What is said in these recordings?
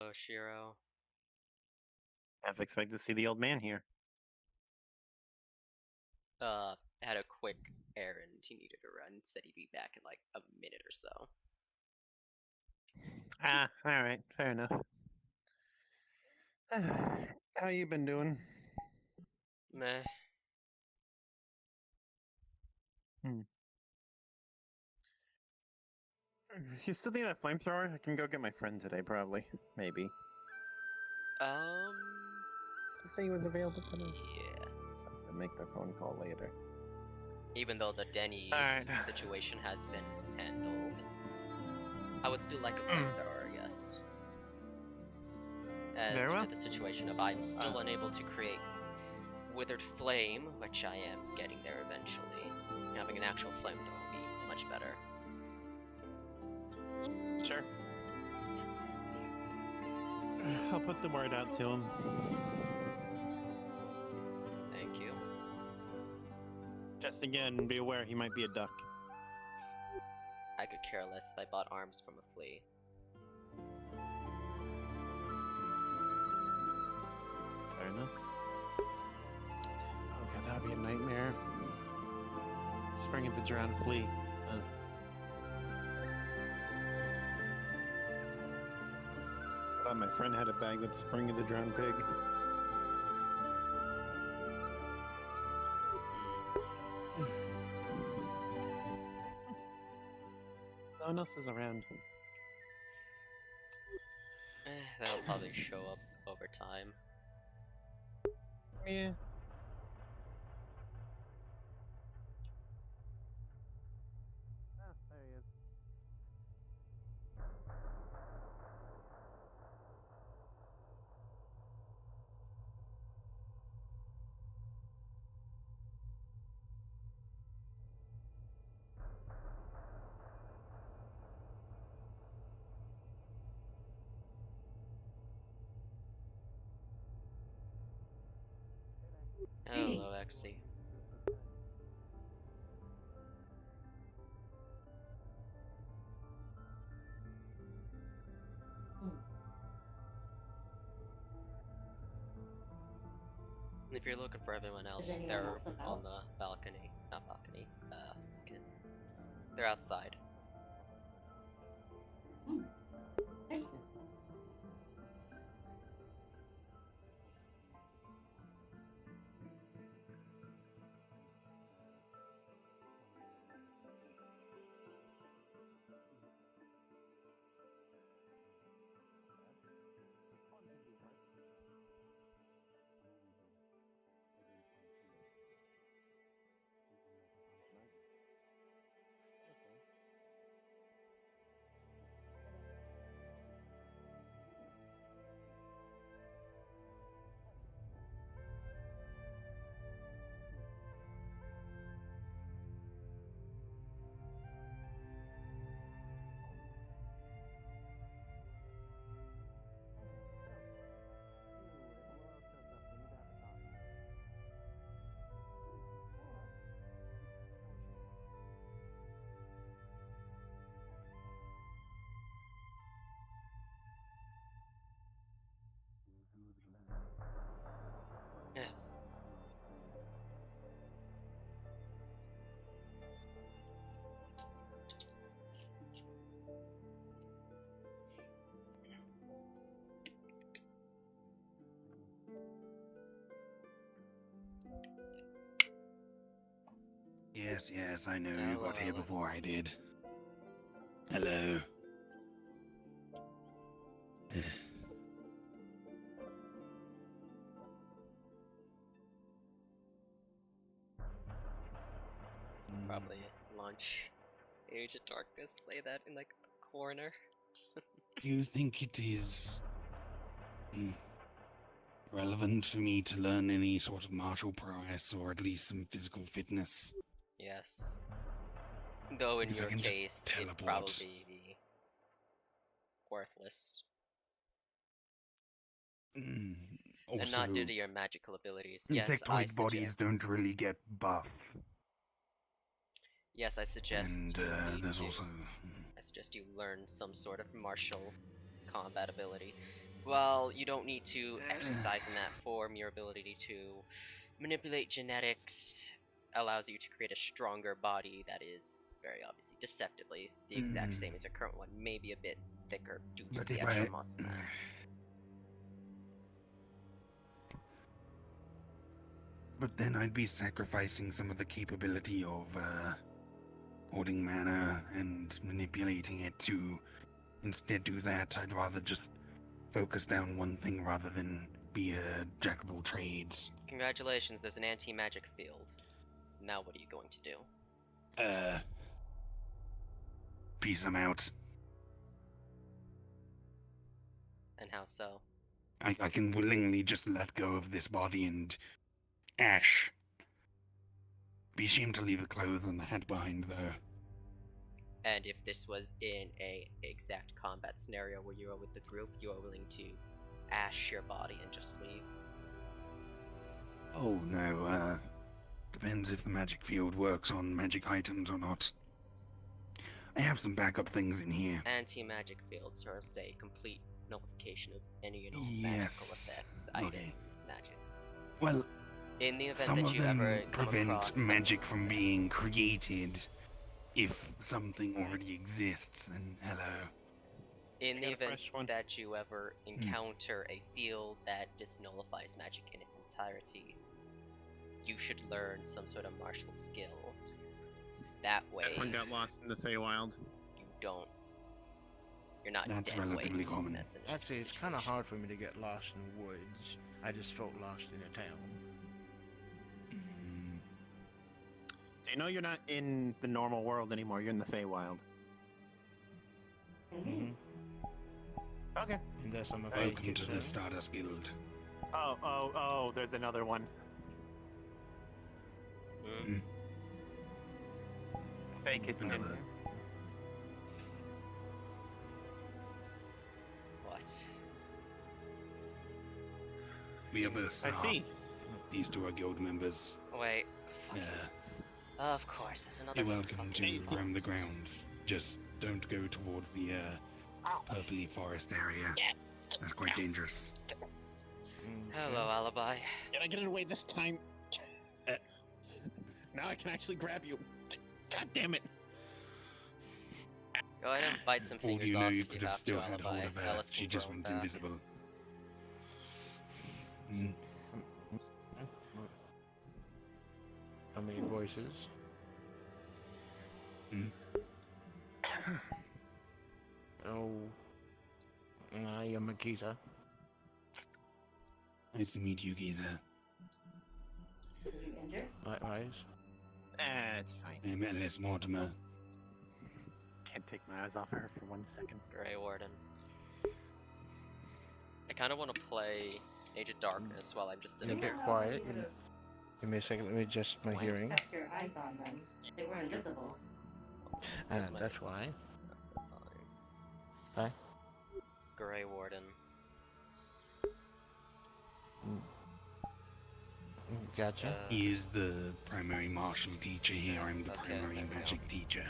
Hello, Shiro. Half expect to see the old man here. Had a quick errand he needed to run. Said he'd be back in like a minute or so. Ah, all right, fair enough. How you been doing? Meh. Hmm. You still need a flamethrower? I can go get my friend today, probably. Maybe. Um. Did he say he was available today? Yes. Have to make the phone call later. Even though the Denny's Alright. situation has been handled, I would still like a flamethrower. Yes. As Very due well. to the situation of I'm still unable to create withered flame, which I am getting there eventually. Having an actual flamethrower would be much better. Sure. I'll put the word out to him. Thank you. Just again, be aware he might be a duck. I could care less if I bought arms from a flea. Fair enough. Oh god, that would be a nightmare. Spring at the drowned flea. I thought my friend had a bag with Spring of the Drowned Pig. No one else is around. That'll probably show up over time. Yeah. Ah, there he is. Hello, Exy. If you're looking for everyone else, they're on the balcony. Not balcony. Fucking. They're outside. Yeah. Yes, I know you Hello, got here Alice. before I did. Hello. Probably launch Age of Darkness, play that in like the corner. Do you think it is relevant for me to learn any sort of martial prowess or at least some physical fitness? Yes. Though in Because I your can just case, it'd teleport. probably be worthless. Also, And not due to your magical abilities. Yes, I insectoid bodies suggest. don't really get buff. Yes, I suggest And you need there's to. also... I suggest you learn some sort of martial combat ability. Well, you don't need to exercise in that form. Your ability to manipulate genetics allows you to create a stronger body that is very obviously deceptively the exact same as your current one, maybe a bit thicker due to But the if extra I- muscle mass. But then I'd be sacrificing some of the capability of hoarding mana and manipulating it to instead do that. I'd rather just focus down one thing rather than be a jack of all trades. Congratulations, there's an anti-magic field. Now what are you going to do? Peace, I'm out. And how so? I can willingly just let go of this body and Ash. Be ashamed to leave the clothes and the hat behind, though. And if this was in a exact combat scenario where you are with the group, you are willing to ash your body and just leave? Oh, no, depends if the magic field works on magic items or not. I have some backup things in here. Anti-magic fields are, say, complete nullification of any and all Yes. magical effects, Okay. items, magics. Well, In the event some that of you them ever come prevent across magic something from like that. being created if something already exists, then hello. In I the got a event fresh one. that you ever encounter a field that disnullifies magic in its entirety, you should learn some sort of martial skill. That way, This one got lost in the Feywild. you don't. You're not That's dead relatively weight. common. That's an Actually, it's kind of situation. hard for me to get lost in the woods. I just felt lost in a town. Mm, So you know you're not in the normal world anymore. You're in the Feywild. Mm-hmm. Okay. And that's some of Welcome to the Stardust Guild. Oh, there's another one. Mm. Fake it's in Another. here. What? We are both I staff. see. These two are guild members. Wait. Fucking. Of course, there's another. You're welcome to fucking roam the box. grounds. Just don't go towards the purpley forest area. That's quite dangerous. Hello, Alibi. Did I get it away this time? Now I can actually grab you. God damn it. Go ahead and bite some For all fingers you know, off you if could you have have still to, had hold Alibi. of her. Ellis She can just roam went back. invisible. Mm. How many voices? Mm. Oh, I am Akita. Nice to meet you, Giza. Likewise. It's fine. I'm Ellis Mortimer. Can't take my eyes off of her for 1 second. Greywarden. I kind of want to play Age of Darkness while I'm just You're a sitting bit here. quiet. Give me a second. Let me adjust my hearing. Kept your eyes on them. They were invisible. Where's my That's why. phone? Hi. Greywarden. Gotcha. He is the primary martial teacher here. I'm the Okay, primary there we go. magic teacher.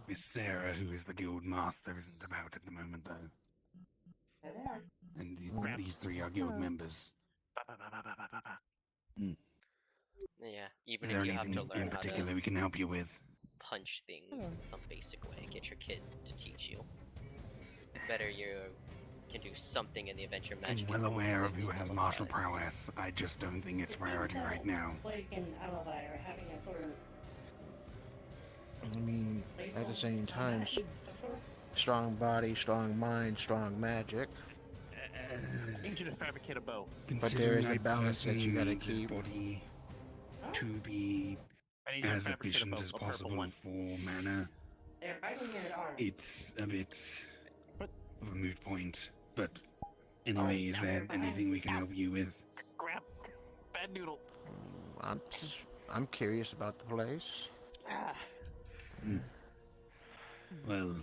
Miss Sarah, who is the guild master, isn't about at the moment, though. They're there. And Crap. these three are guild members. Yeah, even Is there if you have anything to learn in how particular to we can help you with? punch things in some basic way, get your kids to teach you. Better you can do something in the event your I'm magic well is aware of completely who has martial nullified. prowess. I just don't think it's priority right now. Blake and Alibi are having a sort of I mean, at the same time, a sort strong body, strong mind, strong magic. I need you to fabricate a bow. there is Considering a I balance that personally you gotta need this keep. body to be I need you to as fabricate a efficient bow, as a purple possible one. for mana, they're biting your arm. it's a bit But- of a moot point. But anyway, is there anything we can help you with? Grab. Bad noodle. I'm curious about the place. Ah. Well,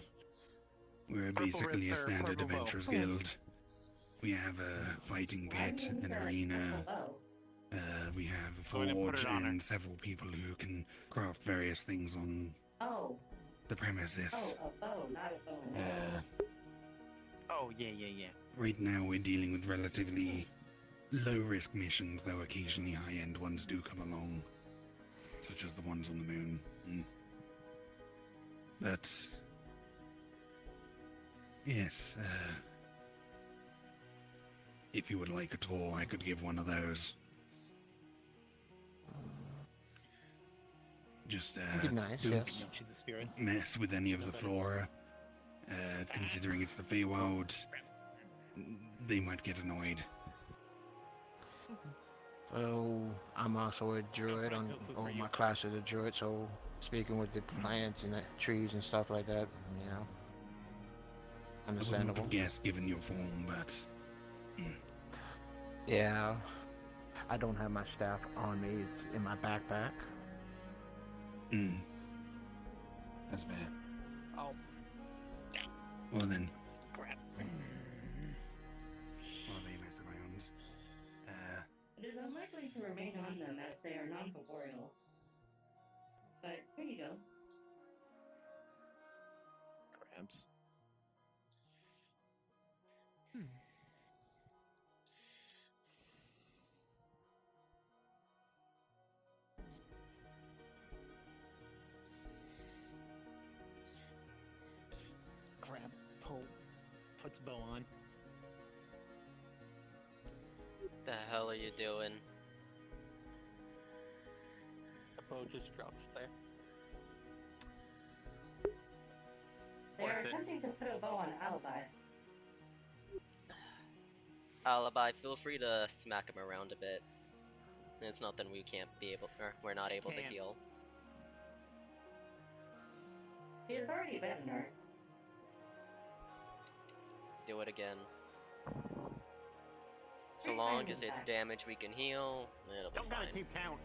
we're Purple basically a Rift or standard purple bow? adventurers guild. We have a fighting pit, an arena, we have a Go ahead and put forge, it on her. and several people who can craft various things on Oh, the premises. a bow, not a bone. Oh, yeah. Right now, we're dealing with relatively low-risk missions, though occasionally high-end ones do come along, such as the ones on the moon. But yes, if you would like a tour, I could give one of those. Just That'd be nice, don't yes. She's a spirit. mess with any of the flora. Considering it's the Feywild, they might get annoyed. So I'm also a druid. All my class is a druid. So speaking with the plants and the trees and stuff like that, you know, I would not understandable. have guessed given your form, but Yeah, I don't have my staff on me. It's in my backpack. That's bad. Oh. Well then, Crap. well they mess around. It is unlikely to remain on them as they are non-corporeal. But here you go. Crabs. Crab. Puts bow on. The hell are you doing? The bow just drops there. They are Worth it. attempting to put a bow on Alibi. Alibi, feel free to smack him around a bit. It's nothing we can't be able, or we're not able to Can't. heal. He has already been hurt. Do it again. So 3 long times as in it's fact. damage we can heal, it'll be Don't gotta fine. keep count.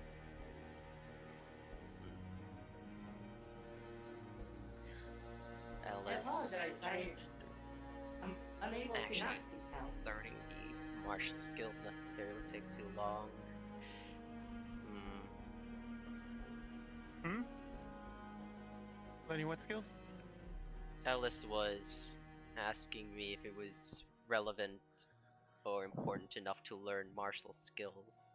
I LS. apologize. I'm unable to Actually, not keep count. learning the martial skills necessary would take too long. Lenny, what skills? Ellis was asking me if it was relevant or important enough to learn martial skills.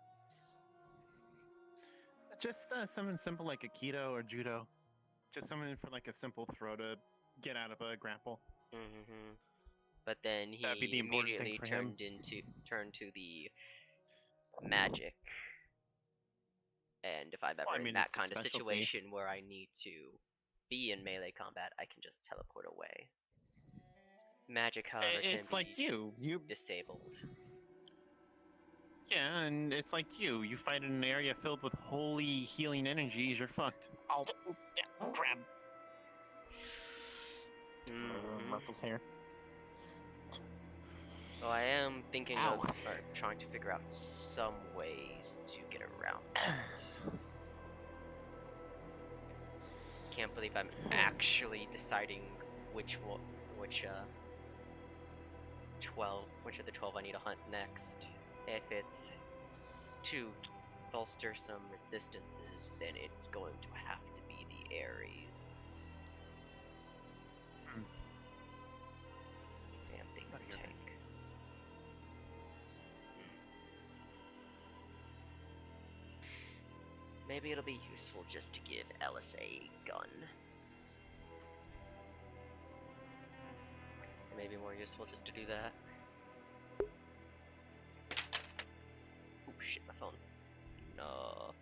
Just something simple like Aikido or Judo. Just something for like a simple throw to get out of a grapple. But then That'd be he the important thing immediately for him. turned to the magic. And if I'm ever Well, I in mean, that it's a kind of specialty. situation where I need to be in melee combat, I can just teleport away. Magic, however, can It's be like you. disabled. Yeah, and it's like you. You fight in an area filled with holy healing energies, you're fucked. Oh, Oh. crap. Mhm. Ruffles hair. Well, I am thinking Ow. of, or trying to figure out some ways to get around that. Can't believe I'm actually deciding which of the 12 I need to hunt next. If it's to bolster some resistances, then it's going to have to be the Ares. Damn thing's a Gotta go tank. Maybe it'll be useful just to give Ellis a gun. Maybe more useful just to do that. Oh shit, my phone. No.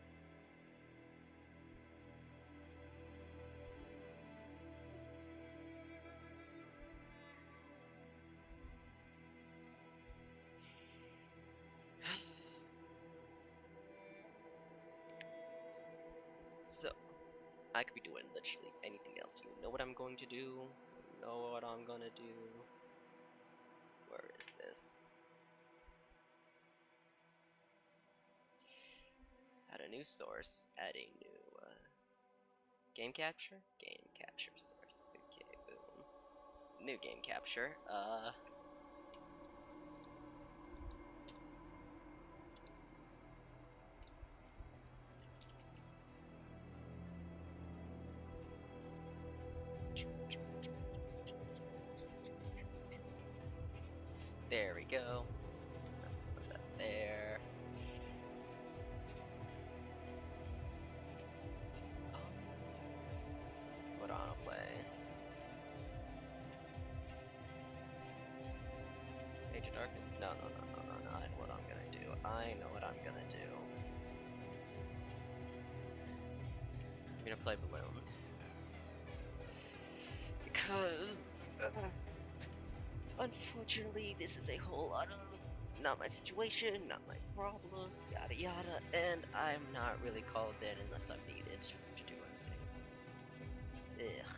So, I could be doing literally anything else. You know what I'm going to do? You know what I'm gonna do? Where is this? Add a new source. Add a new game capture. Game capture source. Okay, boom. New game capture. There we go. Just gonna put that there. Put on a play. Age of Darkness? No. I know what I'm gonna do. I know what I'm gonna do. I'm gonna play balloons. Because, unfortunately, this is a whole lot of not my situation, not my problem, yada yada, and I'm not really called in unless I'm needed to do anything. Ugh.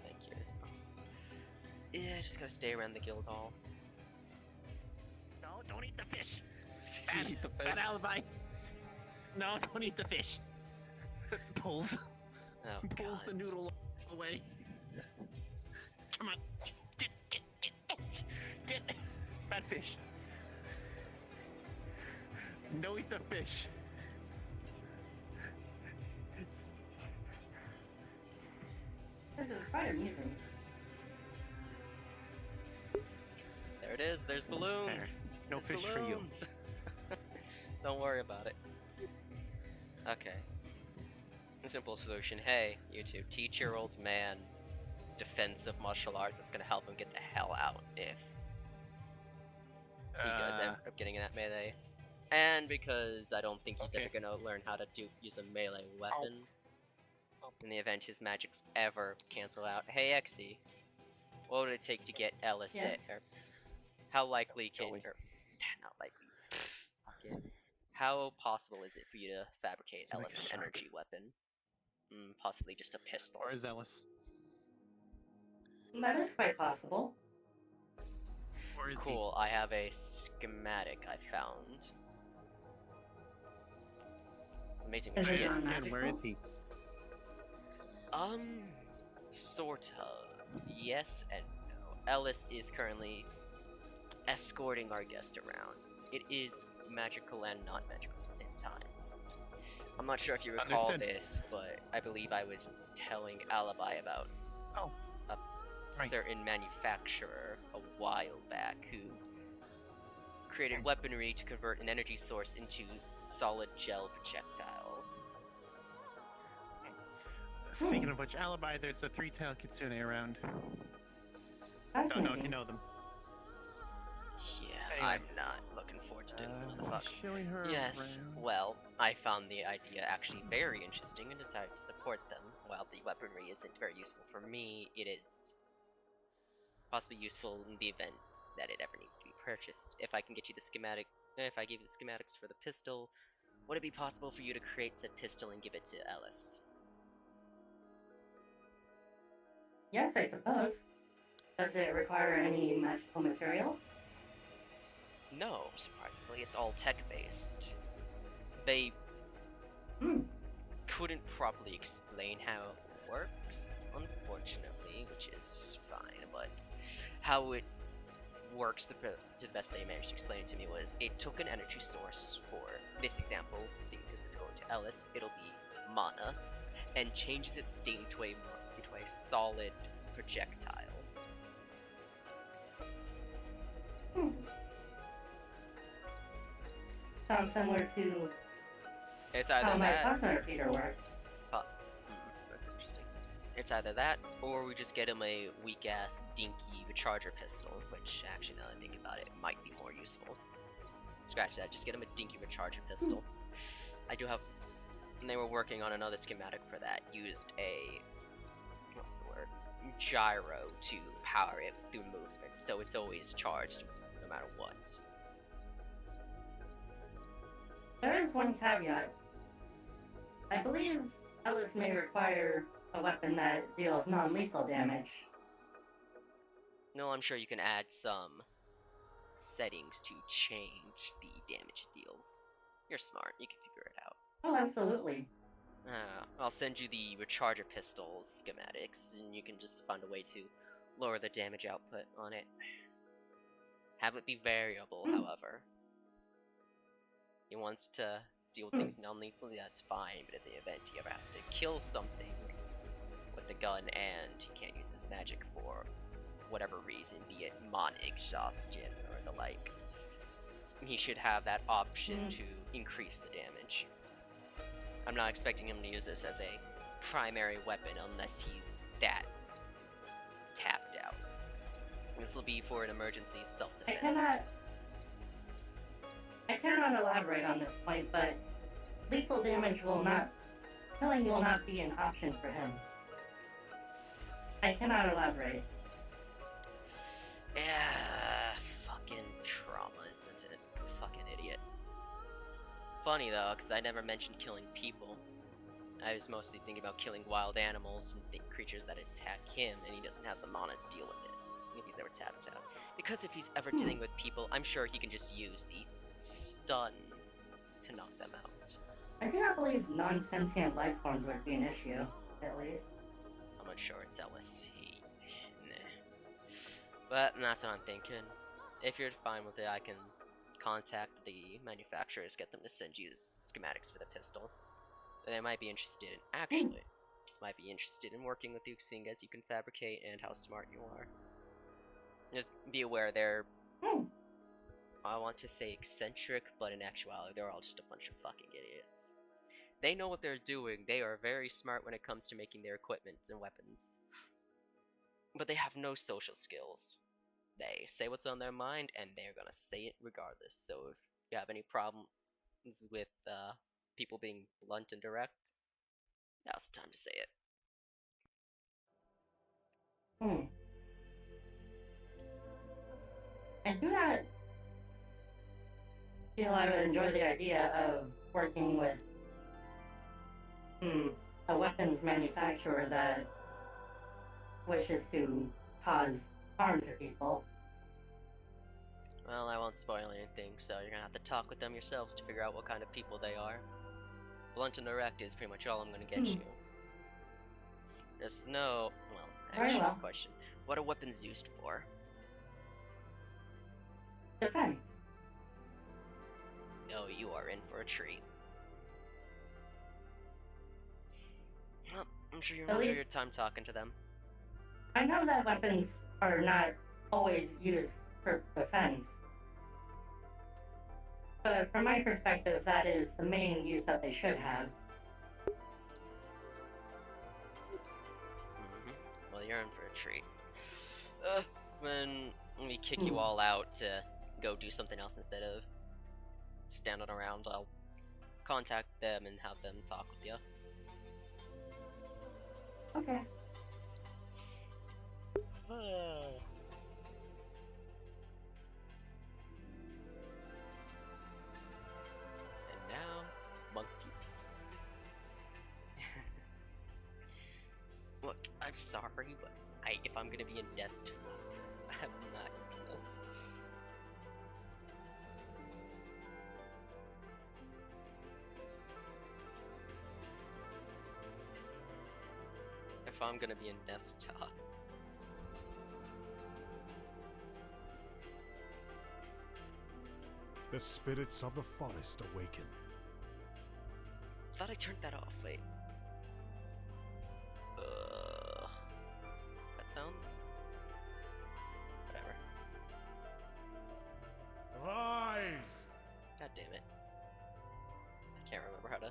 Thank you. Yeah, I just gotta stay around the guild hall. No, don't eat the fish. Eat the fish. Bad alibi. No, don't eat the fish. Pulls Oh, pulls the God. noodle away. Come on. Get. Bad fish. No, eat the fish. This is quite amusing. There it is. There's balloons. No There's fish for you. balloons. Don't worry about it. Okay. A simple solution. Hey, YouTube, teach your old man defensive martial art that's gonna help him get the hell out if he does end up getting in that melee. And because I don't think he's Okay. ever gonna learn how to use a melee weapon in the event his magics ever cancel out. Hey, Exy, what would it take to get Ellis Yes? it? Or how likely can, Joey. or not likely, fuck it. How possible is it for you to fabricate Like Ellis a an shark. energy weapon? Possibly just a pistol. Or is Ellis? That is quite possible. Or is Cool, I have a schematic I found. It's amazing what Is you it get. on he? And where is he? Sort of. Yes and no. Ellis is currently escorting our guest around. It is magical and not magical at the same time. I'm not sure if you recall Understood. this, but I believe I was telling Alibi about Oh, a right. certain manufacturer a while back who created weaponry to convert an energy source into solid gel projectiles. Speaking of which, Alibi, there's a three-tailed kitsune around. Don't know if you know them. Yeah, Anyway. I'm not looking forward to doing them in the box. Showing her Yes, around. well, I found the idea actually very interesting and decided to support them. While the weaponry isn't very useful for me, it is possibly useful in the event that it ever needs to be purchased. If I can get you the schematic, if I give you the schematics for the pistol, would it be possible for you to create said pistol and give it to Ellis? Yes, I suppose. Does it require any magical materials? No, surprisingly, it's all tech-based. They Hmm. couldn't properly explain how it works, unfortunately, which is fine, but how it works, to the best they managed to explain it to me, was it took an energy source for this example, seeing because it's going to Ellis, it'll be mana, and changes its state into a solid projectile. Hmm. Sounds similar to It's how either my that, plasma repeater works. possible. That's interesting. It's either that, or we just get him a weak-ass, dinky recharger pistol, which, actually, now that I think about it, might be more useful. Scratch that, just get him a dinky recharger pistol. I do have... And they were working on another schematic for that, used a... what's the word? Gyro to power it through movement, so it's always charged, no matter what. There is one caveat. I believe Ellis may require a weapon that deals non-lethal damage. No, I'm sure you can add some settings to change the damage it deals. You're smart, you can figure it out. Oh, absolutely. I'll send you the recharger pistol schematics, and you can just find a way to lower the damage output on it. Have it be variable, however. He wants to deal with things non-lethally, that's fine, but in the event he ever has to kill something with the gun and he can't use his magic for whatever reason, be it mana exhaustion or the like, he should have that option to increase the damage. I'm not expecting him to use this as a primary weapon unless he's that tapped out. This will be for an emergency self-defense. I cannot elaborate on this point, but lethal damage killing will not be an option for him. I cannot elaborate. Yeah, fucking trauma, isn't it? Fucking idiot. Funny though, because I never mentioned killing people. I was mostly thinking about killing wild animals and creatures that attack him, and he doesn't have the mana to deal with it. If he's ever tapped out. Because if he's ever dealing with people, I'm sure he can just use the stun to knock them out. I do not believe non-sentient life forms would be an issue, at least. I'm unsure it's LSC. Nah. But that's what I'm thinking. If you're fine with it, I can contact the manufacturers, get them to send you schematics for the pistol. They might be interested in working with you, seeing as you can fabricate and how smart you are. Just be aware they're, I want to say eccentric, but in actuality they're all just a bunch of fucking idiots. They know what they're doing, they are very smart when it comes to making their equipment and weapons. But they have no social skills. They say what's on their mind, and they're gonna say it regardless. So if you have any problems with people being blunt and direct, now's the time to say it. I do not feel I would enjoy the idea of working with a weapons manufacturer that wishes to cause harm to people. Well, I won't spoil anything, so you're gonna have to talk with them yourselves to figure out what kind of people they are. Blunt and direct is pretty much all I'm gonna get you. There's no... well, actually, question. What are weapons used for? Defense. Oh, you are in for a treat. Well, I'm sure you'll enjoy your time talking to them. I know that weapons are not always used for defense. But from my perspective, that is the main use that they should have. Well, you're in for a treat. When we kick you all out to go do something else instead of standing around, I'll contact them and have them talk with you. Okay. And now, monkey. Look, I'm sorry, but if I'm gonna be in desktop, I'm not gonna. If I'm gonna be in desktop. The spirits of the forest awaken. I thought I turned that off, wait. That sounds... whatever. Rise! God damn it. I can't remember how to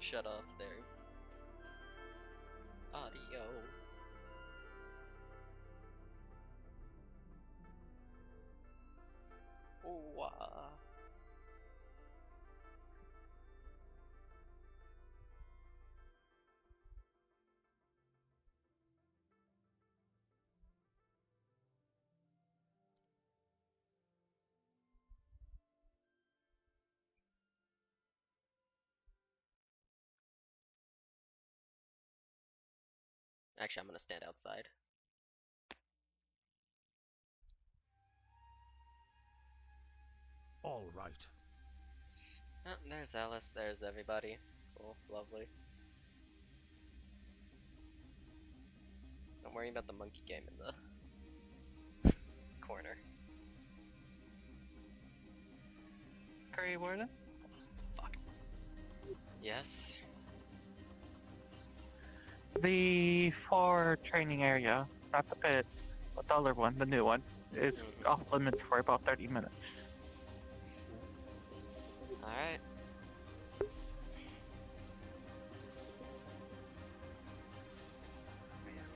shut off their audio. Oh, actually, I'm gonna stand outside. All right. Oh, there's Alice, there's everybody. Cool, lovely. I'm worrying about the monkey game in the corner. Greywarden? Fuck. Yes? The 4 training area, not the pit, but the other one, the new one, is off limits for about 30 minutes. Alright. Yeah.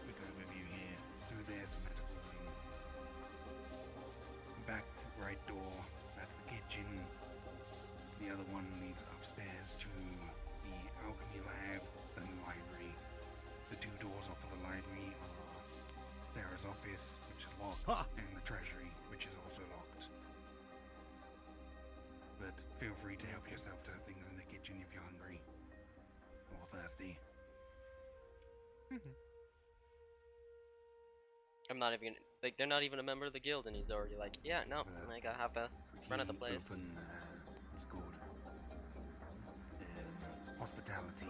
Quick overview here. So there's the medical wing. Back right door, that's the kitchen. The other one leads upstairs to the alchemy lab and the library. The two doors off of the library are Sarah's office, which is locked, Ha! and the treasury, which is also locked. But feel free to help yourself to things in the kitchen if you're hungry or thirsty. I'm not even like they're not even a member of the guild, and he's already like, yeah, no, I gotta have a run of the Pretty place. open, it's good. Hospitality.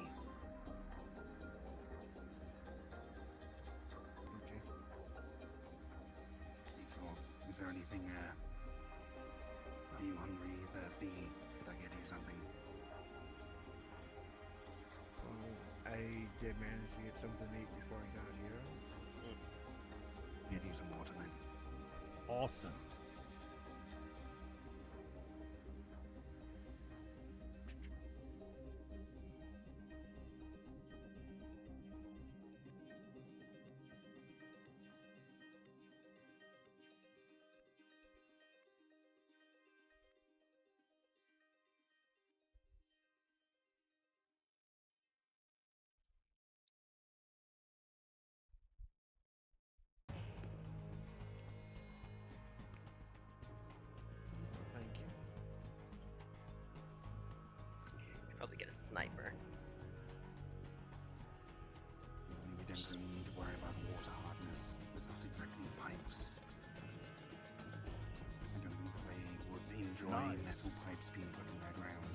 Okay. Is there anything, are you hungry, thirsty? Could I get you something? I did manage to get something to eat before I got here. Get you some water then. Awesome. Thank you. Probably get a sniper. We don't really need to worry about water hardness. It's not exactly pipes. I don't think they would enjoy Nice. metal pipes being put in their ground.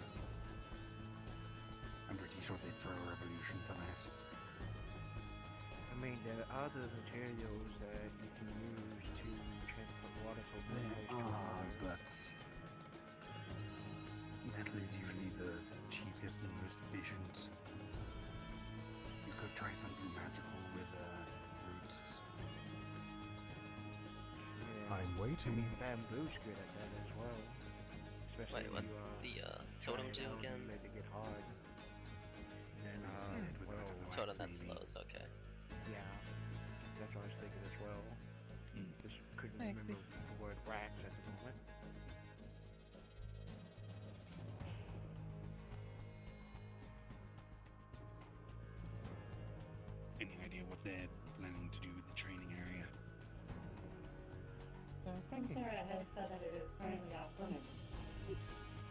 I'm pretty sure they'd throw a revolution for that. I mean, there are other materials that you can use to transport water from one There place to are, another. but metal is usually the cheapest and most efficient. You could try something magical with roots. Yeah. I'm I waiting. mean, bamboo's good at that as well. Especially Wait, if what's you, the totem dry it do out and again? Let it get hard. And then, Sand with a bit of wax, Totem that maybe. slows, okay. yeah, that's what I was thinking as well. Just couldn't Thank remember you. the word wax at the moment. Any idea what they're planning to do with the training area? I think Sarah has said that it is currently off limits.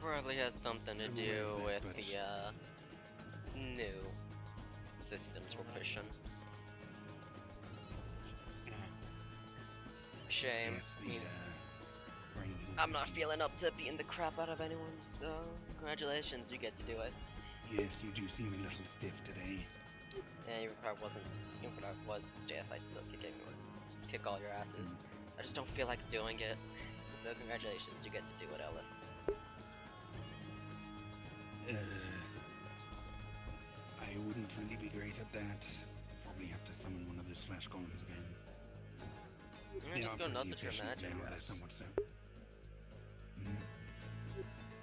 Probably has something to I'm do aware of with that, but- the new systems we're pushing. Shame. Yes, I mean, training I'm not system. feeling up to beating the crap out of anyone, so congratulations, you get to do it. Yes, you do seem a little stiff today. Yeah, even if I wasn't, even if I was stiff, I'd still kick all your asses. I just don't feel like doing it. So congratulations, you get to do it, Ellis. I wouldn't really be great at that. Probably have to summon one of those flash golems again. They Just are go pretty nuts with your efficient magic. now, they're Yes. somewhat so.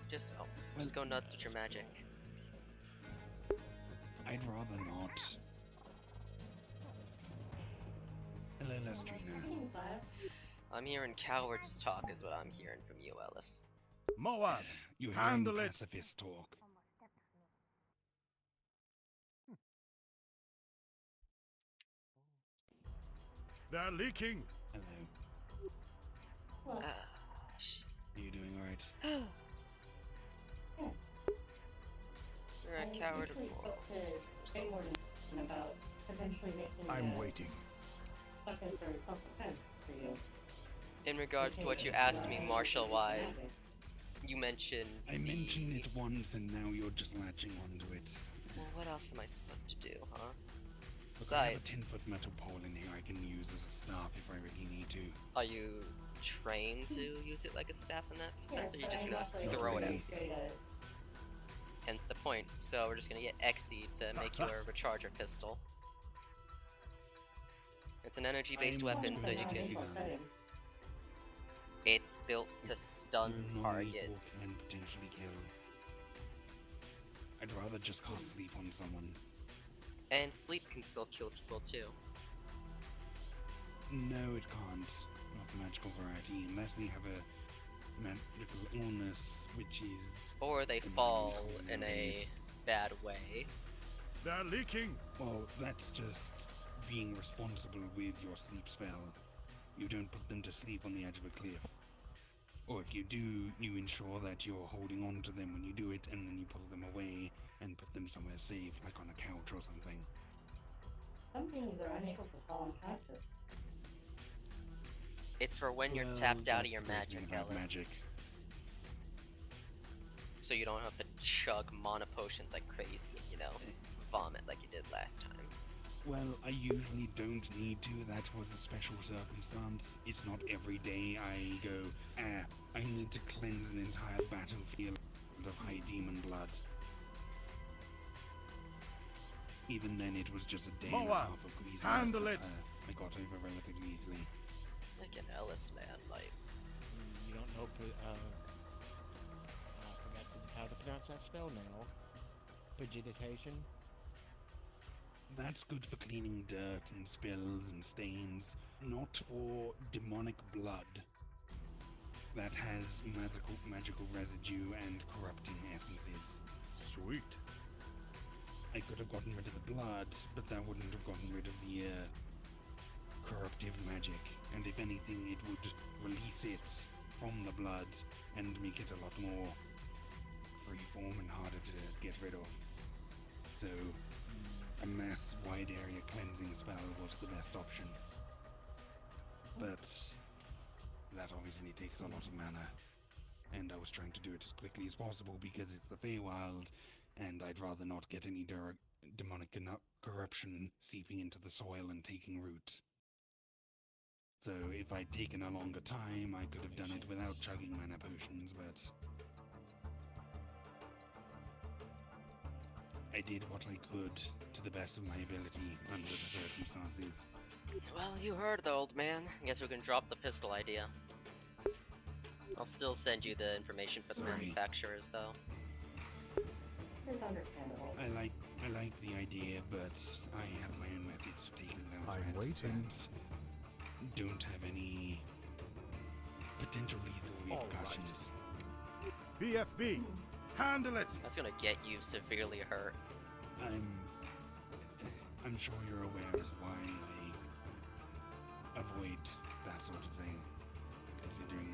Just go nuts with your magic. I'd rather not. Hello, Lestrina. I'm hearing cowards talk is what I'm hearing from you, Ellis. Moab, You're Handle hearing it. pacifist talk. they're leaking. Hello. Well, Are you doing alright? You're a I coward actually of spoke morals. to Greywarden about potentially making I'm waiting. something for self-defense for you. In regards to what you asked me martial-wise, you mentioned I mentioned it once and now you're just latching onto it. Well, what else am I supposed to do, huh? Look, I have a Besides, 10-foot metal pole in here I can use as a staff if I really need to. are you trained to use it like a staff in that sense, or are you just gonna I'm throw it out? really. Great at it. Hence the point. So we're just gonna get Exy to make you a recharger pistol. It's an energy-based I'm weapon, going so you to can. take a gun. It's built to stun Non-lethal targets. and potentially kill. I'd rather just cast sleep on someone. And sleep can still kill people too. No, it can't. Not the magical variety, unless they have a magical illness, which is. Or they commonly fall common in a nowadays. bad way. They're leaking. Well, that's just being responsible with your sleep spell. You don't put them to sleep on the edge of a cliff. Or if you do, you ensure that you're holding on to them when you do it, and then you pull them away and put them somewhere safe, like on a couch or something. Some beings are unable to fall unconscious. It's for when you're Well, tapped out of that's your the great magic, thing about Ellis. magic. So you don't have to chug mana potions like crazy and, you know, vomit like you did last time. Well, I usually don't need to. That was a special circumstance. It's not every day I go, I need to cleanse an entire battlefield of high demon blood. Even then, it was just a day and a Moab, half of greasiness handle that, it! I got over relatively easily. Like an Ellis, man, like... You don't know, I forgot how to pronounce that spell now. Prestidigitation? That's good for cleaning dirt and spills and stains, not for demonic blood that has magical residue and corrupting essences. Sweet. I could have gotten rid of the blood, but that wouldn't have gotten rid of the corruptive magic. And if anything, it would release it from the blood and make it a lot more freeform and harder to get rid of. So, a mass wide area cleansing spell was the best option. But that obviously takes a lot of mana. And I was trying to do it as quickly as possible because it's the Feywild, and I'd rather not get any demonic corruption seeping into the soil and taking root. So if I'd taken a longer time, I could have done it without chugging mana potions, but I did what I could to the best of my ability under the circumstances. Well, you heard the old man. I guess we can drop the pistol idea. I'll still send you the information for the Sorry. manufacturers, though. It's understandable. I like the idea, but I have my own methods of taking down I'm threats waiting. that don't have any potential lethal All right. repercussions. BFB, handle it. That's gonna get you severely hurt. I'm sure you're aware as why I avoid that sort of thing, considering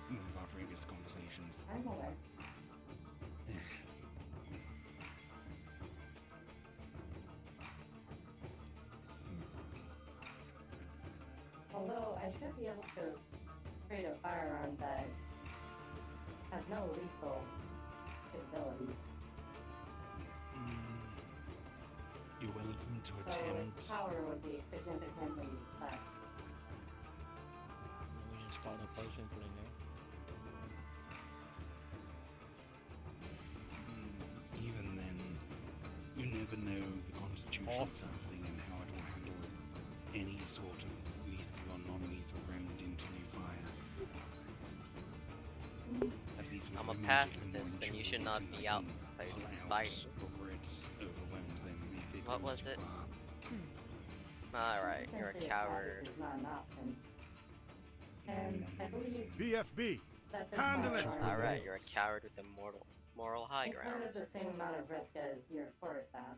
one of our previous conversations. I'm aware. Although I should be able to create a firearm that has no lethal capabilities. You're welcome to So attempt. its power would be significantly less. We install a potion for it now. Even then, you never know the constitution of Awesome. something and how it will handle any sort of lethal or non-lethal remnant into new fire. At least with I'm a your magic, pacifist, I'm then you sure should it not can be out fucking places pull out fighting. before it's overwhelmed them if it What goes was too it? far. Alright, you're a Simply coward. Is not an option. And I believe BFB, that this Handle it. firearm Alright, you're a coward with a moral high included ground. the same amount of risk as your forest app.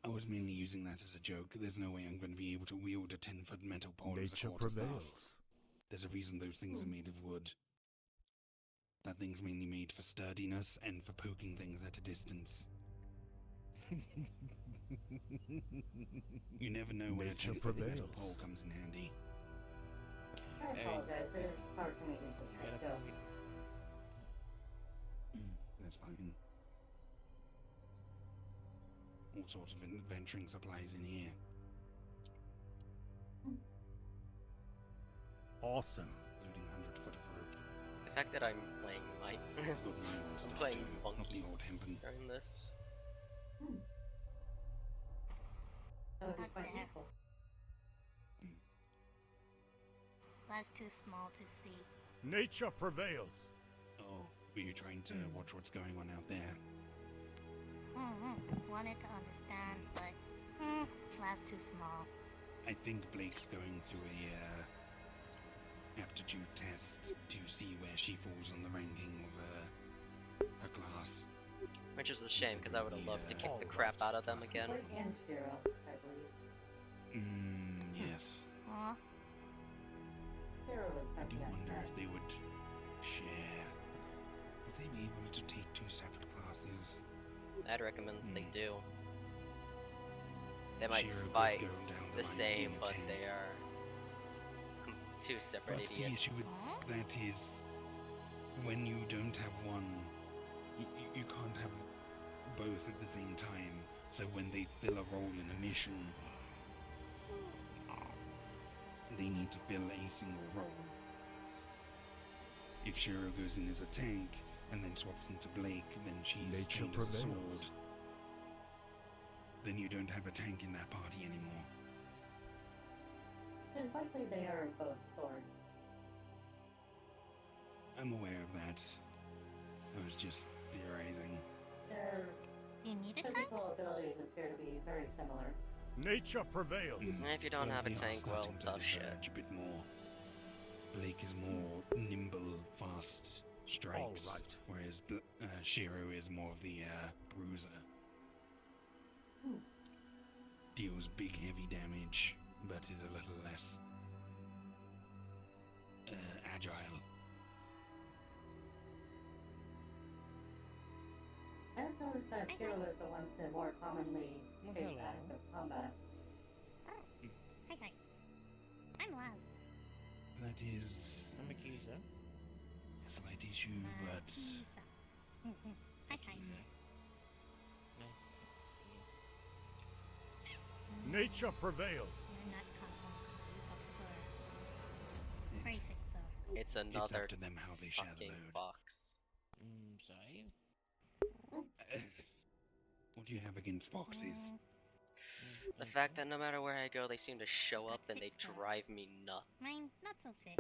I was mainly using that as a joke. There's no way I'm going to be able to wield a 10-foot metal pole as a nature quarterstaff. prevails. There's a reason those things are made of wood. That thing's mainly made for sturdiness and for poking things at a distance. You never know when a Nature 10-foot metal prevails. pole comes in handy. I apologize, it is hard for me to Gotta go. That's fine. All sorts of adventuring supplies in here. Awesome. Including 100-foot of rope. The fact that I'm playing like I've got my own stuff playing too, not the monkeys old hempen. during this. So That would be Up quite there. useful. That's too small to see. Nature prevails. Oh, were you trying to watch what's going on out there? Wanted to understand, but that's too small. I think Blake's going through a aptitude test to see where she falls on the ranking of her class. Which is a shame, because I would have loved to kick the crap out of them again. Blake and Shiro, I believe. Yes. Aw, Shiro was I do kind of wonder if they would share. Would they be able to take two separate classes? I'd recommend that they do. They might Shiro could fight go down the line of same, being a but tank. they are two separate But the issue idiots. with that is, when you don't have one, you can't have both at the same time. So when they fill a role in a mission, they need to fill a single role. If Shiro goes in as a tank and then swaps into Blake, then she's Nature trained as a sword. prevails. Then you don't have a tank in that party anymore. It's likely they are both swords. I'm aware of that. I was just theorizing. Their you need a tank? physical abilities appear to be very similar. Nature prevails. And if you don't Well, have a they are tank, well, starting to tough shit. diverge a bit more. Blake is more nimble, fast strikes, Alright. whereas Shiro is more of the bruiser. Deals big, heavy damage, but is a little less agile. I've noticed that Shiro is the one to more commonly face hello. active combat. Oh, hi. I'm Laz. That is I'm a geezer. a slight issue, but Hi. Nature prevails. You're not comfortable, but basic though. It's it's another up to them how they share the fucking load. fox. Sorry. What do you have against foxes? The fact that no matter where I go, they seem to show up and they drive me nuts. Mine not so thick.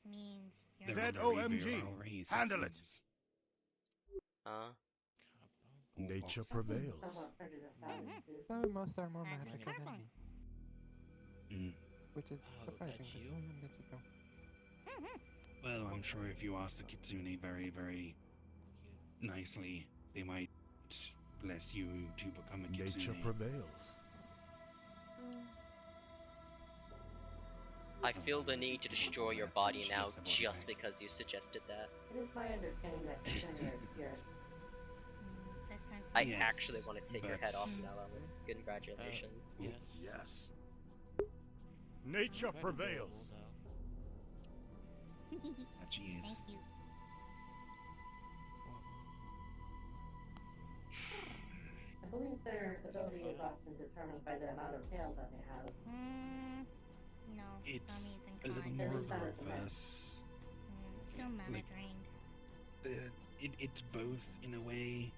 Means you're Zed- not ZOMG. Raise Handle it. sixes. Huh? Or Nature foxes. prevails. Somewhat prejudiced attitude. So most are more That's magical than perfect. me, Mm. which is Oh, surprising that's because you? I'm magical. Well, I'm sure if you ask the Kitsune very, very nicely, they might bless you to become a Nature Kitsune. prevails. I feel the need to destroy your body now just because you suggested that. It is my understanding that Kitsune are spirits. This time's I Yes, actually want to take your head off but- now, Alice. Congratulations. Yes. Yes. Nature prevails. That she is. Thank you. I believe their ability is often determined by the amount of tails that they have. No. It's Tommy's a little inclined. more of That a is not reverse. Still mana like- drained. It's both in a way.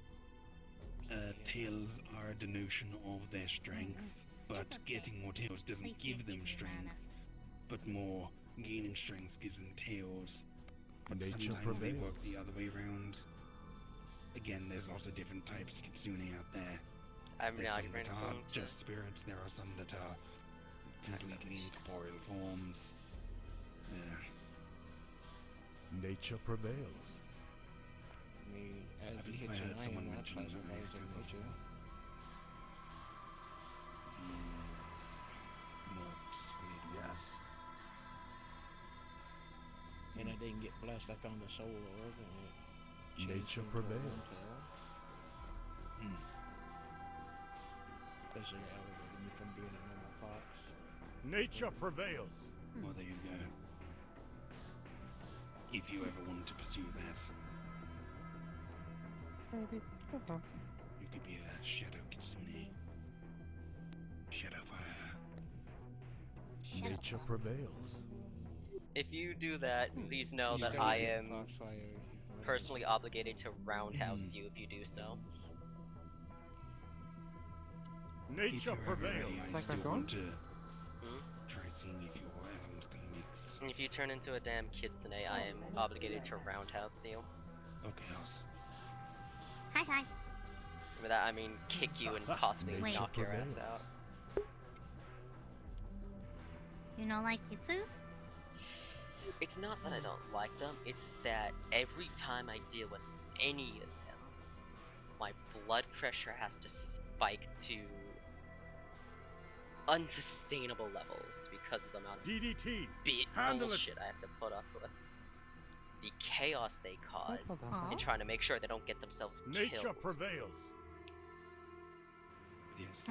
Tails are a denotion of their strength, but It's okay. getting more tails doesn't Please give give them me strength, mana. but more gaining strength gives them tails. But Nature sometimes they work the prevails. other way around. Again, there's lots of different types of Kitsune out there. I'm There's not some even that are going to. just spirits, there are some that are completely incorporeal forms. Nature prevails. Me, as I the believe I kitchen heard someone I mention classify that as a before. nature. More solid Yes. And I didn't get blessed. I found a soul orb. And it changed Nature into a prevails. mentor. Hmm. Basically elevated me from being a normal fox. Nature prevails. Well, there you go. If you ever wanted to pursue that, Maybe. Who knows? you could be a Shadow Kitsune. Shadowfire. Nature prevails. If you do that, please know You that gotta I get am Foxfire, personally obligated to roundhouse you if you do so. Nature If you're ever ready, prevails. I Like still that want to Hmm? try seeing if your elements can mix. If you turn into a damn kitsune, I am obligated to roundhouse you. Okay, House. Hi, hi. By that I mean kick you and possibly Nature knock your ass out. prevails. You know, like Kitsus? It's not that I don't like them, it's that every time I deal with any of them, my blood pressure has to spike to unsustainable levels because of the amount of DDT. bullshit Handle it. I have to put up with. The chaos they cause, Hold on. and trying to make sure they don't get themselves Nature killed. prevails. Yes,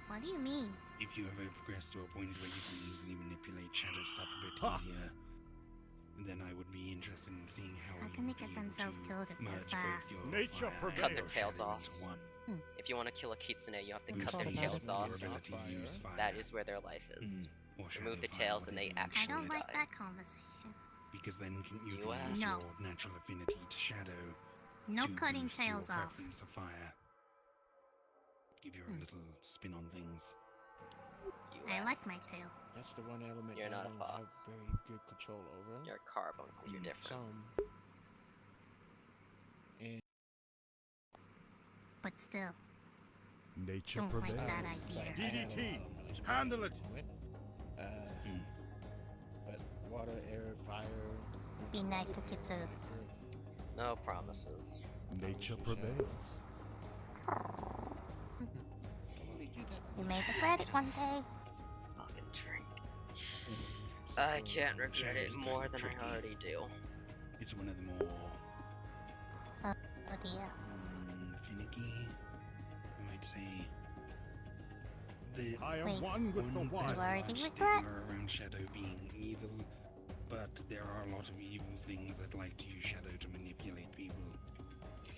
What do you mean? if you ever progress to a point where you can easily manipulate shadow stuff a bit Ha! easier, then I would be interested in seeing how How you can they would get be able themselves to killed if they're merge fast? both your Nature fire prevails. and Cut their your tails shadow off. into one. If you want to kill a kitsune, you have to cut Boosting their tails off. your ability to use fire. That is where their life is. Or Remove shadow the fire, tails and they whatever you actually I don't like die. that conversation. Because then you You can asked. use No. your natural affinity to shadow No to cutting boost your tails off. preference of fire. Give you a little spin on things. You I like asked. my tail. That's the one element You're I not a don't fox. have very good control over. You're a carbon. You're different. Some. And But still, Nature Don't like prevails. that idea. like, I have a DDT. lot of knowledge Handle it. on But water, air, fire. be nice to Kitsus. No promises. Nature prevails. You may regret it one day. Fucking drink. I can't regret it Shadow's more kinda than tricky. I already do. It's one of the more Oh dear. finicky, I might say. The I am Wait. one with the one one. there's a already large regret? stigma around Shadow being evil, but there are a lot of evil things that like to use Shadow to manipulate people.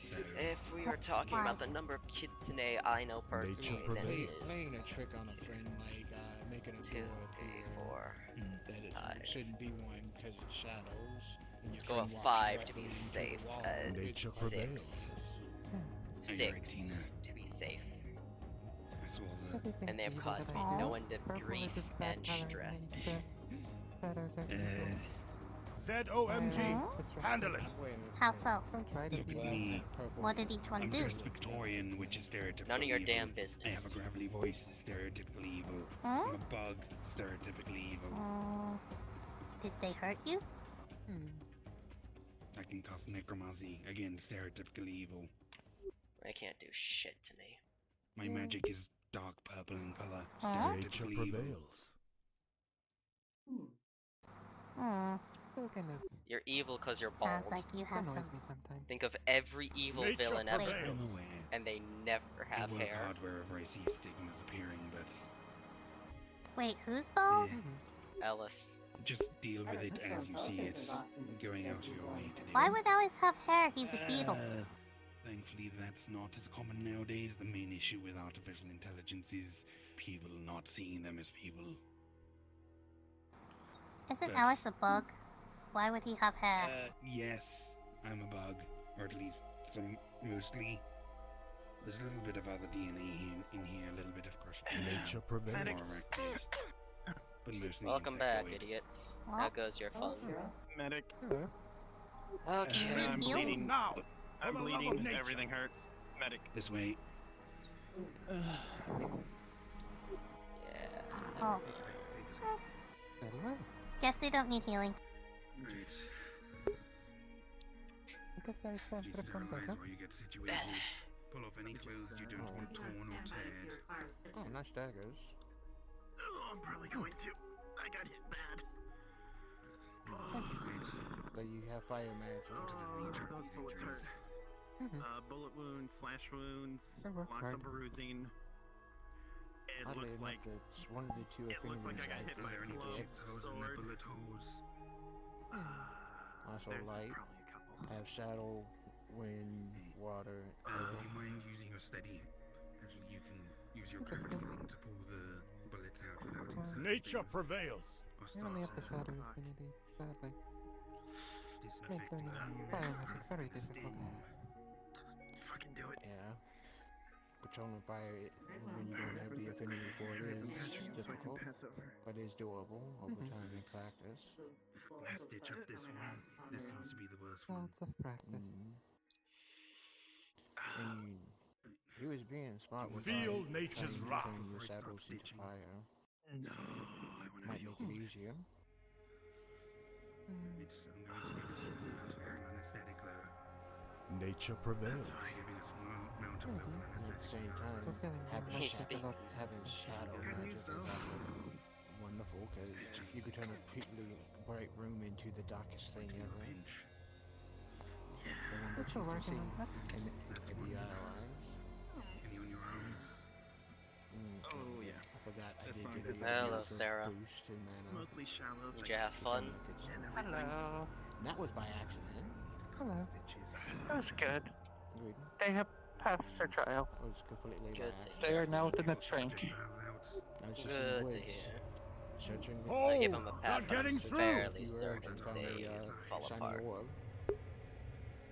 So If we are talking about the number of kitsune I know personally, then it Playing is a trick on a friend, like making a 2, door 3, appear 4. that it five. shouldn't be one because it's shadows. and Let's your go friend with walks 5 to directly be into the safe. wall. Nature It's- prevails. 6. Are you right, 6 Tina? to be safe. I saw the Everything's And they've evil caused that me I do. no end of Purple is grief its bad and color, stress. means shadows are evil. ZOMG. Handle it. How so? Don't try to Look be at like me. What did each one I'm do? dressed Victorian, which is stereotypical None of your evil. damn I have business. a gravelly voice, stereotypical evil. Hmm? I'm a bug, stereotypical evil. Did they hurt you? I can cause necromancy, again, stereotypical evil. They can't do shit to me. My magic is dark purple in color, Huh? Nature stereotypical evil. prevails. Hmm. Still kind of You're evil because you're bald. Sounds like you have annoys some. me sometimes. Think of every evil Nature villain ever, prevails. I'm aware. and they never I have work hair. hard wherever I see stigmas appearing, but Wait, who's bald? Ellis. just deal with it as you see it, going out of your way to deal Why would Alice have hair? He's a beetle. Thankfully, that's not as common nowadays. The main issue with artificial intelligence is people not seeing them as people. Isn't that's- Alice a bug? Why would he have hair? Yes, I'm a bug, or at least mostly. There's a little bit of other DNA in here, a little bit of crushed Nature prevails. but mostly Welcome back, insectoid. idiots. What? How goes your fun? Medic. Hello. Okay. I'm Heal? bleeding. Now, I'm for the love of bleeding. nature. Everything hurts. Medic. This way. Yeah. Oh. Very well. Guess they don't need healing. Right. I guess there's a Just bit of fun realize better. where you get situated. Pull off any clothes you don't want torn or teared. Oh, nice daggers. I'm probably going to. I got hit bad. But you have fire magic. Those bullets hurt. Bullet wounds, slash wounds, I work lots hard. of bruising. It Oddly looks enough, like it's one of the two it looks like affinities I got hit by a didn't club. get. Hose and Sword. bullet hose. Also there's light, probably a couple. have shadow, wind, water, Do air. you mind using your steady? Actually, you can use your crit Interesting. healing to pull the bullets out without Well, Nature prevails. Or I only have the start shadow affinity, sadly. Makes disinfecting learning them. biomagic very difficult. Fucking do it. Yeah. controlling fire when you don't have the affinity for it is difficult, but it's doable over time in practice. Last ditch of this one. This seems to be the worst one. Lots of practice. And he was being smart with Feel trying nature's to wrath. turn your saddles into fire. No, I want to Might feel make it easier. I'm going to give a small amount of level anesthetic though. Nature Try prevails. giving a small amount of level And at the anesthetic. same time, We're feeling having, He's a lot. having shadow magic is also wonderful because you could turn a completely bright room into the darkest thing ever. Pinch. The one We're that still you can working see on that. and it be eyes. Any on your arms? Oh yeah. I forgot I That's did fine. get a Hello, massive Sarah. boost in mana. Mostly shallow. Did you have fun? Hello. And that was by accident. Hello. That was good. Good. They have passed their trial. That was completely by Good to accident. They are now at the next rank. I was just in the Good to woods, hear. searching the I gave Oh, them a you're pat, but I'm getting through. fairly few herbs certain and found they a fall shiny apart. orb.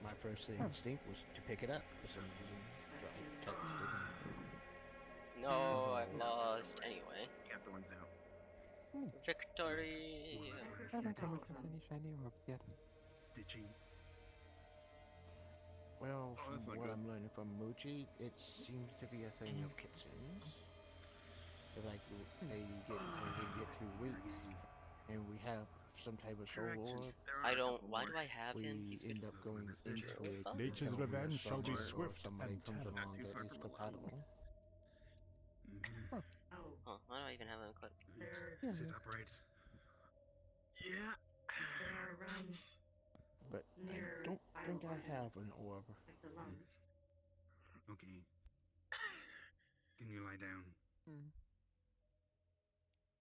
My first instinct was to pick it up for some reason. So I texted him. No, I'm lost. Anyway, Got the ones out. victory. I haven't come across any shiny orbs yet. Stitching. Well, Oh, from that's not what good. I'm learning from Muji, it seems to be a thing of kitchens. Like they get too weak, and we have some type of soul orb. I don't. Why do I have We him? He's end good up for going into druid it. buffs? Nature's until we are revenge shall be stronger or swift somebody and comes terrible. along that is compatible. Huh, why do I even have them equipped? Yeah, Sit yes. upright. Yeah. But I don't think I have an orb. Okay. Can you lie down?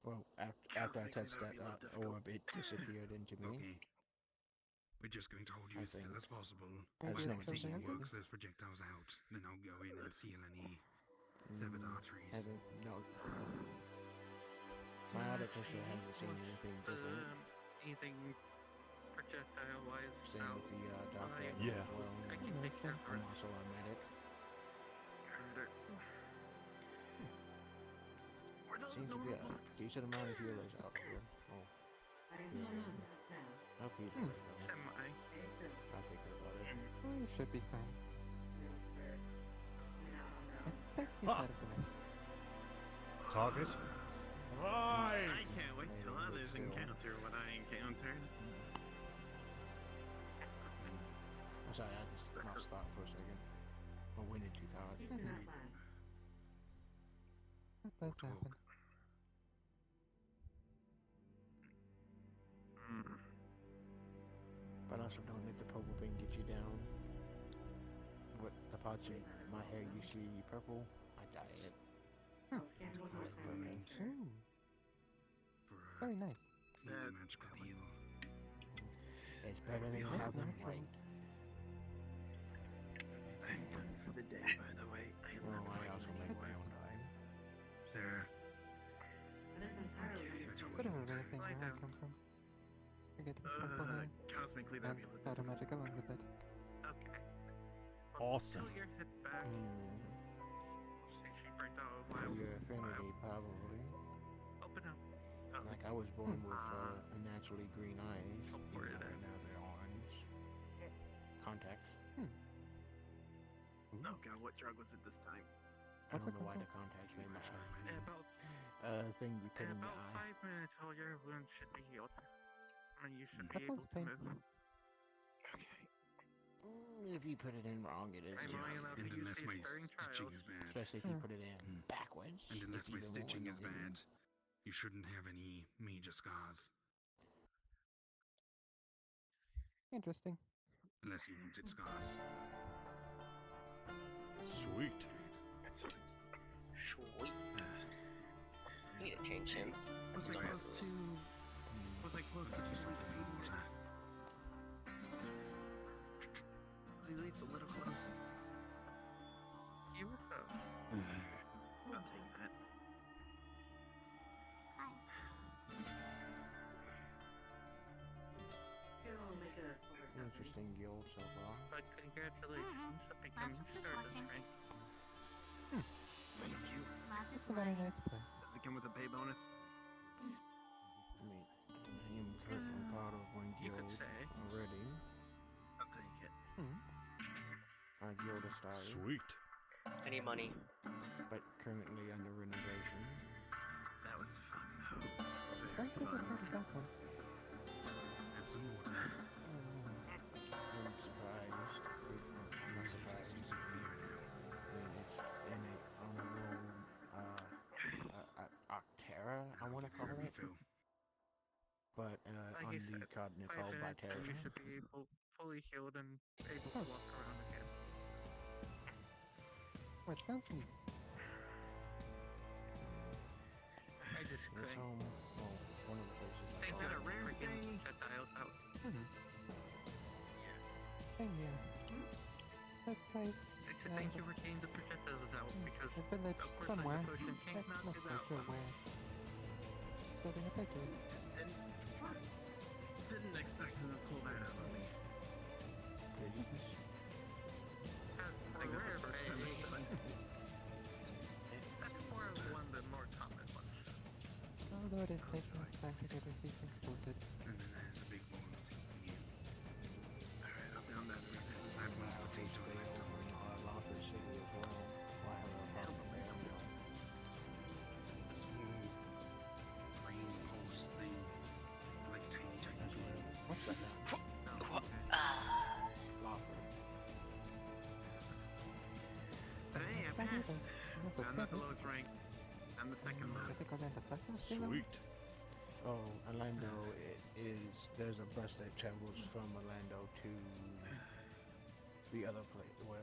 Well, after I touched that orb, it disappeared into me. Okay. We're just going to hold you I as still think. as possible. I Maybe just know it's it's still easy. there. Works those projectiles out, then I'll go in and seal any severed arteries. Haven't, no. My artificial hasn't seen anything different. Anything projectile-wise? Same with the doctor Yeah. as well. I can take care of I'm also a medic. Seems to be a decent amount of healers out here. Oh, yeah. Up here. I'll take that about it. Oh, you should be fine. I think he's out of voice. Target. Rise. I can't wait till others encounter what I encountered. I'm sorry, I just lost thought for a second. I went into thought. That does happen. But also don't let the purple thing get you down. What the parts of my hair you see purple, I dye it. Ooh, very nice. Magical heal. It's better than having white. For the day, by the way. Well, I also make my own dye. Sarah. Bit of a rare thing where I come from. I get purple hair Cosmically, and battle magic along with it. Okay. Awesome. Pull your head back. She burnt all of my For your affinity, probably. Open up. Like I was born with naturally green eyes. Even though right now they're orange. Contacts. Oh god, what drug was it this time? I What's don't a know why the contact? contacts made my About thing you put in your about eye. 5 minutes, all your wounds should be healed. And you should That be able sounds to painful. move. If you put it in wrong, it is. I'm only allowed to And use unless these my during stitching trials. is bad. Especially if you put it in backwards. And unless it's my even stitching more is annoying. bad, you shouldn't have any major scars. Interesting. Unless you wanted scars. Sweet. Sweet. I need to change him. Was I close to water? Please, a little closer. You were I'll take that. Interesting guild so far. But congratulations on becoming Just Stardust watching. rank. a very nice place. Does it come with a pay bonus? I mean, I am currently part of one You could guild say. already. I'll take it. Our guild is started, Sweet. Any money? but currently under renovation. That was fun though. Why Very did I fun. go to that one? Have some water. I'm surprised. I'm not surprised. And it's in a on a road, Octera, I want to call it, Refill. but Like on I the said, continent 5 called minutes and you Viterra. should be fully healed and able to walk around again. What sounds neat. I just It's couldn't. home. Well, one of the places I They call did it. a rare freaking projectiles out. Same here. This place, It's a thank you for getting the projectiles out because a village of course somewhere. like the potion That's can't knock not it quite out. sure where. Building a bakery. Didn't expect him to pull that out on me. That's a rare bread. That's more of one of the more common ones. Although it is taking us time to get everything sorted. And then there's a big bowl of tea. Alright, I'll down that refill. I have one I'll potato stay left. over in Lawford City as well. While I have a problem with them now. A small green pulse thing. Like tiny, tiny beans. What's that now? What? Lawford. But hey, I Not passed. even. Unless it's I'm not the better. lowest rank. I'm the second I lowest. think I'll end a second. You know? Sweet. Oh, Orlando there's a bus that travels from Orlando to the other place where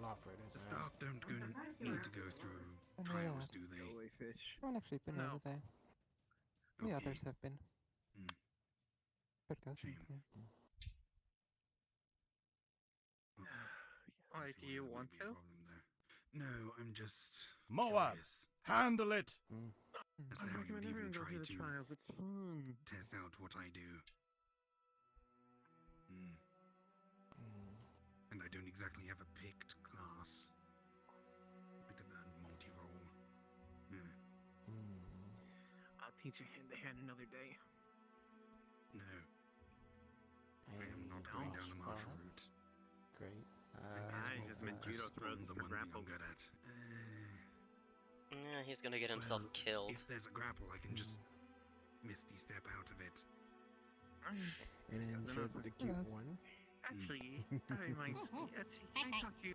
Lawford is. The staff don't need to go through And trials, do they? Go fish. I haven't actually been No. over there. The Okay. others have been. Hmm. Good cousin, Shame. yeah. I Like, see do you why there want might be a to? problem there. No, I'm just Moab, curious. handle it. As I there recommend would even everyone go try through the to trials. It's fun. test out what I do. Hmm. And I don't exactly have a picked class. A bit of a multi-role. Hmm. I'll teach you hand-to-hand another day. No, I am not going down the martial route. Great. I just meant judo throws the for one thing grapples. I'm good at. Yeah, he's gonna get himself Well, killed. If there's a grapple, I can just misty step out of it. And then No, for no, the cute Yes. one. Actually, that reminds me. Can I talk to you?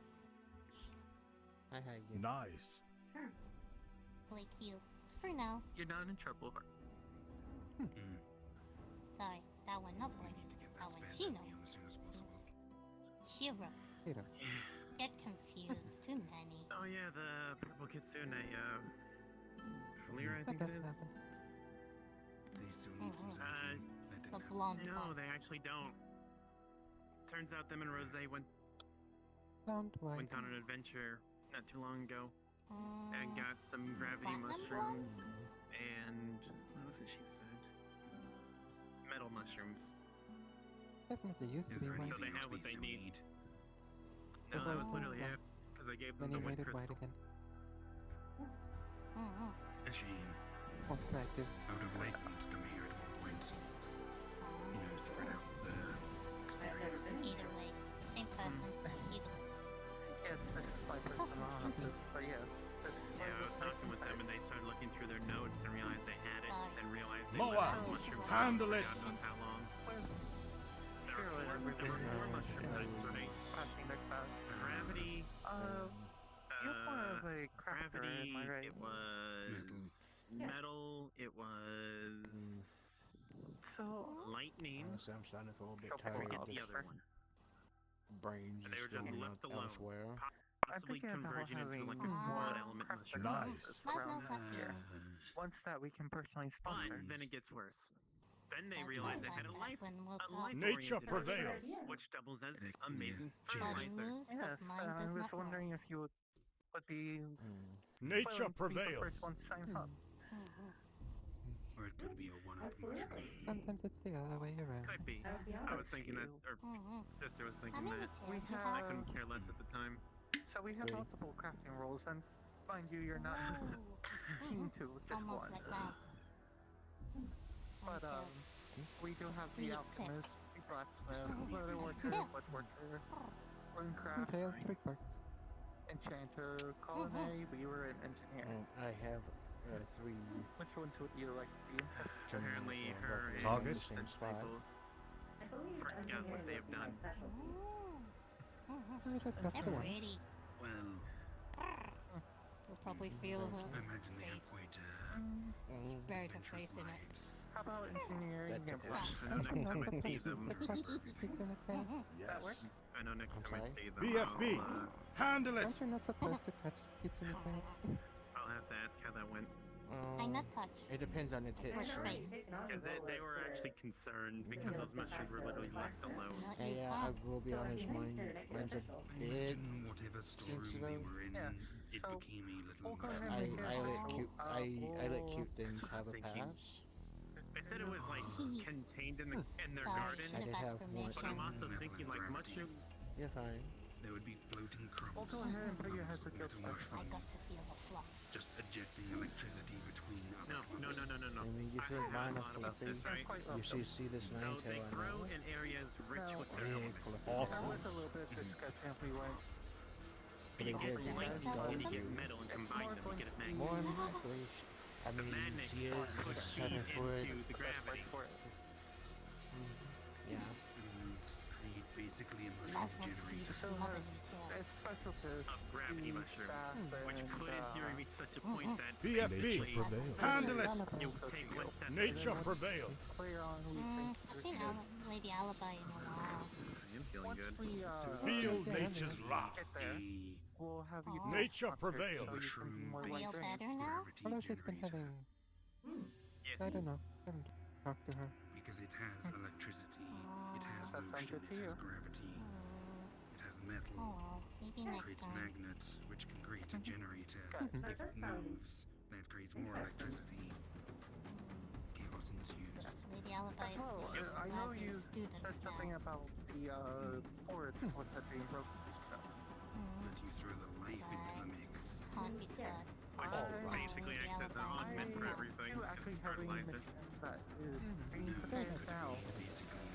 Hi, you. Nice. Play cute. For now. You're not in trouble. Hmm. Sorry, that one not I boy. need to get That that one spare Shino. perfume as soon as possible. Shiro. Peter. Get confused. Too many. Oh yeah, the purple kitsune. Lear, I That think it does is. happen. They still need some Zanky. That The didn't happen. blonde No, one. they actually don't. Turns out them and Rose went Don't worry. on an adventure not too long ago and Mm, got some gravity platinum mushrooms and what was it she said? Metal mushrooms. Definitely used to Is be there white. So they anything else have what they still need. The No, that was white literally one. it. Because I gave Then them he the made white it white crystal. again. A shame. More attractive. I would have liked them to come here at one point. You know, spread out the experience. Either way. Same person. Either way. Yes, this is my personal answer, but yes, this is Yeah, I was talking with them and they started looking through their notes and realized they had it Sorry. and realized they Moa, left the mushrooms handle for it. God knows how long. There Sure, were everything four else, mushrooms that sort of passing like that. gravity. You're more of a crafter, Gravity. am I right? It was metal. It was So, lightning. Honestly, I'm starting to feel a bit Sure, I tired forget of the this other one. brains And they were just just going left out alone. elsewhere. I'm Possibly thinking about converging into having like a more blood element crafter mushroom. Nice. That's around not something. here. Ones that we can personally But sponsor. then it gets worse. Then they That's realized not they had a like life, that when we'll a talk. Nature life-oriented prevails. mushroom, which doubles as Heck, amazing yeah. Body fertilizer. moves, Yes, but mine I does was not wondering if you would be Nature willing to be the prevails. first one to sign up. Or it could be a one-up mushroom. Sometimes it's the other way around. Could be. I was thinking that, or sister was How thinking many that. We tails you I have? couldn't care less at the time. So we have Great. multiple crafting roles, and Mind you, you're not keen to just Almost one. like that. But Until we do have the Sweet alchemist, the blacksmith, leather worker, Still. woodworker, runecraft, Okay, big parts. enchanter, culinary, weaver, and engineer. I have 3 Which ones would you like to be? Apparently her roughly in Target? the same spot. I believe Forget what engineering they would have be my done. specialty. We just got They're the one. pretty. Well, You'll probably feel her I imagine they have face. quite Mm, Buried her adventurous face in it. lives. How about engineering That and depends. I know next time I see them. The crunch pizza in a can. Yes. I know next I'm time I sorry? see them. BFB. Handle it! Aren't you not supposed to touch pizza in cans? I'll have to ask how that went. I not touch. It depends on the tip. Which face? Because they were actually concerned because those mushrooms were literally left alone. Not Hey, use I hands. will be honest, mine's a bit. In whatever storeroom they sensitive. were in, Yeah, it so became a little we'll go ahead I, and make I it let so, cute I let we'll- cute things have a Thinking. pass. They said it was like contained in their Sorry, garden, should did have have asked one. but I'm permission. also thinking like mushroom. You're fine. there would be floating crumbs. We'll go ahead and put your head of to guilt metal special. I mushroom, got to feel the fluff. just ejecting electricity between other No. I mean, you I throw heard mine a a lot about fluffy. this, right? Quite You welcome. see this So nine they tail I grow know. in areas rich Now, with Big minerals. fluffy. There Awesome. was a little bit of discussion if we went. When you But get it Very light, seldom. and you get metal and It's combine more them, going you get a to be- magnet. One, please. I The mean, magnet she is puts 7 speed foot. into the gravity. Yeah. and create basically a That's mushroom what he's generator. loving details. It's special to Of gravity speed, mushroom, fast, which and, could in theory reach such a point that BFB. basically prevails. handle it. Alibi. You take one step. Nature prevails. Later on, we think I've seen Lady Alibi in a while. I am feeling once good. we Feel Yeah, nature's wrath. get there, A we'll have you Oh. do Nature concerts prevails. so you can be more Feel like better now? gravity Although she's been generator, having, Yes. I don't know, I haven't talked to her. because it has electricity, it has That sounds motion, good to it has you. gravity, Mm, it has metal, oh well, maybe it next creates time. magnets, which can create a generator. Mhm. If it moves, that creates more electricity. Chaos ensues. Lady Alibi is Well, I know as you a student said something now. about the forest with it being broken and stuff. But you throw the life into the mix. Can't be good. Which basically Lady acts as an Alibi. augment for I everything. do It's actually have a fertilizer. mission that is being No, prepared but now basically,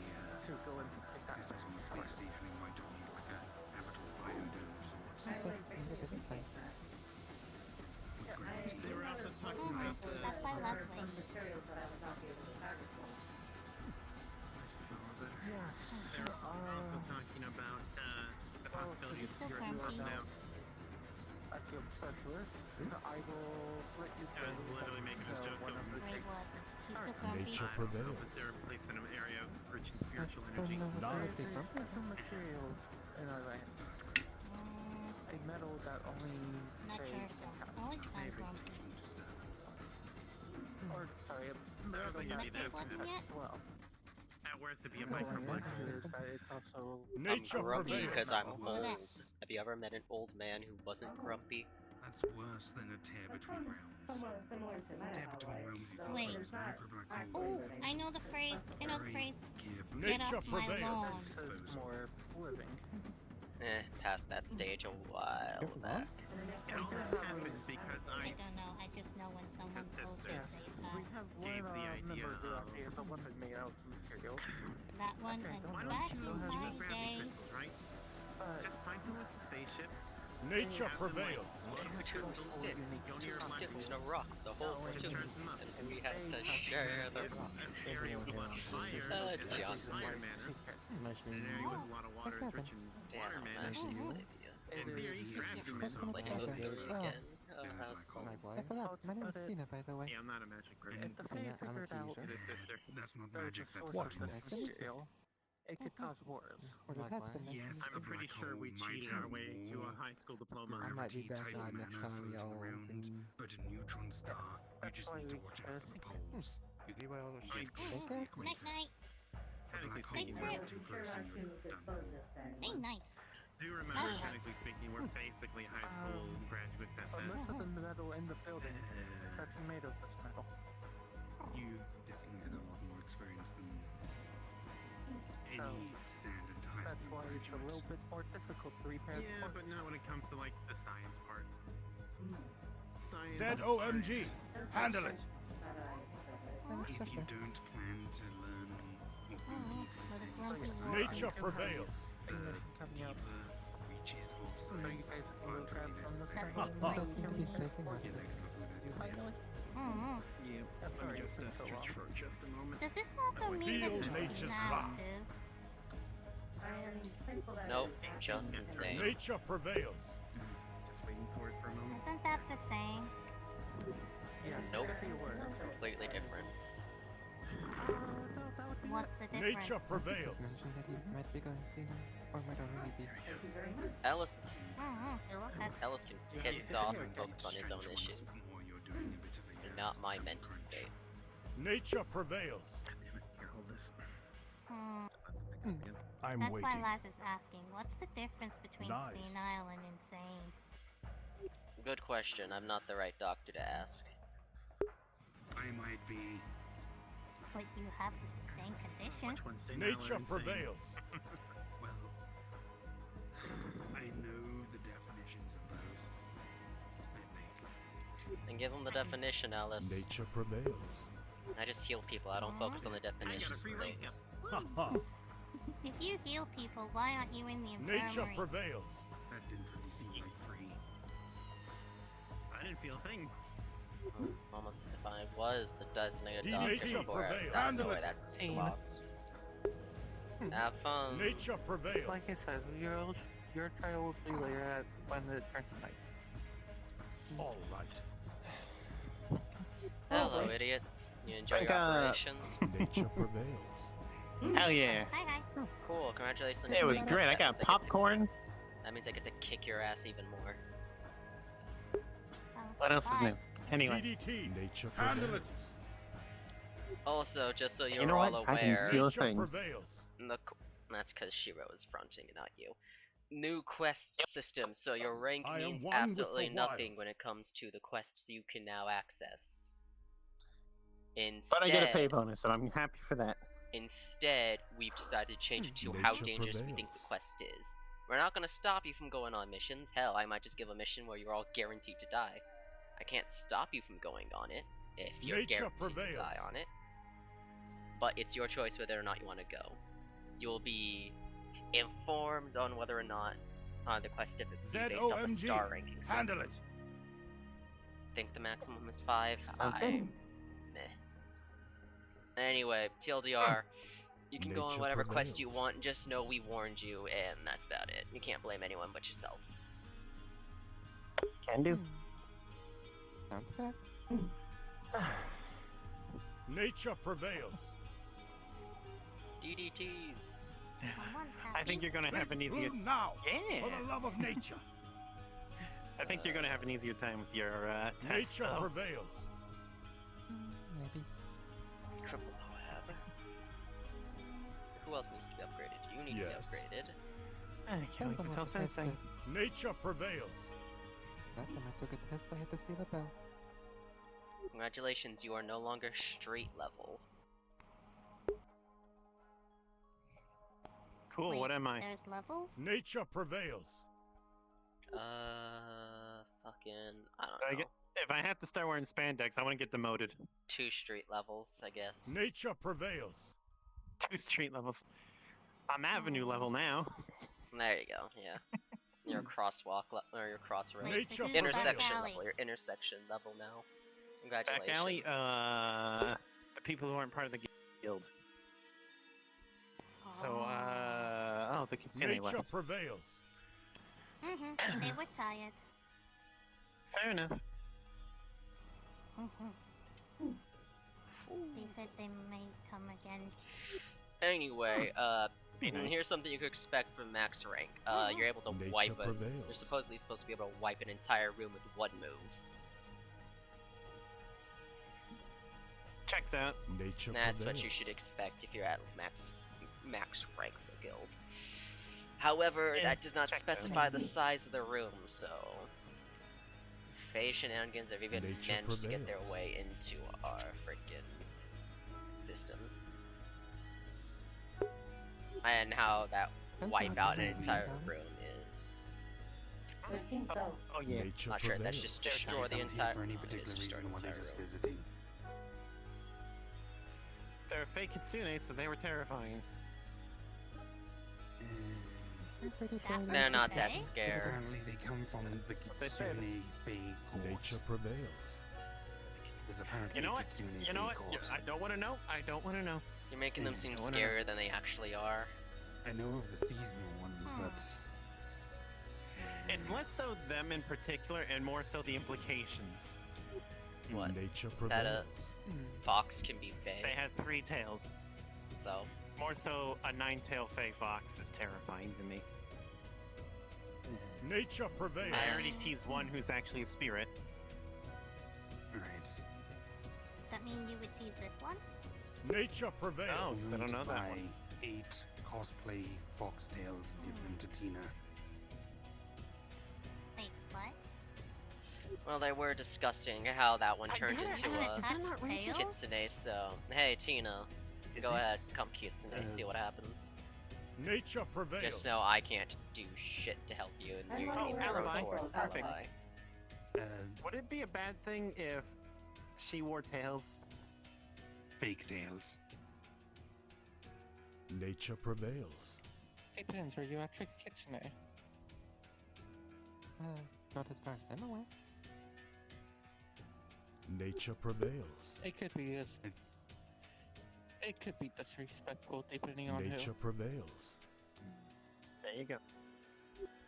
to go and take that this is mission. almost like safe and it might only like a habitable biodome of sorts. Just in the different place. With gravity. They were also talking Mhm. about That's why last week. materials that I would not be able to fabricate. Yes. they were also talking about the possibility of Still your crumpy. now. A field specialist. I will let you I was literally making this joke one of the Greywarden. He's still Alright. grumpy. I Nature don't know if prevails. they're placed in an area of rich in spiritual Oh, energy. no, what Nice. would be There's from? some materials in our land. Mm, A metal that only not they sure, so have. always sound grumpy. Or sorry, a metal but you that need they that one have yet? as well. At worst, to be a Going microplane. into that it's also Nature I'm grumpy prevails. because I'm Look at old. that. Have you ever met an old man who wasn't grumpy? That's worse than a tear between realms. Somewhat similar to A tear Meta between realms you can Wait. close micro black Oh, holes. I know the phrase. I know the Very phrase. carefully. Get Nature off my prevails. lawn. says more living. Past that stage a while Careful, back. It all happens because I I don't know. I just know when someone Because told me it's, to say We that. have Gave one the idea member who of- actually has a weapon made out of materials. That one Okay, and why back don't you in use my gravity day. crystals, right? But Just find who wants a spaceship. Nature have them, like, prevails. Two sticks, Go near two a black sticks hole. and a rock, the whole And platoon. charge them up. And we had to share the If rock. an area with a lot of fire is Johnson. fire manner, Nice and an meeting area you. with a lot of water is rich in water Damn, manner. actually, Mhm. Olivia. In It theory, is- gravity That's missiles gonna Like be can awesome. be Olivia Oh. again. Oh, how small. Likewise. I forgot, my name is But it- Tina, by the way. Yeah, I'm not a magic person. if the And Fae I'm a figured out teaser. Good sister. That's not there's magic, a that's source What? of force. this material, it could cause wars. Or that's Likewise. been nice to Yes, meet a I'm pretty black sure hole we might cheated have our way to a more high school diploma. I might be gravity back type on next manner time, floating y'all. around, And but a neutron star, you That's just why need to we watch keep out it for the secret. poles. You can Like, cross the Night equator. night. A technically black hole speaking, Safe might trip. be too close and you're done. Hey, nice. do remember, That's- technically speaking, we're basically high school graduates at But that. most of the metal in the building is actually made of this metal. You definitely had a lot more experience than any So, standard high That's school why it's a little graduate. bit more difficult to repair the Yeah, force. but not when it comes to like the science part. ZOMG! Handle it! If you don't plan to learn or But it's believe lumpy Nature prevails. Coming up. which is also So you guys will grab from the That front. makes That sense. seems to be spacing out. Finally? Mm-hmm. Yeah, I'm sorry it's been so long. for just a moment. Does this also mean that Feel he's nature's senile wrath. too? I am thankful that Nope, just insane. Nature prevails. Just waiting for it for a moment. Isn't that the same? Yeah, Nope. I think it was. Completely different. What's the difference? Nature prevails. Just mentioned that he might be going senile, or might already be. thank you very much. Ellis Mm-hmm. That's Ellis can piss off and focus on his own issues, Or you're doing a bit of a and not my mental state. Nature prevails. Here, hold this. I'm That's waiting. why Laz is asking. What's the difference between Nice. senile and insane? Good question. I'm not the right doctor to ask. I might be. But you have the same condition. Which one's senile or Nature insane? prevails. Well, I know the definitions of those. I think. And give him the definition, Ellis. Nature prevails. I just heal people. I don't focus on the definitions of things. Ha ha. If you heal people, why aren't you in the Nature infirmary? prevails. That didn't really seem like free. I didn't feel a thing. It's almost as if I was the designated Nature doctor before I prevails. got Handle away it. that swaps. Have fun. Nature prevails. Like I said, your trial will see later at when it turns to night. All right. Hello, idiots. You enjoy your Like, operations? Nature prevails. Hell yeah. Hi, hi. Cool, congratulations. on It your was win. great. I That got means get to- popcorn. That means I get to kick your ass even more. Oh, What else is bye. new? Anyway. DDT. Nature prevails. Also, just so you're You know all what? I can aware, feel a Nature thing. prevails. that's because Shiro is fronting and not you. New quest system, so your rank I am means one with absolutely the wild. nothing when it comes to the quests you can now access. But I get a pay Instead, bonus, and I'm happy for that. we've decided to change it to how Nature dangerous we think the prevails. quest is. We're not going to stop you from going on missions. Hell, I might just give a mission where you're all guaranteed to die. I can't stop you from going on it if you're Nature guaranteed to prevails. die on it. But it's your choice whether or not you want to go. You will be informed on whether or not the quest difficulty based off a star ZOMG. ranking system. Handle it. I think the maximum is 5. Sounds good. I'm meh. Anyway, TLDR, you can go on Nature whatever quest you prevails. want, just know we warned you, and that's about it. You can't blame anyone but yourself. Can do. Sounds fair. Nature prevails. DDTs. Someone's I think happy. you're gonna have an easier. Who now? Yeah. For the love of nature. I think you're gonna have an easier time with your test. Nature though. prevails. Maybe. Triple Moab. Who else needs to be upgraded? You need Yes. to be upgraded. I can't wait Depends on to what tell the test Sensei. is. Nature prevails. Last time I took a test, I had to steal a bell. Congratulations, you are no longer street level. Cool. Wait, What am I? There's levels? Nature prevails. Fucking, I don't I know. get- If I have to start wearing spandex, I want to get demoted. 2 street levels, I guess. Nature prevails. 2 street levels. I'm avenue level now. There you go, yeah. Your crosswalk or your cross road. Wait, so Nature who's the Intersection back alley? level, your intersection level now. Back Congratulations. alley. The people who aren't part of the guild. So, oh, the Kitsune Nature levels. prevails. Mm-hmm. They were tired. Fair enough. Mm-hmm. They said they may come again. Anyway, Be nice. here's something you could expect from max rank. You're able to Nature wipe a. prevails. You're supposedly supposed to be able to wipe an entire room with 1 move. Checks out. Nature That's prevails. what you should expect if you're at max rank for the guild. However, Yeah, that does not check that. specify the size of the room, so Faye shenanigans have even Nature managed to get their prevails. way into our freaking systems. And how that Depends on wipe what out the an size is entire about it. room is It seems so. Oh yeah. Nature Not sure. That's prevails. just I destroy the come here entire. for any oh, it is particular destroy reason, the or they entire just room. visiting? They're fake kitsune, so they were terrifying. I'm pretty sure That you They're much not to that say? scary. Apparently they come from the they said. Kitsune Fey court. Nature prevails. There's apparently You know a what? Kitsune You know Fey what? court. I don't want to know. I don't want to know. You're making them seem I wanna- scarier than they actually are. I know of the seasonal ones, but It's less so them in particular, and more so the implications. What? Nature That prevails. fox can be fey. They had 3 tails. So More so, a 9-tail fey fox is terrifying to me. Nature prevails. I already teased one who's actually a spirit. right. That mean you would tease this one? Nature prevails. Oh, I'm I going don't to know that buy one. 8 cosplay foxtails and give them to Tina. Wait, what? well, they were discussing how that one turned into Is a that not racist? kitsune. So hey, Tina, go ahead, come kitsune, see what happens. Nature prevails. Just know I can't do shit to help you, and you're Oh, gonna throw alibi. towards Perfect. alibi. Would it be a bad thing if she wore tails? Fake tails. Nature prevails. Depends, are you actually kitsune? Not as far as I'm aware. Nature prevails. It could be it could be disrespectful depending on Nature prevails. There you go.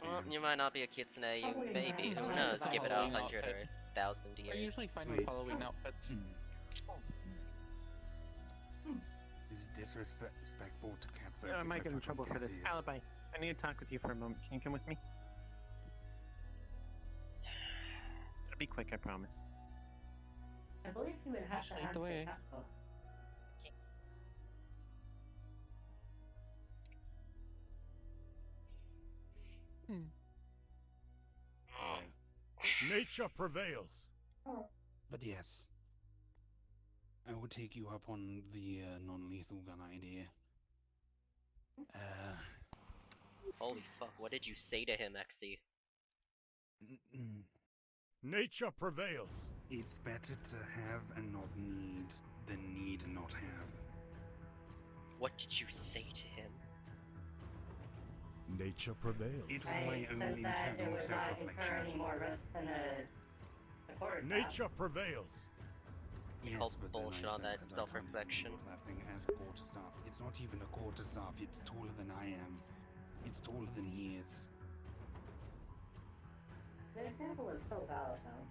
Well, you might not be a kitsune, you maybe. Who knows? Give it a 100 or 1,000 I years. usually find with Wait. Halloween outfits. Is it disrespectful to catfolk? I if might get in put on trouble for this. cat ears? Alibi, I need to talk with you for a moment. Can you come with me? It'll be quick, I promise. I believe you would have to Lead ask the the way. council. Nature prevails. But yes, I will take you up on the non-lethal gun idea. Holy fuck, what did you say to him, XC? Nature prevails. It's better to have and not need than need and not have. What did you say to him? Nature prevails. It's I my said own that it internal would not incur self-reflection. any more risk than a quarter staff. Nature prevails. You called but then bullshit I on said that I can't self-reflection. use that thing as a quarterstaff. It's not even a quarterstaff. It's taller than I am. It's taller than he is. The example is so valid, though.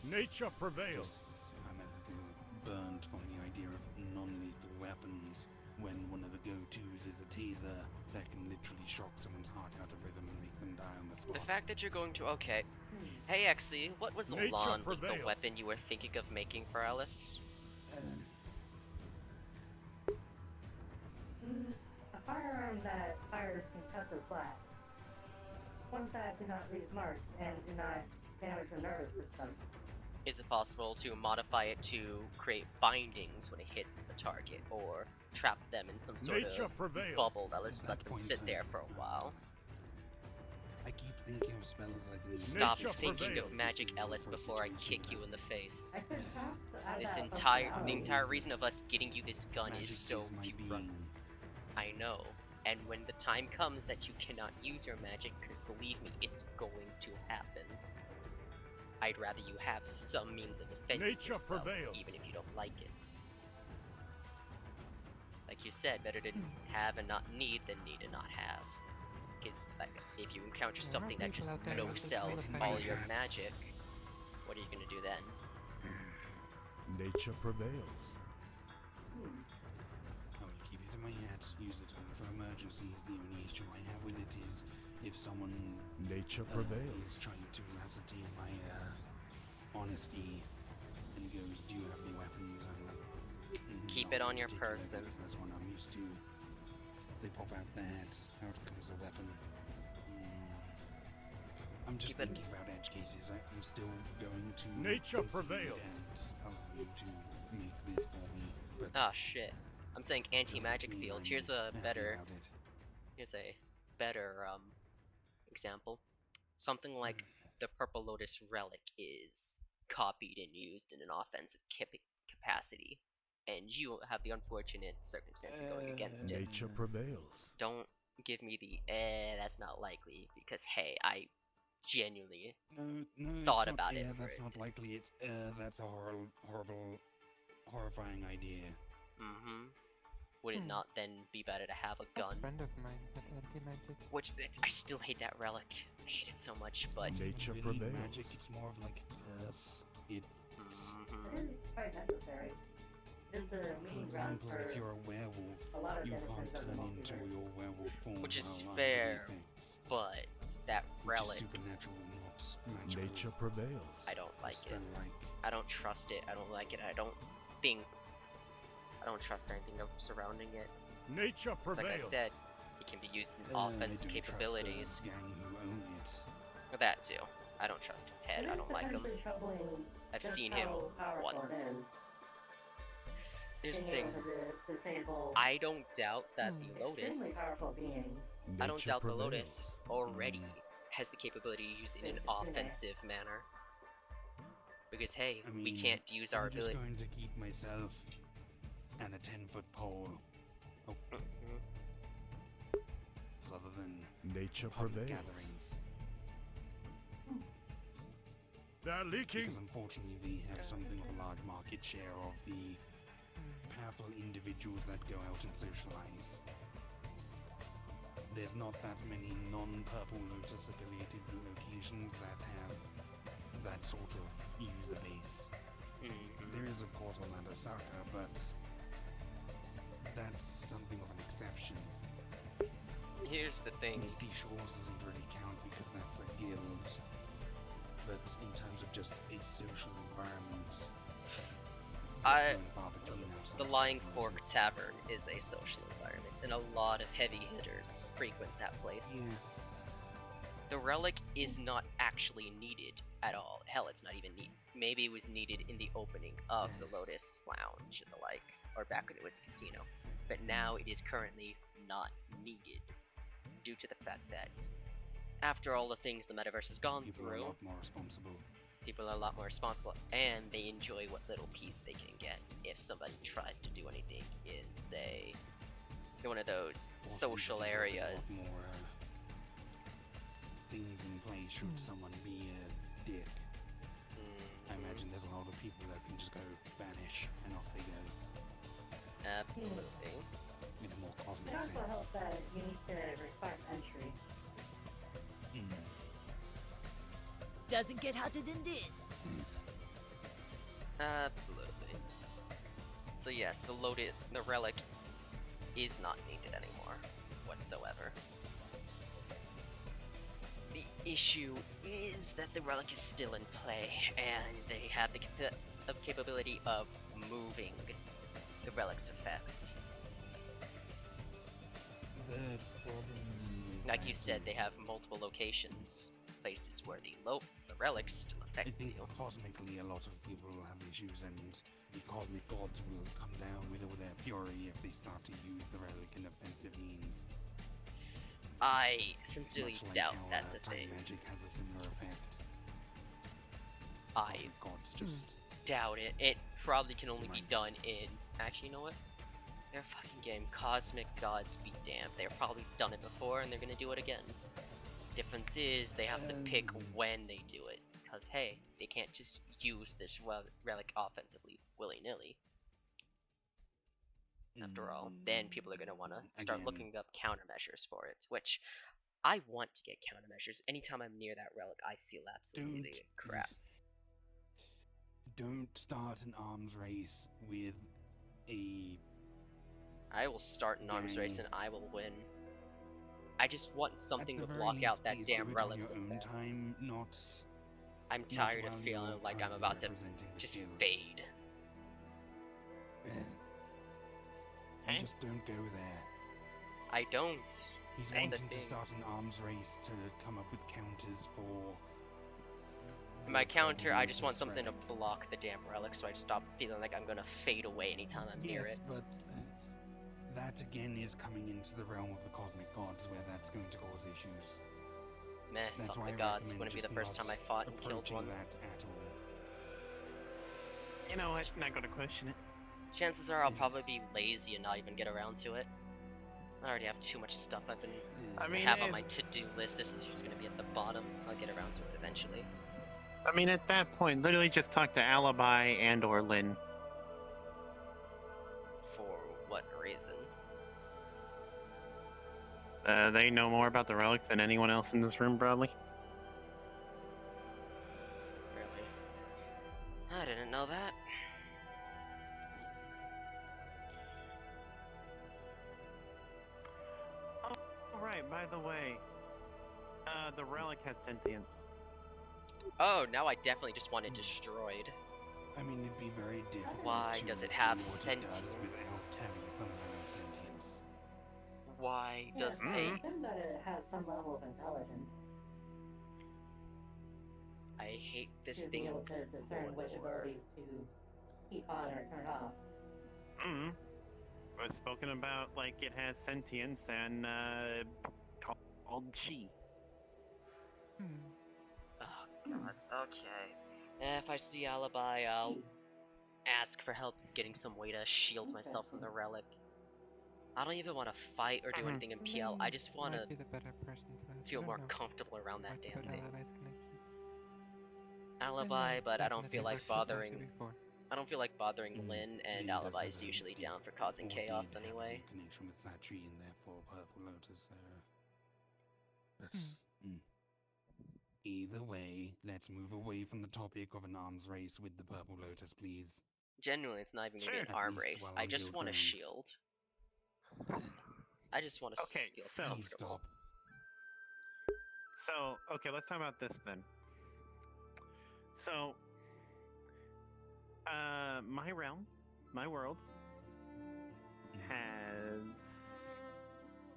Nature prevails. I'm a little burned from the idea of non-lethal weapons when one of the go-tos is a taser that can literally shock someone's heart out of rhythm and make them die on the spot. The fact that you're going to... Okay. Hey, XC, what was the Nature non-lethal prevails. weapon you were thinking of making for Alice? A firearm that fires concussive blast. One that do not leave marks and do not damage the nervous system. Is it possible to modify it to create bindings when it hits a target, or trap them in some sort Nature of prevails. bubble that lets At let that them point, sit I- there for a while? I keep thinking of spells I can Stop Nature thinking prevails. of Magic Ellis before I kick you in the face. I could perhaps add This that entire functionality. the entire reason of us getting you this gun Magic is so my you being. run. I know. And when the time comes that you cannot use your magic, because believe me, it's going to happen. I'd rather you have some means of defending Nature yourself, prevails. even if you don't like it. Like you said, better to have and not need than need and not have. Because like, if you encounter There are something that people just out there no with this sells kind of all thing. your magic, what are you gonna do then? Nature prevails. I will keep it in my hat, use it only for emergencies. The only issue I have with it is if someone Nature is prevails. trying to ascertain my honesty and goes, do you have any weapons? I'm like, Keep "Not it on your particular, person." because that's what I'm used to. They pop out their head, out comes a weapon. I'm just Keep it- thinking about edge cases. I'm still going to Nature concede prevails. and allow you to make this for me. But Ah, shit. I'm saying anti-magic Doesn't mean field. I'm Here's a happy better about it. example. Something like the Purple Lotus relic is copied and used in an offensive capacity, and you have the unfortunate circumstance of going against it. Nature prevails. Don't give me the that's not likely, because hey, I genuinely No, thought it's not, about it for that's it. not likely. It's that's a horrible, horrifying idea. Mm-hmm. Would it not then be better to have a gun? A friend of mine with anti-magic. Which I still hate that relic. I hate it so much, but Nature Really prevails. magic. It's more of like a curse. It's Mhm. It is quite necessary. It's a For meeting ground example, for if you're a werewolf, a lot of you denizens can't of the turn into multiverse. your werewolf form. Which is while under the fair, effects, but that which relic, is supernatural, not magical. Nature prevails. I don't like it. Still like I don't trust it. I don't like it. I don't trust anything surrounding it. Nature prevails. Like I said, it can be used in I offensive don't capabilities. Trust the gang who own it. Or that too. I don't trust his head. I don't like him. Potentially troubling I've just seen him how powerful it once. is. Here's the Being thing. able to disable I don't doubt that the extremely Lotus. powerful beings. I don't Nature doubt the prevails. Lotus already has the capability to use it in an offensive manner. Because hey, I mean, we can't use our I'm just ability. going to keep myself and a 10-foot pole. Oh, other than Nature public prevails. gatherings. They're leaking. Because unfortunately they have something of a large market share of the powerful individuals that go out and socialize. There's not that many non-Purple Lotus affiliated locations that have that sort of user base. There is of course Orlando Soccer, but that's something of an exception. Here's the thing. Misty Shores doesn't really count because that's a guild. But in terms of just a social environment, The Lying Fork Tavern is a social environment, and a lot of heavy hitters frequent that place. Yes. The relic is not actually needed at all. Hell, it's not even needed. Maybe it was needed in the opening of the Lotus Lounge and the like, or back when it was a casino. But now it is currently not needed, due to the fact that after all the things the metaverse has gone People are through, a lot more responsible. people are a lot more responsible, and they enjoy what little piece they can get if somebody tries to do anything in, say, in one of those social areas. A lot more things in place should someone be a dick. I imagine there's a lot of people that can just go vanish and off they go. Absolutely. In a more cosmic It sense. also helps that you need to require entry. Doesn't get hotter than this. Absolutely. So yes, the relic is not needed anymore, whatsoever. The issue is that the relic is still in play, and they have the capability of moving the relic's effect. The problem Like you said, they have multiple locations, places where the relic still I affects think you. cosmically a lot of people will have issues, and the cosmic gods will come down with all their fury if they start to use the relic in offensive means. I sincerely Much like doubt how, that's a time thing. magic has a similar effect. I Cosmic gods just doubt it. It probably can only be done in. Actually, you know what? They're a fucking game. Cosmic gods be damned. They've probably done it before, and they're gonna do it again. Difference is they have to pick when they do it, because hey, they can't just use this relic offensively willy-nilly. After all, then people are gonna want to start Again. looking up countermeasures for it, which I want to get countermeasures. Anytime I'm near that relic, I feel absolutely crap. Don't start an arms race with a I will start an arms race and I will win. I just want something at to the very block least, out that please damn do it relic's on your own effect. time, not I'm tired of while feeling you're like I'm currently about to representing the just guild. fade. You just don't go there. I don't. He's That's the wanting to thing. start an arms race to come up with counters for. My counter, I just want this something to relic. block the damn relic so I stop feeling like I'm gonna fade away anytime I'm near it. But that again is coming into the realm of the cosmic gods, where that's going to cause issues. Meh, That's fuck why the I gods. recommend Wouldn't be the just first not time I fought and killed approaching one. that at all. You know what? Not gonna question it. Chances are I'll probably be lazy and not even get around to it. I already have too much stuff I have on my to-do list. This is just gonna be at the bottom. I'll get around to it eventually. I mean, at that point, literally just talk to Alibi and or Lynn. For what reason? They know more about the relic than anyone else in this room, probably. Really? I didn't know that. Oh, right, by the way, the relic has sentience. Oh, now I definitely just want it destroyed. I mean, it'd be very difficult. Why to does it do have what sentience? It does without having some kind of sentience. Why does I a... assume that it has some level of intelligence I hate this to thing be able to discern which abilities to keep on or turn off. It was spoken about like it has sentience and called chi. Oh, God. Okay. If I see Alibi, I'll ask for help getting some way to shield myself from the relic. I don't even want to fight or do anything in PL. I just want to Might be the better person to ask. feel I don't more know. comfortable around that Might damn put thing. Alibi's connection. Alibi, but I don't feel like bothering. Before. I don't feel like bothering Lynn, and Lynn does Alibi have is a usually deep- down for causing or chaos did have a anyway. deep connection with Satri and therefore Purple Lotus. That's either way. Let's move away from the topic of an arms race with the Purple Lotus, please. Genuinely, it's not even gonna be an At arm least race. while I on just guild want a grounds. shield. I just want to Okay, feel so- Please comfortable. stop. So, okay, let's talk about this then. So, my realm, my world, has,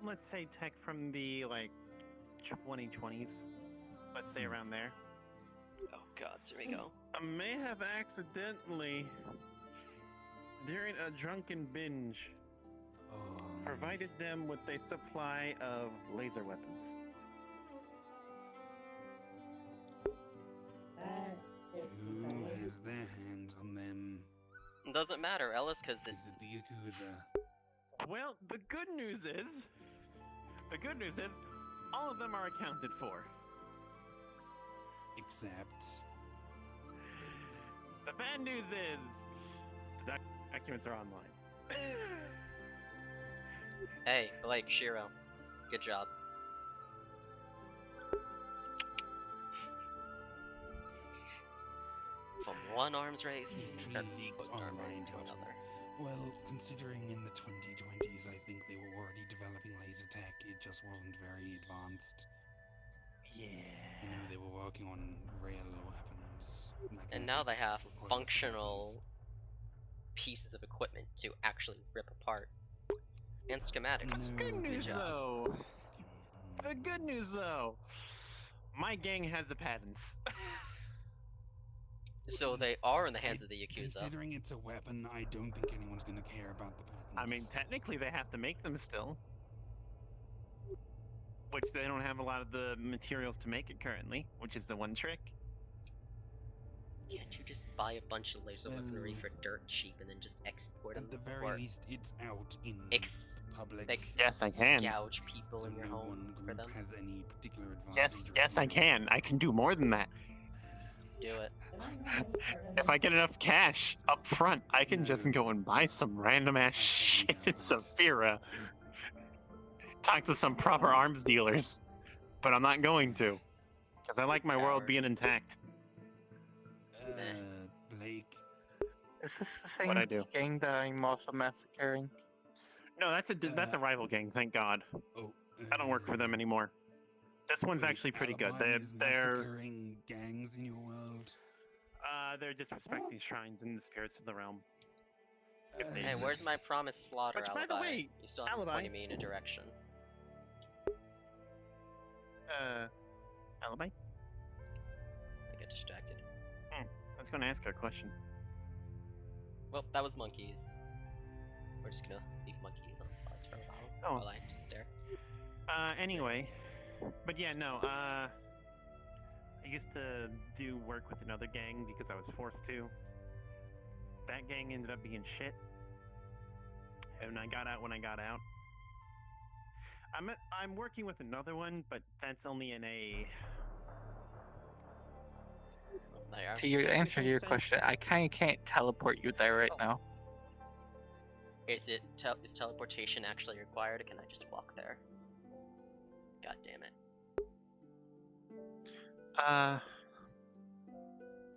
let's say, tech from the, like, 2020s. Let's say around there. Oh God, here we go. I may have accidentally, during a drunken binge, provided them with a supply of laser weapons. That is Who concerning. has their hands on them? It doesn't matter, Ellis, because Is it's it the Yakuza? Well, the good news is, all of them are accounted for. Except... The bad news is, the documents are online. Hey, Blake, Shiro, good job. From one arms race, Intrigued closed arms race online to title. another. Well, considering in the 2020s, I think they were already developing laser tech. It just wasn't very advanced. Yeah. You know, they were working on rail weapons. And now they have magnetic functional pieces of equipment to actually rip apart. And schematics. No, Good news, job. though. The good news, though. My gang has the patents. So they are in the hands of the Yakuza. Considering it's a weapon, I don't think anyone's going to care about the patents. I mean, technically, they have to make them still. Which they don't have a lot of the materials to make it currently, which is the one trick. Can't you just buy a bunch of laser weaponry for dirt cheap and then just export them? At the very least, it's out in public. Like, Yes, I can. gouge people so in your no home one for group them? has any particular Yes, advantage. yes, I can. I can do more than that. Do it. If I get enough cash up front, I can just go and buy some random ass shit in Saphira. Talk to some proper arms dealers. But I'm not going to. Because I like my world being intact. Blake. Is this the same What'd I do? gang that I'm also massacring? No, that's a rival gang, thank God. Oh, I don't work for them anymore. This one's actually pretty good. Alibi is They're massacring gangs in your world. they're disrespecting shrines and the spirits of the realm. Hey, where's my promised slaughter, Which, Alibi? by the way, You still haven't Alibi. pointed me in a direction. Alibi? I get distracted. I was gonna ask her a question. Well, that was monkeys. We're just gonna leave monkeys on pause for Oh. while I just stare. Anyway, but yeah, no. I used to do work with another gang because I was forced to. That gang ended up being shit, and I got out when I got out. I'm working with another one, but that's only in a. To answer your question, I kind of can't teleport you there right now. Is teleportation actually required, or can I just walk there? God damn it.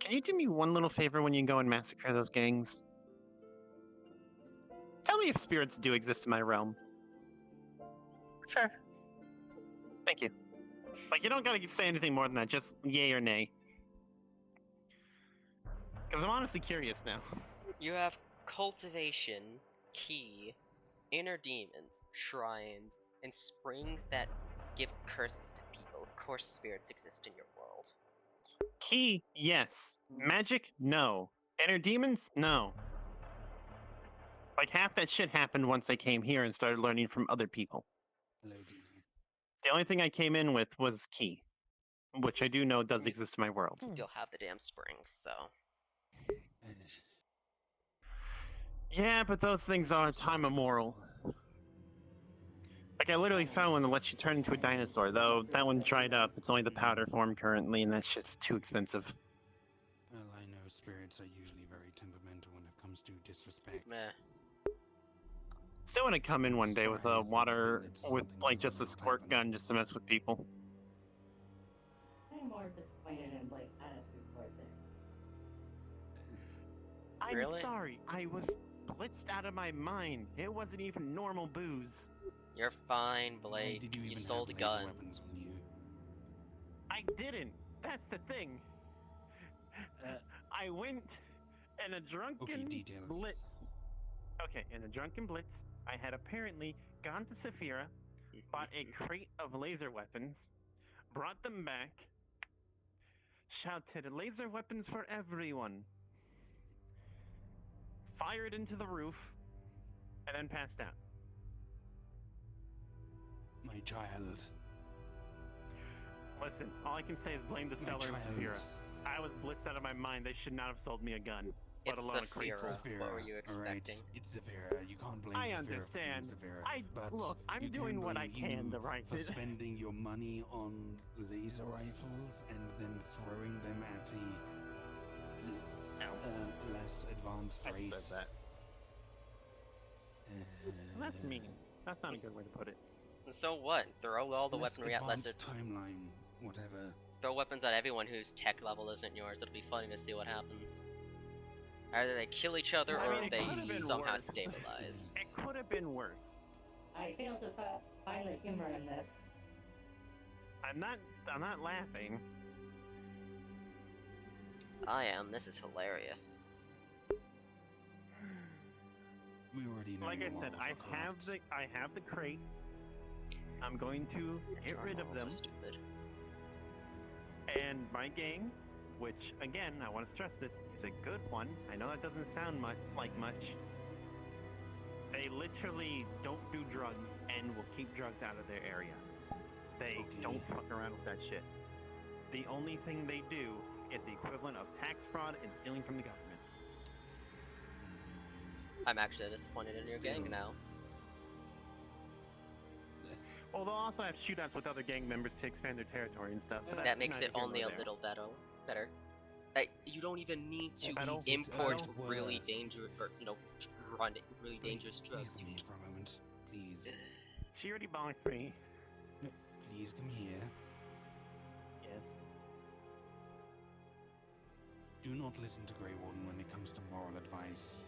Can you do me one little favor when you go and massacre those gangs? Tell me if spirits do exist in my realm. Sure. Thank you. Like, you don't gotta say anything more than that, just yay or nay. Because I'm honestly curious now. You have cultivation, key, inner demons, shrines, and springs that give curses to people. Of course spirits exist in your world. Key, yes. Magic, no. Inner demons, no. Like, half that shit happened once I came here and started learning from other people. Hello, demon. The only thing I came in with was key, which I do know does exist in my world. You'll have the damn springs, so. Yeah, but those things are time immemorial. Like, I literally found one that lets you turn into a dinosaur, though that one dried up. It's only the powder form currently, and that shit's too expensive. Well, I know spirits are usually very temperamental when it comes to disrespect. Meh. Still want to come in one day with a water, with like just a squirt gun just to mess with people. I'm more disappointed in Blake's attitude towards it. I'm Really? sorry, I was blitzed out of my mind. It wasn't even normal booze. You're fine, Blake. Did you even sold have laser guns. weapons on you? I didn't. That's the thing. I went in a drunken details. blitz. Okay, in a drunken blitz, I had apparently gone to Saphira, bought a crate of laser weapons, brought them back, shouted laser weapons for everyone, fired into the roof, and then passed out. My child. Listen, all I can say is blame the seller of Saphira. I was blitzed out of my mind. They should not have sold me a gun, let It's alone a crate. Saphira. What were you expecting? Right. It's Saphira. You can't blame I Saphira understand. for being Saphira. But Look, I'm you doing can what I blame can you to right for it. spending your money on laser rifles and then throwing them at a less advanced I race. said that. That's mean. That's not a good way to put it. And so what? Throw all the Less weaponry at lesser. advanced timeline, whatever. Throw weapons at everyone whose tech level isn't yours. It'll be funny to see what happens. Either they kill each other I or mean, it they could've been somehow worse. stabilize. It could have been worse. I fail to find the humor in this. I'm not laughing. I am. This is hilarious. We already know. Like I you said, are I have the crate. I'm going to get rid of So them. stupid. And my gang, which again, I want to stress this, is a good one. I know that doesn't sound much. They literally don't do drugs and will keep drugs out of their area. They don't fuck around with that shit. The only thing they do is the equivalent of tax fraud and stealing from the government. I'm actually disappointed in your gang now. Well, they'll also have shootouts with other gang members to expand their territory and stuff. But That makes neither it here only nor a there. little better. You don't even need to Battle? import Battle? really dangerous, or run really dangerous drugs. Please come here for a moment, please. She already bonked me. No, please come here. Yes. Do not listen to Greywarden when it comes to moral advice.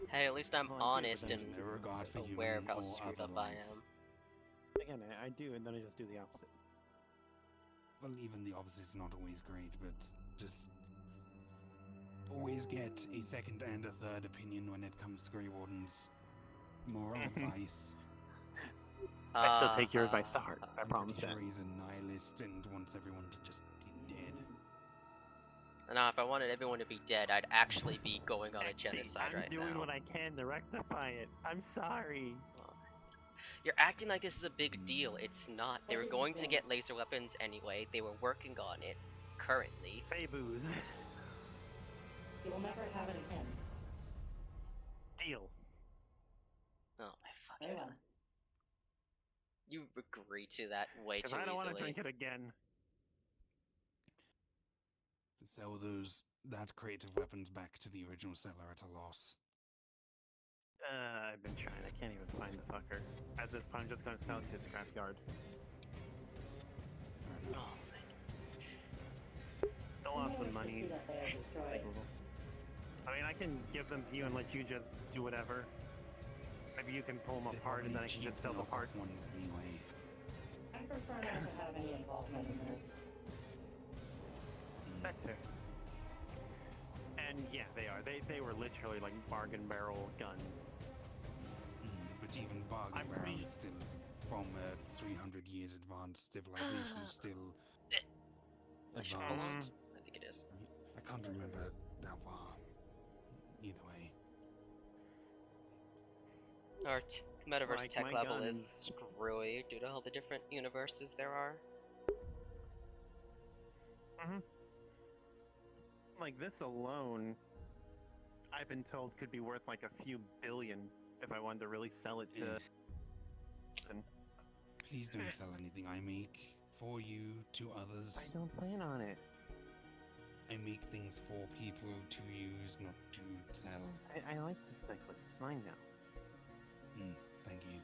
Hey, at least I'm Well, I do, but honest then and there's no regard for aware of human how or screwed other up I life. am. Again, I do, and then I just do the opposite. Well, even the opposite's not always great, but just always get a second and a third opinion when it comes to Greywarden's moral advice. I still take your advice to heart. I I'm promise pretty that. sure he's a nihilist and wants everyone to just be dead. Now, if I wanted everyone to be dead, I'd actually be going on a genocide I'm right doing now. what I can to rectify it. I'm sorry. You're acting like this is a big deal. It's not. They were going to get laser weapons anyway. They were working on it currently. Faboos. You will never have it again. Deal. Oh my fucking Very well. god. You agree to that way Because too I don't want to easily. drink it again. Sell that crate of weapons back to the original seller at a loss. I've been trying. I can't even find the fucker. At this point, I'm just going to sell it to a scrapyard. Oh, They'll want some money. I mean, I can give them to you and let you just do whatever. Maybe you can pull them apart and then I can just sell the parts. Ones anyway. I prefer not to have any involvement in this. That's fair. And yeah, they are. They were literally like bargain barrel guns. But even bargain barrel is still from 300 years advanced civilization is still advanced. I think it is. I can't remember how far. Either way. Our metaverse Like, tech my level guns. is screwy due to all the different universes there are. Like this alone, I've been told could be worth like a few billion if I wanted to really sell it to. Please don't sell anything I make for you to others. I don't plan on it. I make things for people to use, not to sell. I like this necklace. It's mine now. Thank you.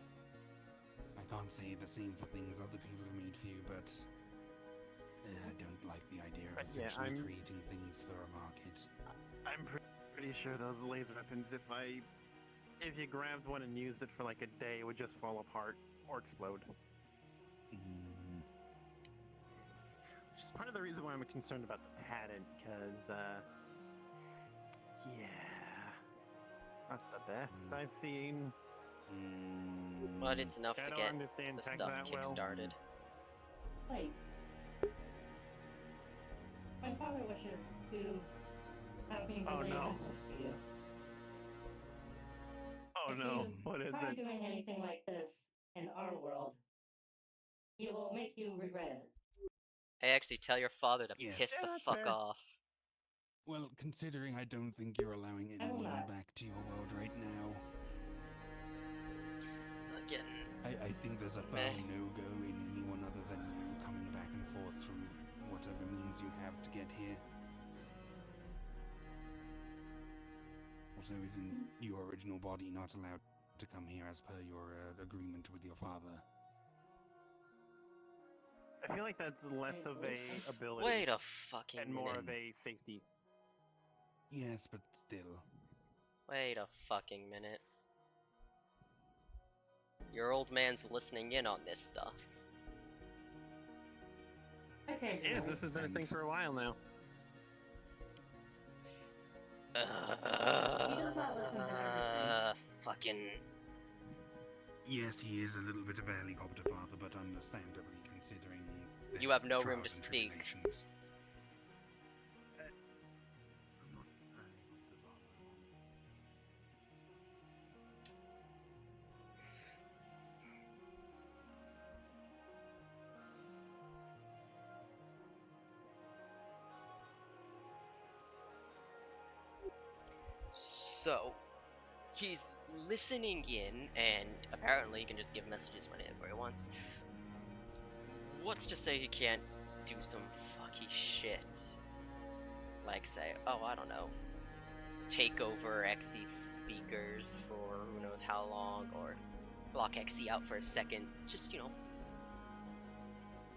I can't say the same for things other people have made for you, but I don't like the idea of essentially creating things for a market. I'm pretty sure those laser weapons, if you grabbed one and used it for like a day, it would just fall apart or explode. Which is part of the reason why I'm concerned about the patent, because, yeah, not the best I've seen. But it's enough to I don't get understand the tech stuff that well. kickstarted. Wait. My father wishes to have me relay a message to you. Oh no, what is Try it? doing anything like this in our world. He will make you regret it. Hey, actually, tell your father to piss Yeah, the that's fuck fair. off. Well, considering I don't think you're allowing anyone back to your world right now, Again. I think there's a firm no-go in anyone other than you coming back and forth through whatever means you have to get here. Also, isn't your original body not allowed to come here as per your agreement with your father? I feel like that's less of a ability. Wait a fucking and more minute. of a safety. Yes, but still. Wait a fucking minute. Your old man's listening in on this stuff. Okay. Yes, this has been a thing for a while now. Fucking. Yes, he is a little bit of a helicopter father, but understandably considering You have no room trials to and speak. tribulations. So, he's listening in, and apparently he can just give messages whenever he wants. What's to say he can't do some fucky shit? Like say, oh, I don't know, take over XE's speakers for who knows how long, or lock XE out for a second, just, you know,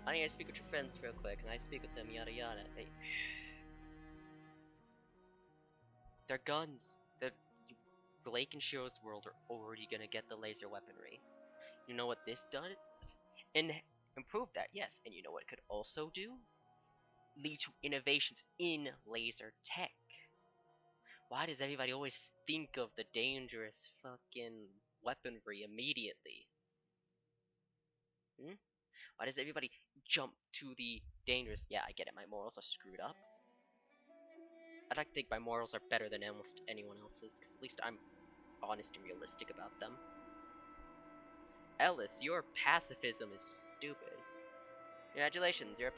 I need to speak with your friends real quick, and I speak with them, yada yada. They're guns. Blake and Shiro's world are already gonna get the laser weaponry. You know what this does? And improve that, yes. And you know what it could also do? Lead to innovations in laser tech. Why does everybody always think of the dangerous fucking weaponry immediately? Why does everybody jump to the dangerous? Yeah, I get it, my morals are screwed up. I'd like to think my morals are better than almost anyone else's, because at least I'm honest and realistic about them. Ellis, your pacifism is stupid. Congratulations, you're a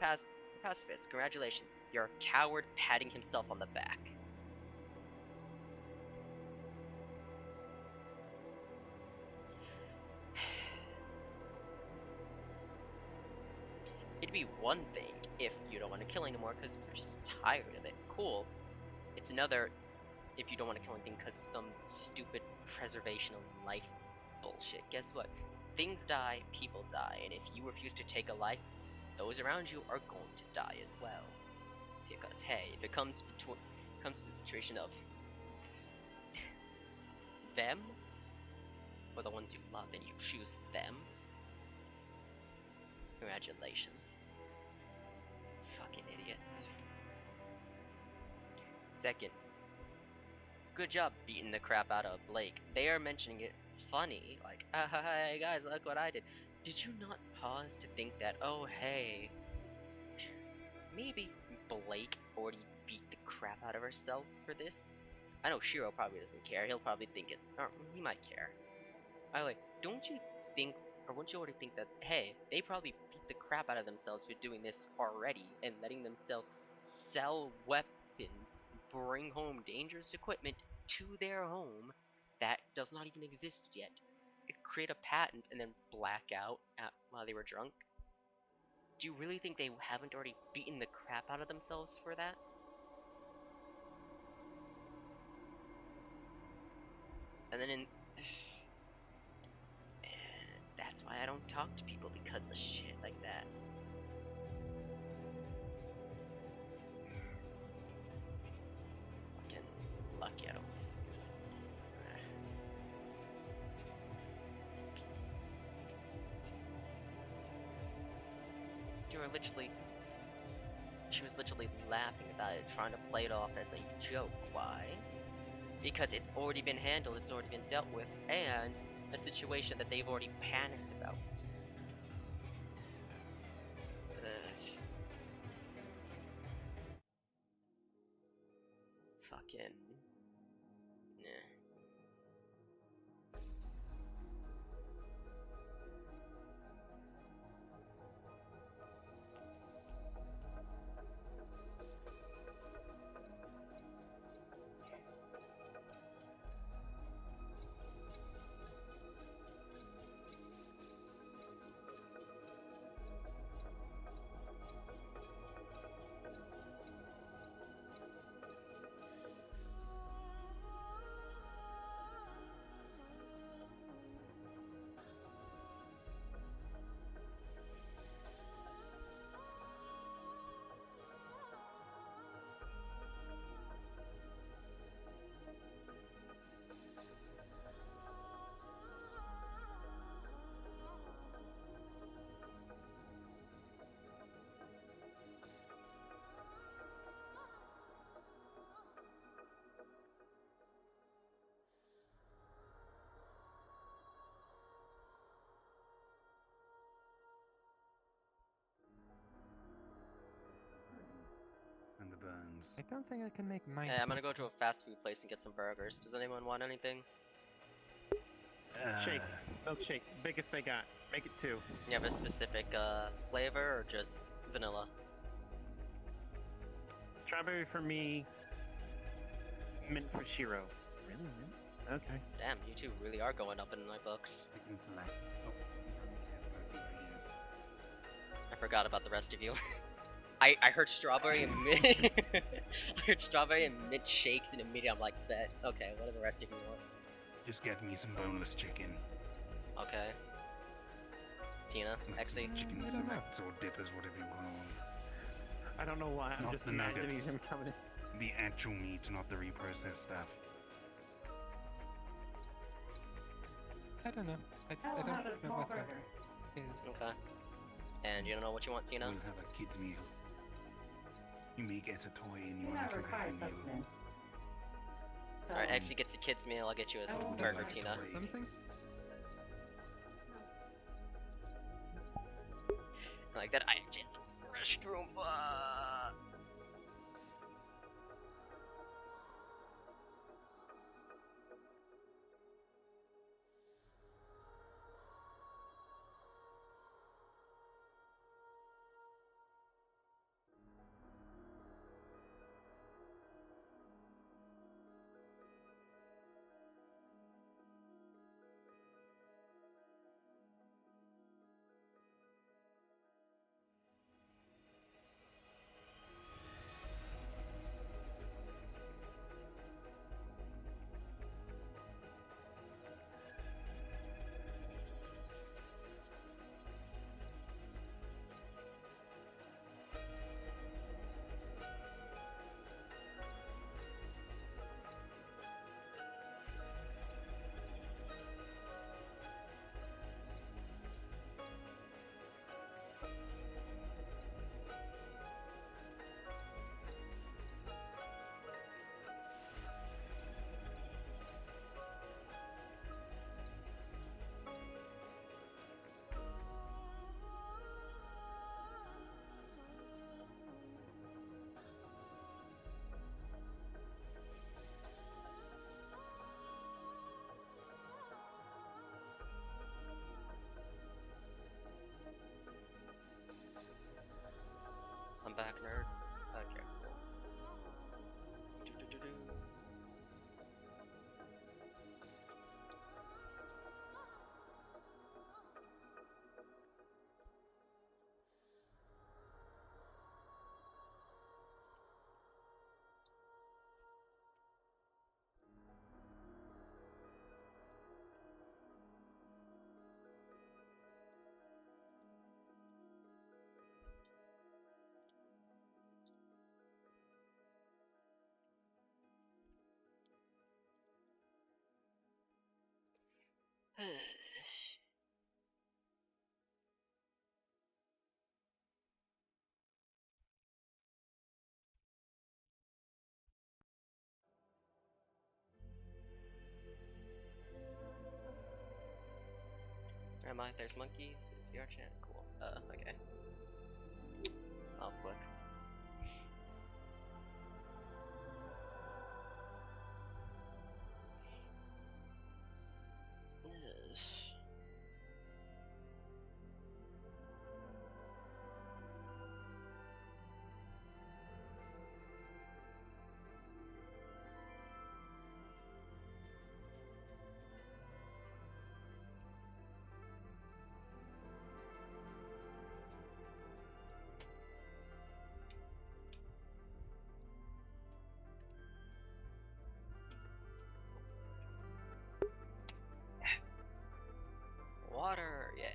pacifist. Congratulations, you're a coward patting himself on the back. It'd be one thing if you don't want to kill anymore because you're just tired of it. Cool. It's another if you don't want to kill anything because of some stupid preservation of life bullshit. Guess what? Things die, people die, and if you refuse to take a life, those around you are going to die as well. Because hey, if it comes to the situation of them, or the ones you love and you choose them, congratulations. Fucking idiots. Second, good job beating the crap out of Blake. They are mentioning it funny, like, hey guys, look what I did. Did you not pause to think that, oh hey, maybe Blake already beat the crap out of herself for this? I know Shiro probably doesn't care. He'll probably think it, or he might care. By the way, don't you think, or wouldn't you already think that, hey, they probably beat the crap out of themselves for doing this already and letting themselves sell weapons, bring home dangerous equipment to their home that does not even exist yet, create a patent and then black out while they were drunk? Do you really think they haven't already beaten the crap out of themselves for that? And then that's why I don't talk to people, because of shit like that. Fucking lucky I don't. She was literally laughing about it, trying to play it off as a joke. Why? Because it's already been handled, it's already been dealt with, and a situation that they've already panicked about. Fucking. Nah. And the burns. I don't think I can make mine. Hey, I'm gonna go to a fast food place and get some burgers. Does anyone want anything? Shake, milkshake, biggest they got. Make it 2. You have a specific flavor or just vanilla? Strawberry for me, mint for Shiro. Really? Okay. Damn, you two really are going up in my books. I forgot about the rest of you. I heard strawberry and mint. I heard strawberry and mint shakes, and immediately I'm like, bet. Okay, what do the rest of you want? Just get me some boneless chicken. Okay. Tina, Exy. Chicken selects or dippers, whatever you want. I don't know why, I'm Not just the imagining nuggets. him coming in. The actual meat, not the reprocessed stuff. I don't know. I I'll don't have a know small what that burger. is. Okay. And you don't know what you want, Tina? We'll have a kid's meal. You may get a toy and you You want a never little tried happy meal. sustenance. So, Alright, Exy gets a kid's meal, I'll get you a Oh, burger, like a Tina. toy. Something? Like that, I jammed the restroom. Am I? There's monkeys, there's VR chat, cool. Okay. That was quick. Yes. Water, yay.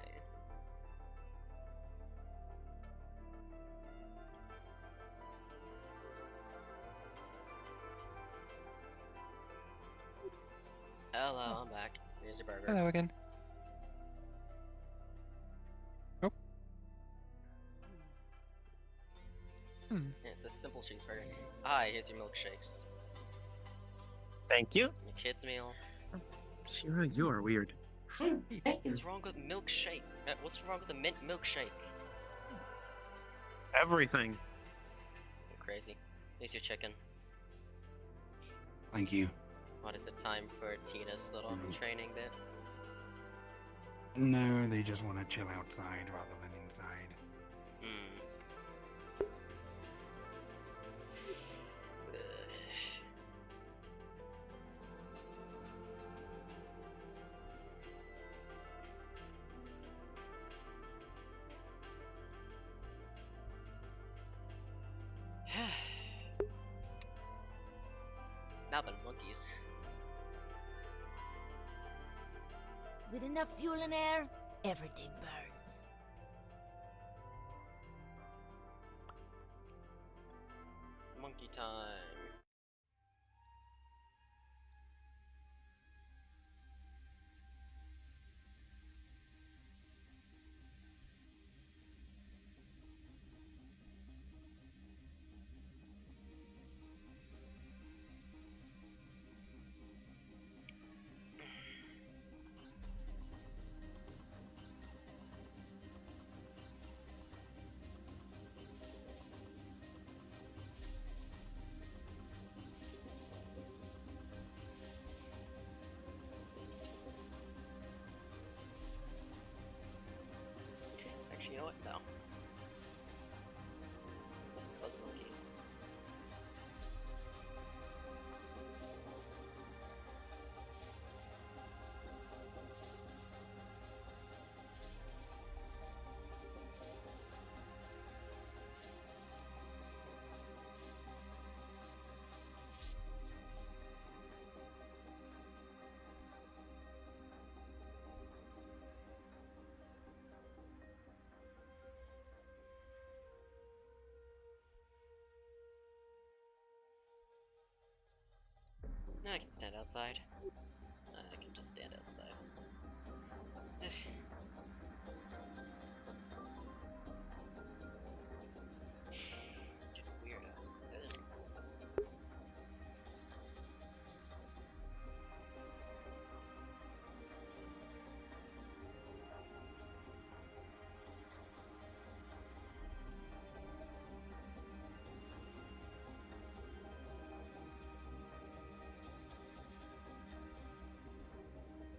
Hello, I'm back. Here's your burger. Hello again. Oh. Yeah, it's a simple cheeseburger. Hi, here's your milkshakes. Thank you. Your kid's meal. Shira, you are weird. Thank you. What's wrong with milkshake? What's wrong with a mint milkshake? Everything. You're crazy. Here's your chicken. Thank you. What is it, time for Tina's little training bit? No, they just want to chill outside rather than inside. Now the monkeys. With enough fuel and air, everything burns. Monkey time. Actually, you know what? No. Those monkeys. No, I can stand outside. I can just stand outside. Get weirdos. Ugh.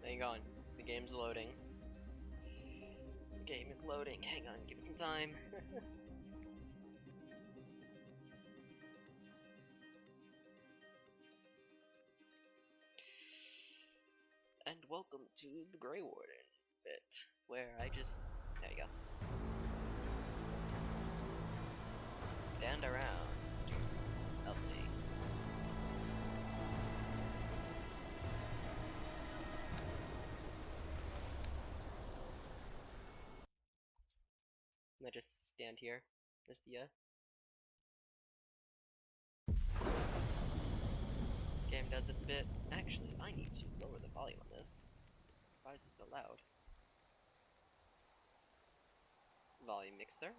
Hang on, the game's loading. The game is loading. Hang on, give it some time. And welcome to the Greywarden bit, where I just... there you go. Stand around. Lovely. And I just stand here as the game does its bit. Actually, I need to lower the volume on this. Why is this so loud? Volume mixer.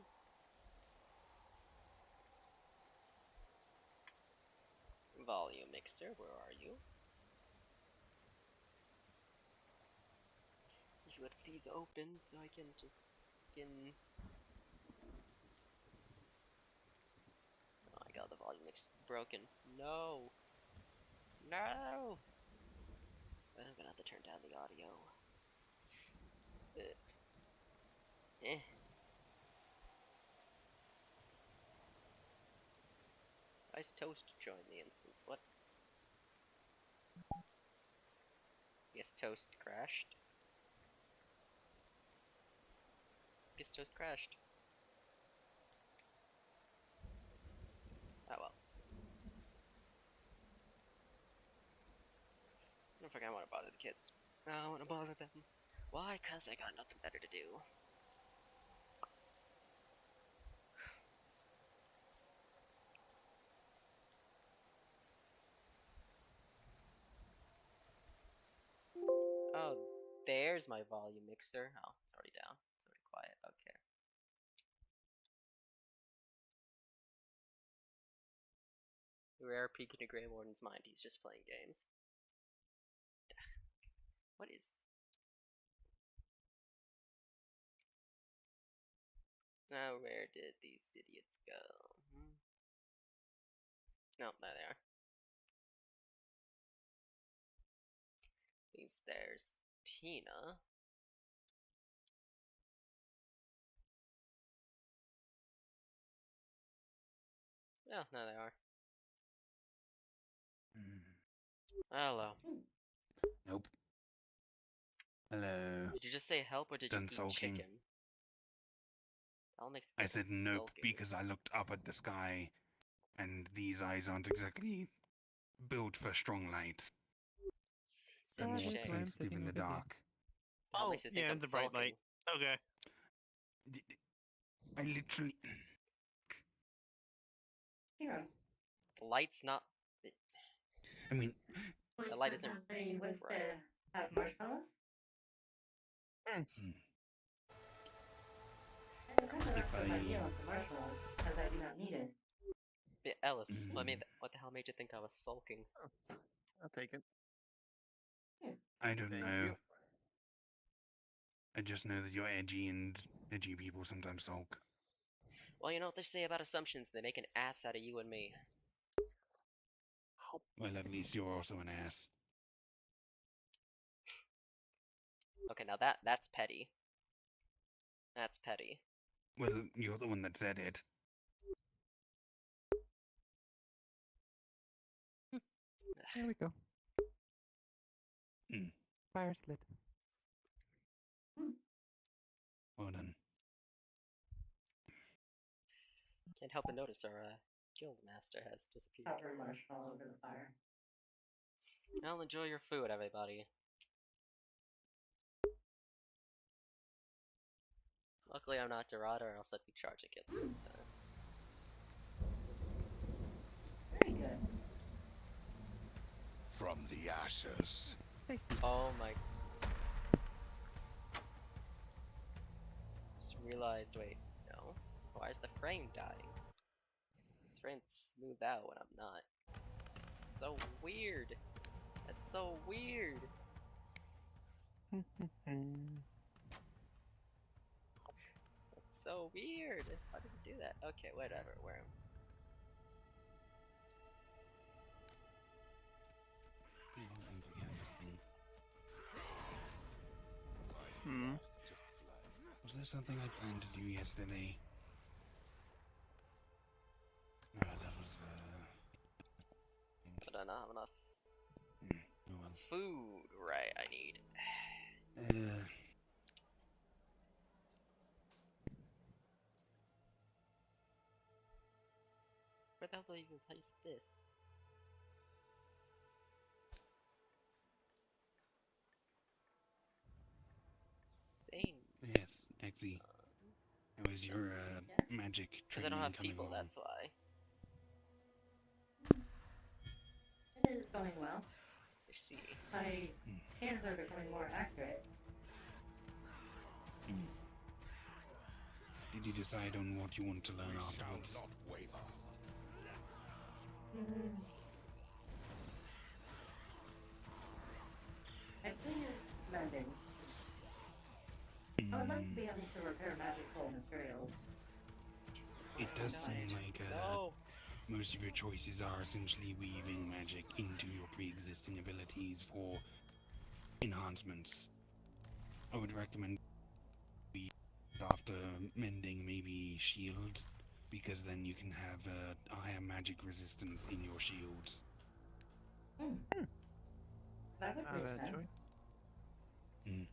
Volume mixer, where are you? You would please open so I can just begin. Oh my god, the volume mixer is broken. No! No! I'm gonna have to turn down the audio. Eh. Nice Toast joined the instance. What? Guess Toast crashed. Guess Toast crashed. Oh well. I don't think I want to bother the kids. I want to bother them. Why? 'Cause I got nothing better to do. Oh, there's my volume mixer. Oh, it's already down. It's already quiet. Okay. Rare peek into Greywarden's mind. He's just playing games. What is? Now, where did these idiots go? No, there they are. There's Tina. Oh, there they are. Hello. Nope. Hello. Did you just say help or did Done you eat sulking. chicken? That all makes I said nope sulking. because I looked up at the sky, and these eyes aren't exactly built for strong light. They're more Shame. sensitive in the dark. That makes you think yeah, I'm it's a bright sulking. light. Okay. I literally. Yeah. The light's not. I mean, The light isn't. Something with Right. have marshmallows? I kind of If left my meal I. with the marshmallows because I do not need it. Yeah, Ellis, I mean, what the hell made you think I was sulking? I'll take it. I don't Thank know. you. I just know that you're edgy and edgy people sometimes sulk. Well, you know what they say about assumptions, they make an ass out of you and me. Well, at least you're also an ass. Okay, now that's petty. That's petty. Well, you're the one that said it. There we go. Mm. Fire's lit. Well done. Can't help but notice our guild master has disappeared. Cover marshmallow over the fire. Well, enjoy your food, everybody. Luckily, I'm not Dorada, or else I'd be charging it at the same time. Very good. From the ashes. Oh my. Just realized, wait, no. Why is the frame dying? This frame's smooth out when I'm not. It's so weird. That's so weird. That's so weird. Why does it do that? Okay, whatever. Where am Was there something I planned to do yesterday? No, that was, I don't have enough oh well. food. Right, I need. Where the hell do I even place this? Same. Yes, Exy. How is your magic Because I training don't have coming people, along? that's why. It is going well. I see. My hands are becoming more accurate. Did you decide on what you want to learn afterwards? Not waver. I think mending. I would like to be able to repair magical materials. It does seem like No. most of your choices are essentially weaving magic into your pre-existing abilities for enhancements. I would recommend after mending maybe shield, because then you can have a higher magic resistance in your shields. That would Not a make bad sense. choice.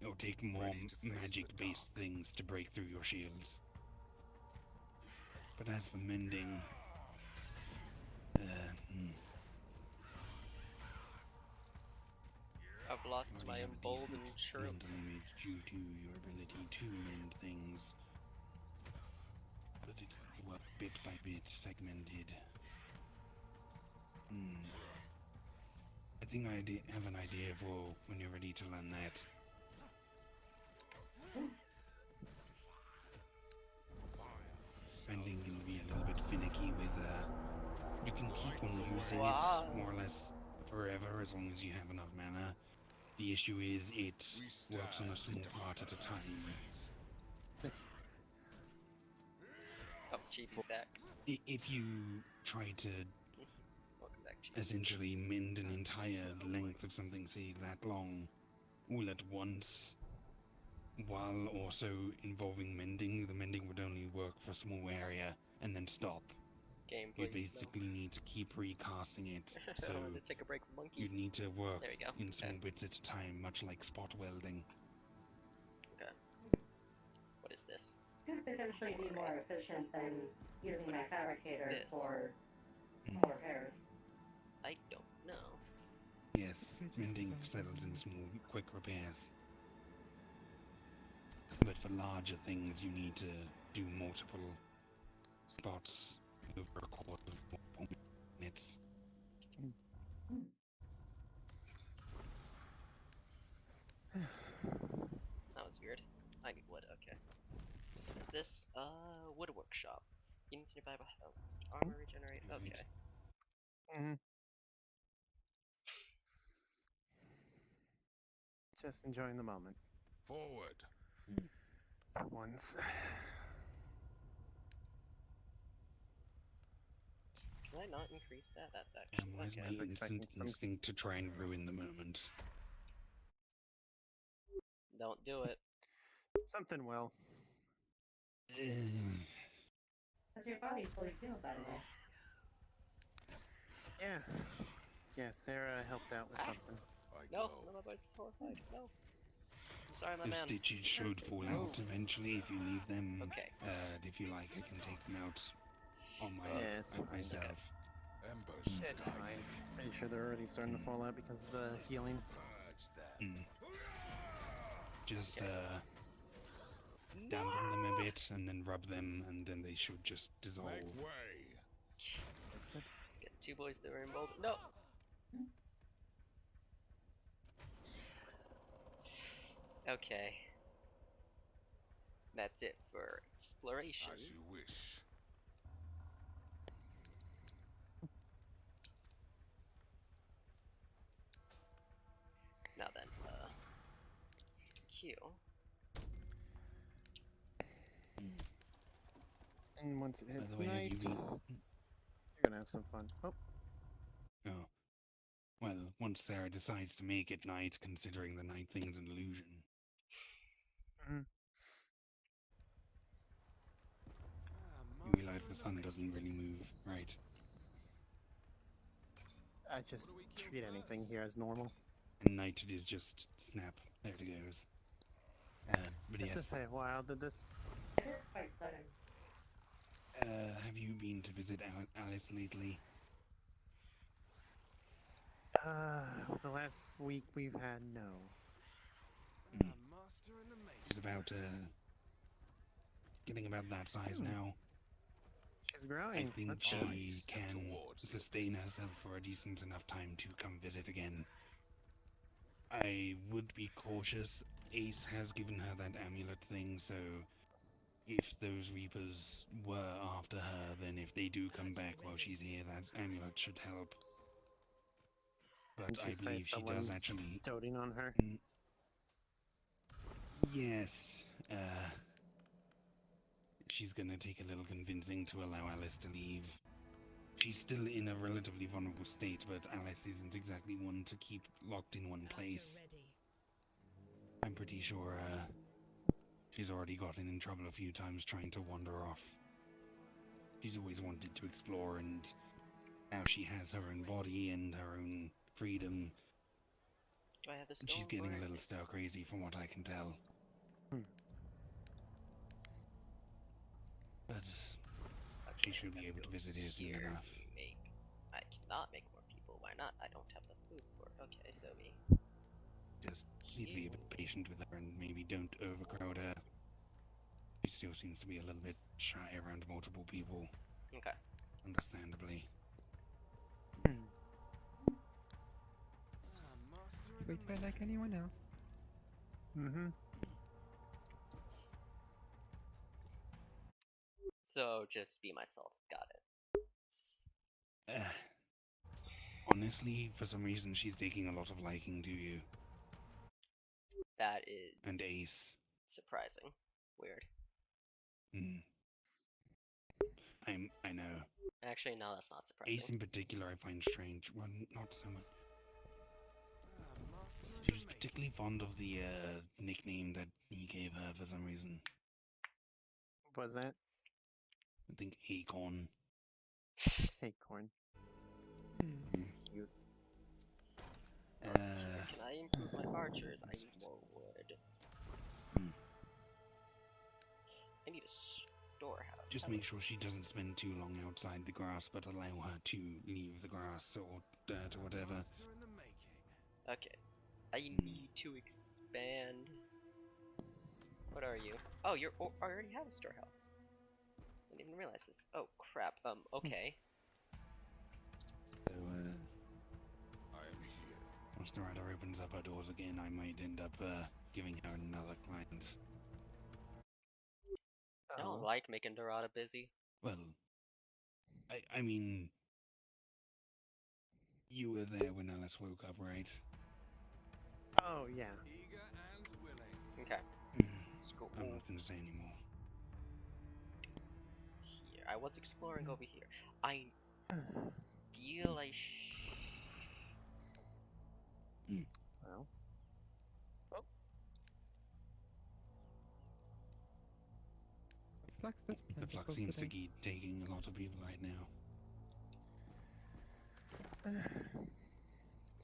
It will take more Ready to face the magic-based dark. things to break through your shields. But as for mending, I've lost my already have a emboldened decent chirp. mental image due to your ability to mend things, but it work bit by bit, segmented. I think I have an idea for when you're ready to learn that. Mending can be a little bit finicky with, you can keep on using Wow. it more or less forever as long as you have enough mana. The issue is it works on a small part at a time. Oh, Chibi's back. If you try to Welcome back, Chibi. essentially mend an entire length of something, say that long, all at once, while also involving mending, the mending would only work for a small area and then stop. Game, You please. basically need to keep recasting it, I so wanted to take a break from Monkey. you need to work There we go. in small Okay. bits at a time, much like spot welding. Okay. What is this? Could potentially be more efficient than using What my is fabricator this? for repairs. I don't know. Yes, mending excels in small, quick repairs. But for larger things, you need to do multiple spots over a quarter of 4 minutes. That was weird. I need wood, okay. What is this? Wood workshop. Units nearby will host armor regenerate. Okay. Just enjoying the moment. Forward. For once. Can I not increase that? That's And actually where's okay. my expecting instant some- instinct to try and ruin the moment? Don't do it. Something well. Does your body fully heal, by the way? Yeah. Yeah, Sarah helped out with something. No, my voice is horrified. No. I'm sorry, my The man. stitches should fall out eventually if you leave them. Okay. If you like, I can take them out on my Yeah, it's fine. myself. Embers It's guide fine. me. Pretty sure they're already starting to fall out because of the healing. Purge them. Just dampen them a bit and then rub them, and then they should just dissolve. Make way. Get two boys that were emboldened. No! Okay. That's it for exploration. As you wish. Now then, Q. And once it By hits the way, have night, you been? you're gonna have some fun. Oh, Oh. Well, once Sarah decides to make it night, considering the night thing's an illusion. You realize the sun doesn't really move, right? I just treat anything here as normal. Night it is just snap. There it goes. But This yes, is wow, did this? It is quite sudden. have you been to visit Alice lately? The last week we've had no. She's about getting about that size now. She's growing. I think That's she good. can sustain herself for a decent enough time to come visit again. I would be cautious. Ace has given her that amulet thing, so if those Reapers were after her, then if they do come back while she's here, that amulet should help. But Didn't I you say believe she does someone's actually. doting on her? Yes. She's gonna take a little convincing to allow Alice to leave. She's still in a relatively vulnerable state, but Alice isn't exactly one to keep locked in one place. I'm pretty sure she's already gotten in trouble a few times trying to wander off. She's always wanted to explore, and now she has her own body and her own freedom. Do I have the stone? She's getting a little stir crazy from what I can tell. But she should be able to visit here soon enough. I cannot make more people. Why not? I don't have the food for it. Okay, so me. Just need to be a bit patient with her and maybe don't overcrowd her. She still seems to be a little bit shy around multiple people. Okay. Understandably. Treat her like anyone else. Mm-hmm. So just be myself. Got it. Honestly, for some reason, she's taking a lot of liking to you. That is. And Ace. Surprising. Weird. I know. Actually, no, that's not surprising. Ace in particular I find strange. Well, not so much. She was particularly fond of the nickname that he gave her for some reason. What was that? I think Acorn. Acorn. Cute. Can I improve my archers? I need more wood. I need a storehouse. Just make sure she doesn't spend too long outside the grass, but allow her to leave the grass or dirt or whatever. Okay. I need to expand. What are you? Oh, I already have a storehouse. I didn't realize this. Oh, crap. Okay. So, once the rider opens up her doors again, I might end up giving her another client. I don't like making Dorada busy. Well, I mean, you were there when Alice woke up, right? Oh, yeah. Okay. School. I'm not gonna say anymore. Here. I was exploring over here. I feel I Well. The flux seems to be taking a lot of people right now.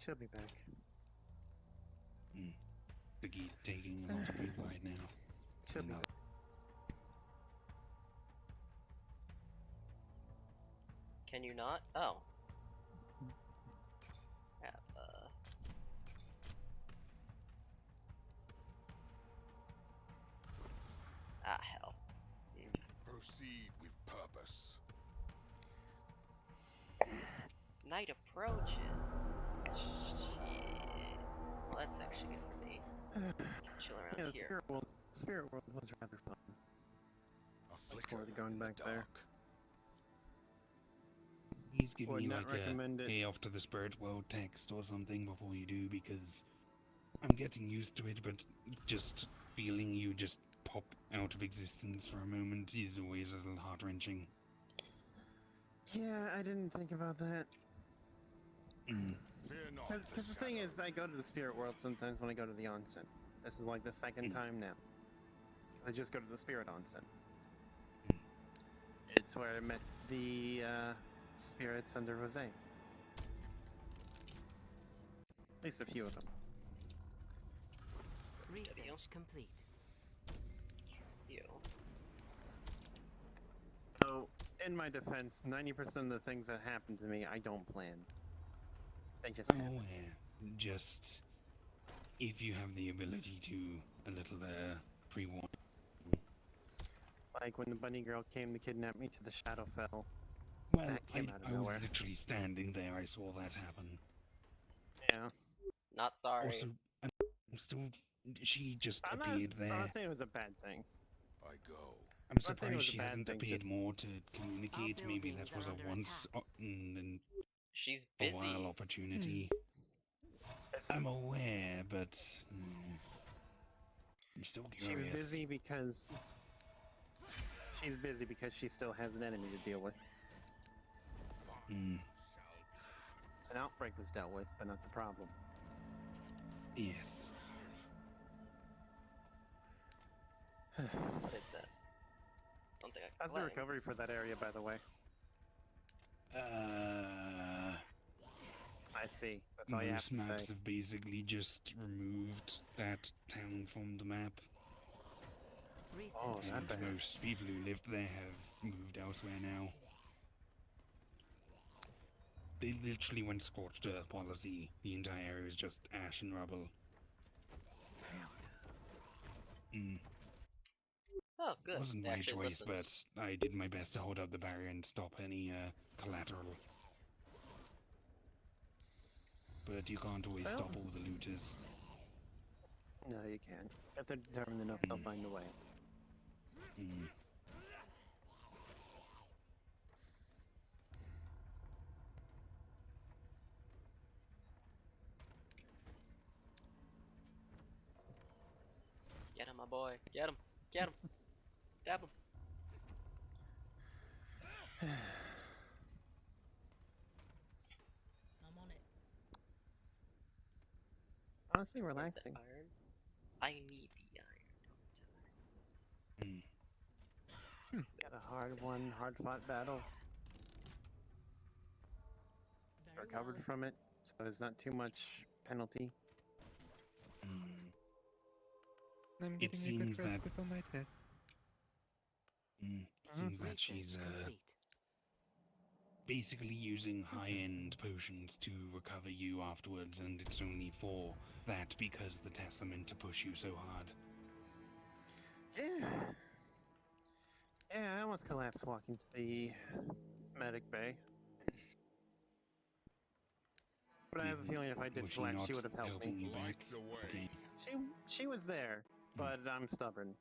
She'll be back. The geek taking a lot of people right now. She'll be back. Can you not? Oh. Have, Ah, hell. Proceed with purpose. Night approaches. Shit. Well, that's actually good for me. Chill around Yeah, here. Spirit World was rather fun. Before going back there. Please give Would me not like recommend a it. pay off to the spirit world text or something before you do, because I'm getting used to it, but just feeling you just pop out of existence for a moment is always a little heart-wrenching. Yeah, I didn't think about that. Fear not. Because the thing is, I go to the Spirit World sometimes when I go to the onsen. This is like the second time now. I just go to the Spirit Onsen. It's where I met the spirits under Rosé. At least a few of them. Research complete. You. So, in my defense, 90% of the things that happen to me, I don't plan. They just happen. Oh, yeah. Just if you have the ability to a little pre-warn. Like when the bunny girl came to kidnap me to the Shadowfell. Well, That came out of I nowhere. was literally standing there. I saw that happen. Yeah. Not sorry. Also, I'm still. She just I'm appeared there. not saying it was a bad thing. I go. I'm not saying it surprised was a she bad hasn't thing, appeared just- more to communicate. Maybe buildings that was are a under once attack. in She's a busy. while opportunity. It's- I'm aware, but I'm still curious. She's busy because she still has an enemy to deal with. Mm, An outbreak was dealt with, but not the problem. yes. What is that? Something I can How's the play. recovery for that area, by the way? I see. That's all you have Most to maps say. have basically just removed that town from the map. Oh, Research not And bad. most people who lived there have moved elsewhere now. They literally went scorched earth policy. The entire area is just ash and rubble. Mm. Oh, good. Wasn't They my actually choice, listened. but I did my best to hold up the barrier and stop any collateral. But you can't always Well. stop all the looters. No, you can't. If they're determined enough, they'll find a way. Mm. Get him, my boy. Get him. Get him. Stab him. I'm on it. Honestly, Where's that relaxing. iron? I need the iron. Mm. Got a hard one, hard fought battle. Very Recovered well. from it, so there's not too much penalty. Mm. I'm It getting a seems good rest that- before my test. Seems that she's Research complete. basically using high-end potions to recover you afterwards, and it's only for that because the tests are meant to push you so hard. Yeah. Yeah, I almost collapsed walking to the medic bay. But I have a feeling if I did Was she collapse, not she would have helped helping me. you back? Light the way. Okay. She was there, but I'm stubborn.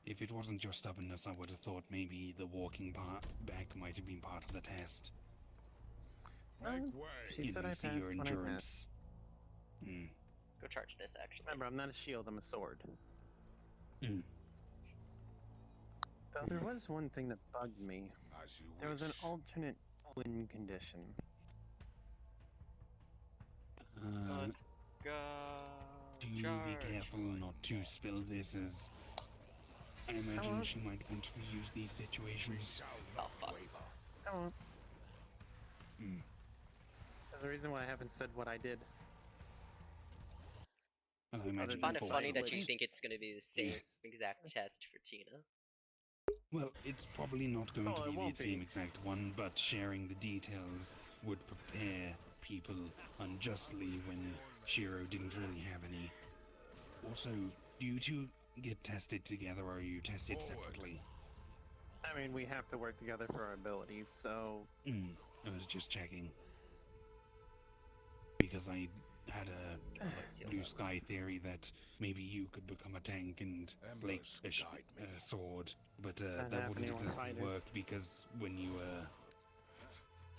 If it wasn't your stubbornness, I would have thought maybe the walking part back might have been part of the test. Make No, way. she said I passed see your when I passed. endurance. Mm. Let's go charge this, actually. Remember, I'm not a shield, I'm a sword. Mm. Though there was one thing that bugged me. As you There was an wish. alternate win condition. Let's go. Do be Charge. careful not to spill this, as I imagine won't. she might want to use these situations. Oh, fuck. I won't. Mm. There's a reason why I haven't said what I did. I I imagine find it before funny that you switch. think it's going to be the same exact test for Tina. Well, it's probably not going Oh, to it be won't the be. same exact one, but sharing the details would prepare people unjustly when Shiro didn't really have any. Also, do you two get tested together, or are you tested Forward. separately? I mean, we have to work together for our abilities, so... I was just checking. Because I had a Sealed blue up. sky theory that maybe you could become a tank and like Embers, a guide me. sword, but Not that wouldn't happening with exactly fighters. work, because when you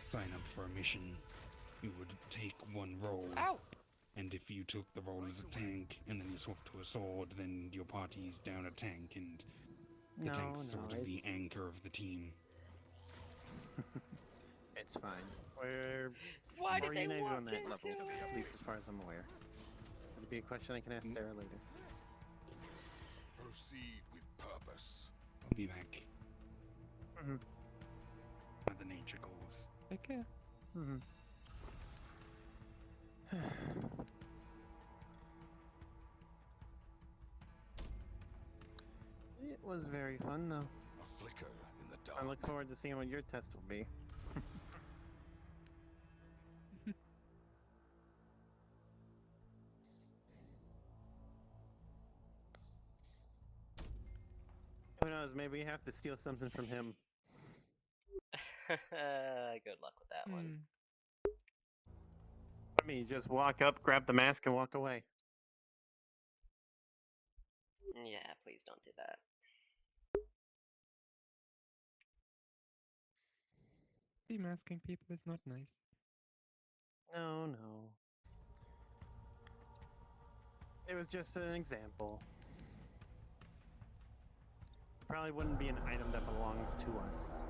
sign up for a mission, you would take one role, Ow! and if you took the role as a tank and then you swapped to a sword, then your party's down a tank, and the No, tank's no, sort of the it's, anchor of the team. it's fine. We're Why did they united walk on that into level, at least as it? far as I'm aware. It'll be a question I can ask Sarah later. Proceed with purpose. I'll be back. Mhm. Mother Nature calls. Take care. Mm-hmm. It was very fun, though. A flicker in the dark. I look forward to seeing what your test will be. Who knows, maybe you have to steal something from him. Good luck with that one. I mean, you just walk up, grab the mask, and walk away. Yeah, please don't do that. Demasking people is not nice. No, no. It was just an example. Probably wouldn't be an item that belongs to us.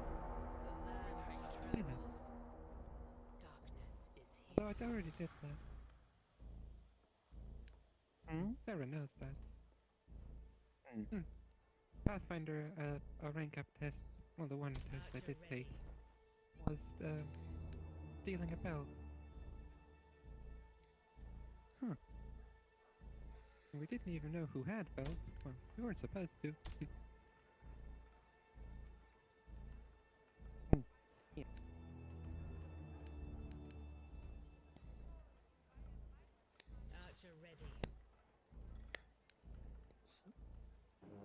Oh, I already did that. Sarah knows that. Pathfinder, a rank up test, well, the one test I did take, was stealing a bell. And we didn't even know who had bells. Well, we weren't supposed to. Yes.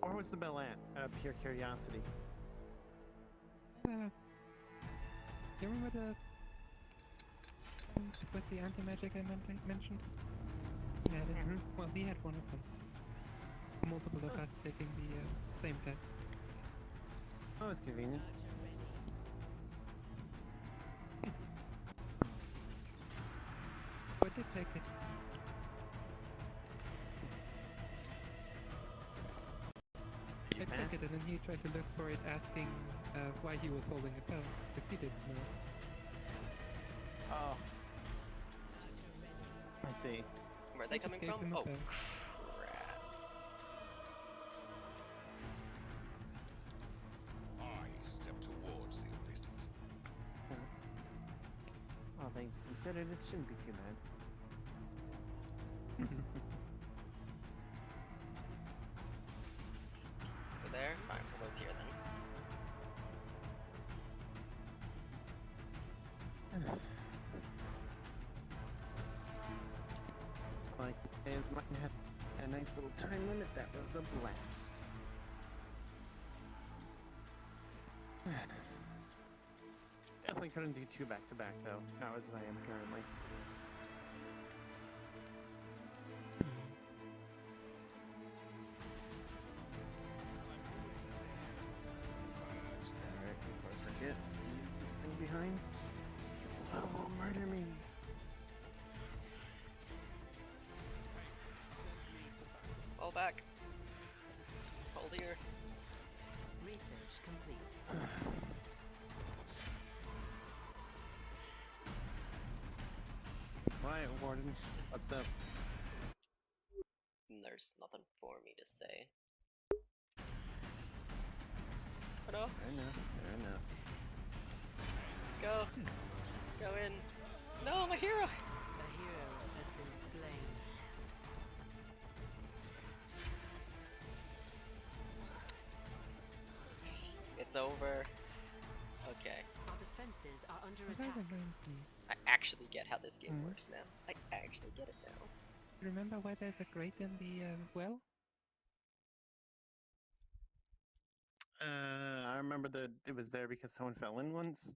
Where was the bell at? Pure curiosity. You remember the with the anti-magic I mentioned? He had it. Well, he had one of them. Multiple of us taking the same test. Oh, that's convenient. So I did take it. I took it and then he tried to look for it, asking why he was holding a bell, because he didn't know. Oh. I see. Where are they coming from? Oh, crap. I step towards the abyss. All things considered, it shouldn't be too bad. So there? Fine, we'll move here then. Like, it might have a nice little time limit. That was a blast. Definitely couldn't do 2 back to back though, not as I am currently. Alright, before I forget, leave this thing behind. This will murder me. Fall back. Hold here. Research complete. Quiet, Warden. What's up? There's nothing for me to say. Hello? Fair enough. Go. Go in. No, my hero! A hero has been slain. It's over. Okay. Our defenses are under That attack. reminds me. I actually get how this game works now. I actually get it now. Remember why there's a grate in the well? I remember that it was there because someone fell in once.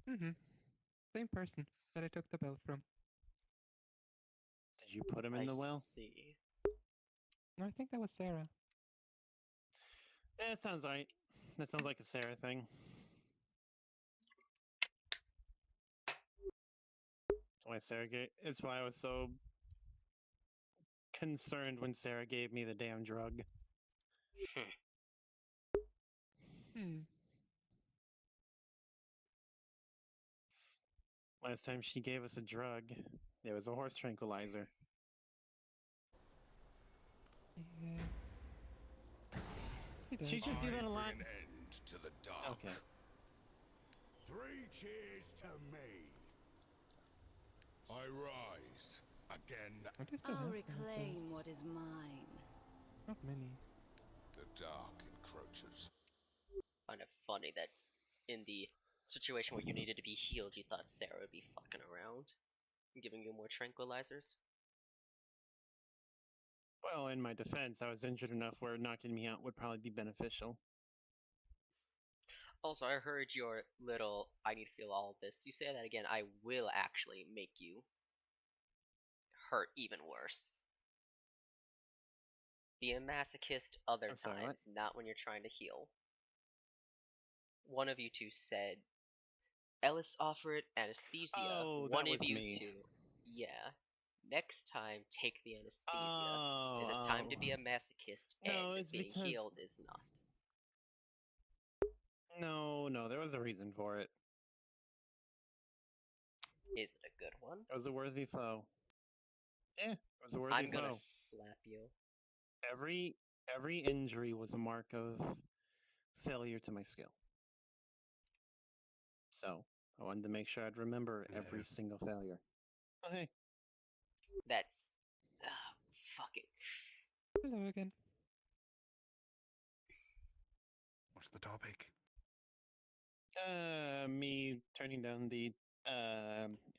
Same person that I took the bell from. Did you put him in the well? See. No, I think that was Sarah. Yeah, that sounds right. That sounds like a Sarah thing. It's why I was so concerned when Sarah gave me the damn drug. Last time she gave us a drug, it was a horse tranquilizer. Yeah. She just do that a lot. Bring an end to the dark. Okay. 3 cheers to me. I rise again. I'll reclaim what is mine. Not many. The dark encroaches. Kind of funny that in the situation where you needed to be healed, you thought Sarah would be fucking around, giving you more tranquilizers. Well, in my defense, I was injured enough where knocking me out would probably be beneficial. Also, I heard your little I need to feel all of this. You say that again, I will actually make you hurt even worse. Be a masochist other I'm sorry, what? times, not when you're trying to heal. One of you two said Ellis offered anesthesia. Oh, One that of was you me. two. Yeah. Next time, take the anesthesia. Oh, There's a time to be a masochist, No, and it's being because healed is not. no, there was a reason for it. Is it a good one? It was a worthy foe. Yeah, it was a worthy I'm gonna foe. slap you. Every injury was a mark of failure to my skill. So I wanted to make sure I'd remember every single failure. Oh, hey. That's fucking. Hello again. What's the topic? Me turning down the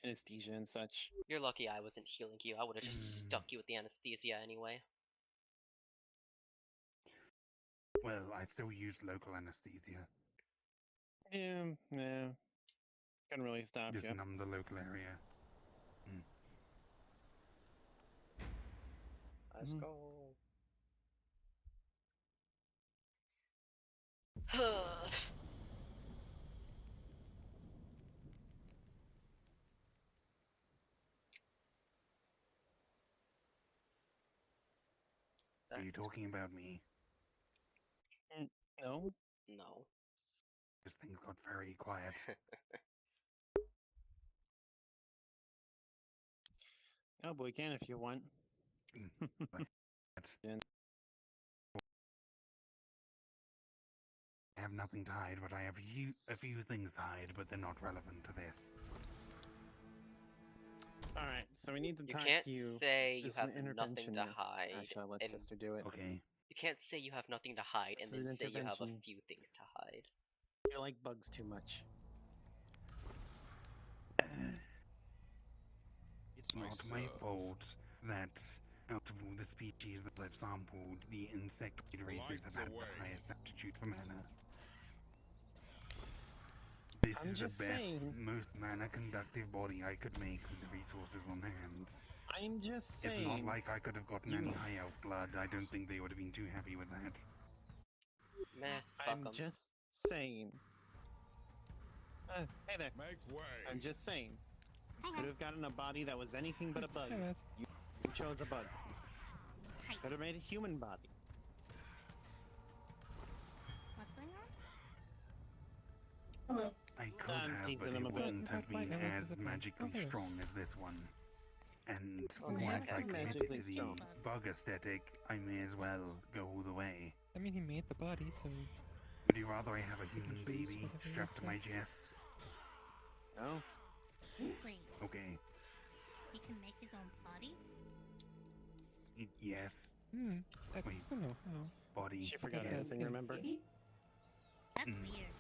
anesthesia and such. You're lucky I wasn't healing you. I would have just stuck you with the anesthesia anyway. Well, I still use local anesthesia. Yeah. Couldn't really stop Just you. numb the local area. Let's go. Are you talking about me? No. No. This thing got very quiet. Oh, we can if you want. I have nothing to hide, but I have a few things to hide, but they're not relevant to this. Alright, so we need to You talk can't to you. say you This is have an nothing intervention to here. hide. Actually, I'll let and sister do it. Okay. You can't say you have nothing to hide This and is then an say you have a intervention. few things to hide. You like bugs too much. It's not my fault that out of all the species that I've sampled, the insectoid races have had the highest aptitude for mana. This I'm is the just best, saying. most mana-conductive body I could make with the resources on hand. I'm just saying. It's not like I could have gotten any high elf blood. I don't think they would have been too happy with that. Meh, fuck I'm 'em. just saying. Hey there. Make way. I'm just saying. Could have gotten a body that was anything but a bug. You chose a bug. Could have made a human body. What's going on? Hello. I could I'm have, teasing but him it a bit. wouldn't have been Unless as it's a bug. magically Okay. strong as this one. And Okay, once I I see. committed Magically to the strong. bug aesthetic, I may as well go all the way. I mean, he made the body, so Would you rather I have a human choose baby whatever you strapped to say. my chest? No? Wait, Okay. he can make his own body? Yes. I Wait. don't know how. She Body. forgot yes. anything, remember? That's Mm. weird.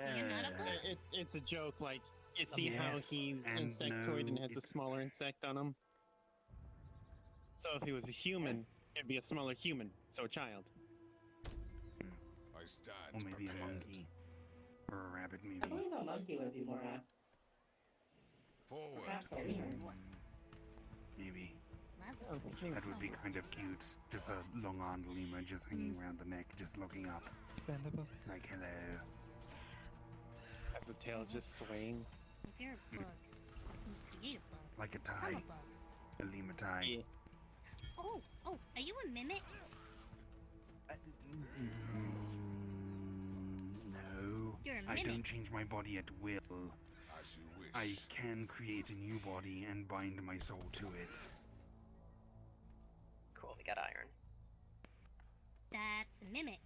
So you're not a bug? It's a joke, like, you see how Yes, he's and insectoid and no, has a it's- smaller insect on him? So if he was a human, it'd be a smaller human, so a child. I stand Or maybe prepared. a monkey. Or a rabbit, I maybe. believe a monkey would be more apt. Forward. Perhaps a lemur. Maybe. That's That would be kind of cute. Just a long-armed lemur just hanging around the neck, just looking up. Understandable. Like, hello. Have the tail just swaying. If you're a bug, you can create a bug. Like a Become tie. a bug. A lemur tie. Yeah. Oh, are you a mimic? No. You're a I mimic. don't change my body at will. As you wish. I can create a new body and bind my soul to it. Cool, we got iron. That's a mimic.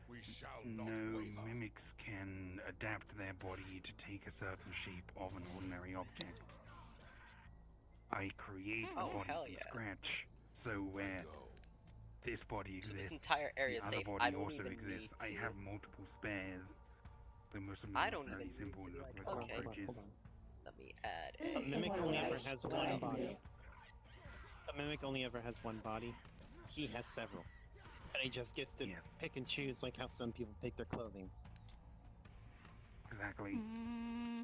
We shall not No, waver. mimics can adapt their body to take a certain shape of an ordinary object. I create Oh, a body hell from yeah. scratch, so where Go. this body So exists, this entire area the is other safe. body I don't also even exists. need I to. have multiple spares. Though most of them I are don't fairly even simple need and to, look like, like okay. cockroaches. Let me add A a. mimic only ever has one Right. body. A mimic only ever has one body. He has several. And he just gets to Yes. pick and choose like how some people pick their clothing. Exactly.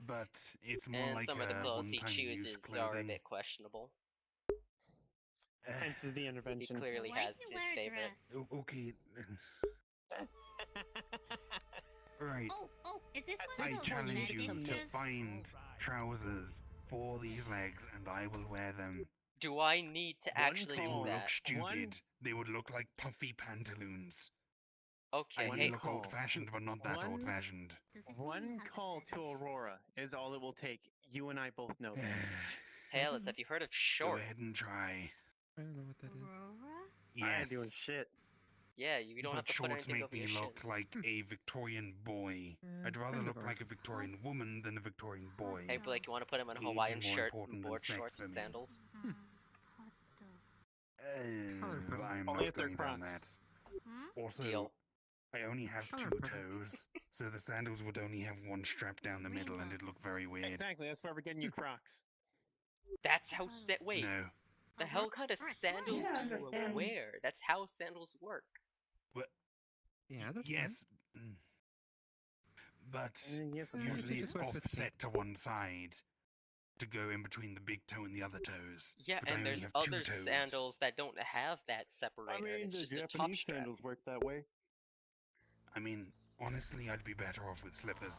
But it's more And like some of the clothes he one-time use chooses clothing. are a bit questionable. Hence is the He intervention. clearly Why do has you his wear a favorites. dress? Okay. Right. Oh, is this one I of those challenge you bandage to shoes? find trousers for these legs, and I will wear them. Do I need to One actually They do will call. look that? stupid. They would look like puffy pantaloons. Okay, I One may hey, look call. old-fashioned, but not that One- old-fashioned. Does this mean One he has a call to fetish? Aurora is all it will take. You and I both know that. hey Alice, have you heard of Go shorts? ahead and try. I don't know what that is. Aurora? I Yes. ain't doing shit. Yeah, you don't But have to put shorts anything make over me your look shins. like a Victorian boy. I'd rather friend of look like ours. a Victorian woman than a Victorian boy. Hey Blake, you want to put him in a Age Hawaiian is more shirt and important than board sex shorts for and me. sandals? I'm Only not if they're going down that. Crocs. Also, Deal. I only have Color two purple. toes, so the sandals would only have one strap down the middle, and it'd look very weird. Exactly, that's why we're getting you Crocs. That's how wait. No. The hell kind of or a sandals slide. do Yeah, you understand. wear? That's how sandals work. Yeah, that's Yes. fine. But Yes, usually just it's works with me. offset to one side to go in between the big toe and the other toes. Yeah, but I and only there's have two other toes. sandals that don't have that separator, and it's just a top strap. work that way. I mean, honestly, I'd be better off with slippers.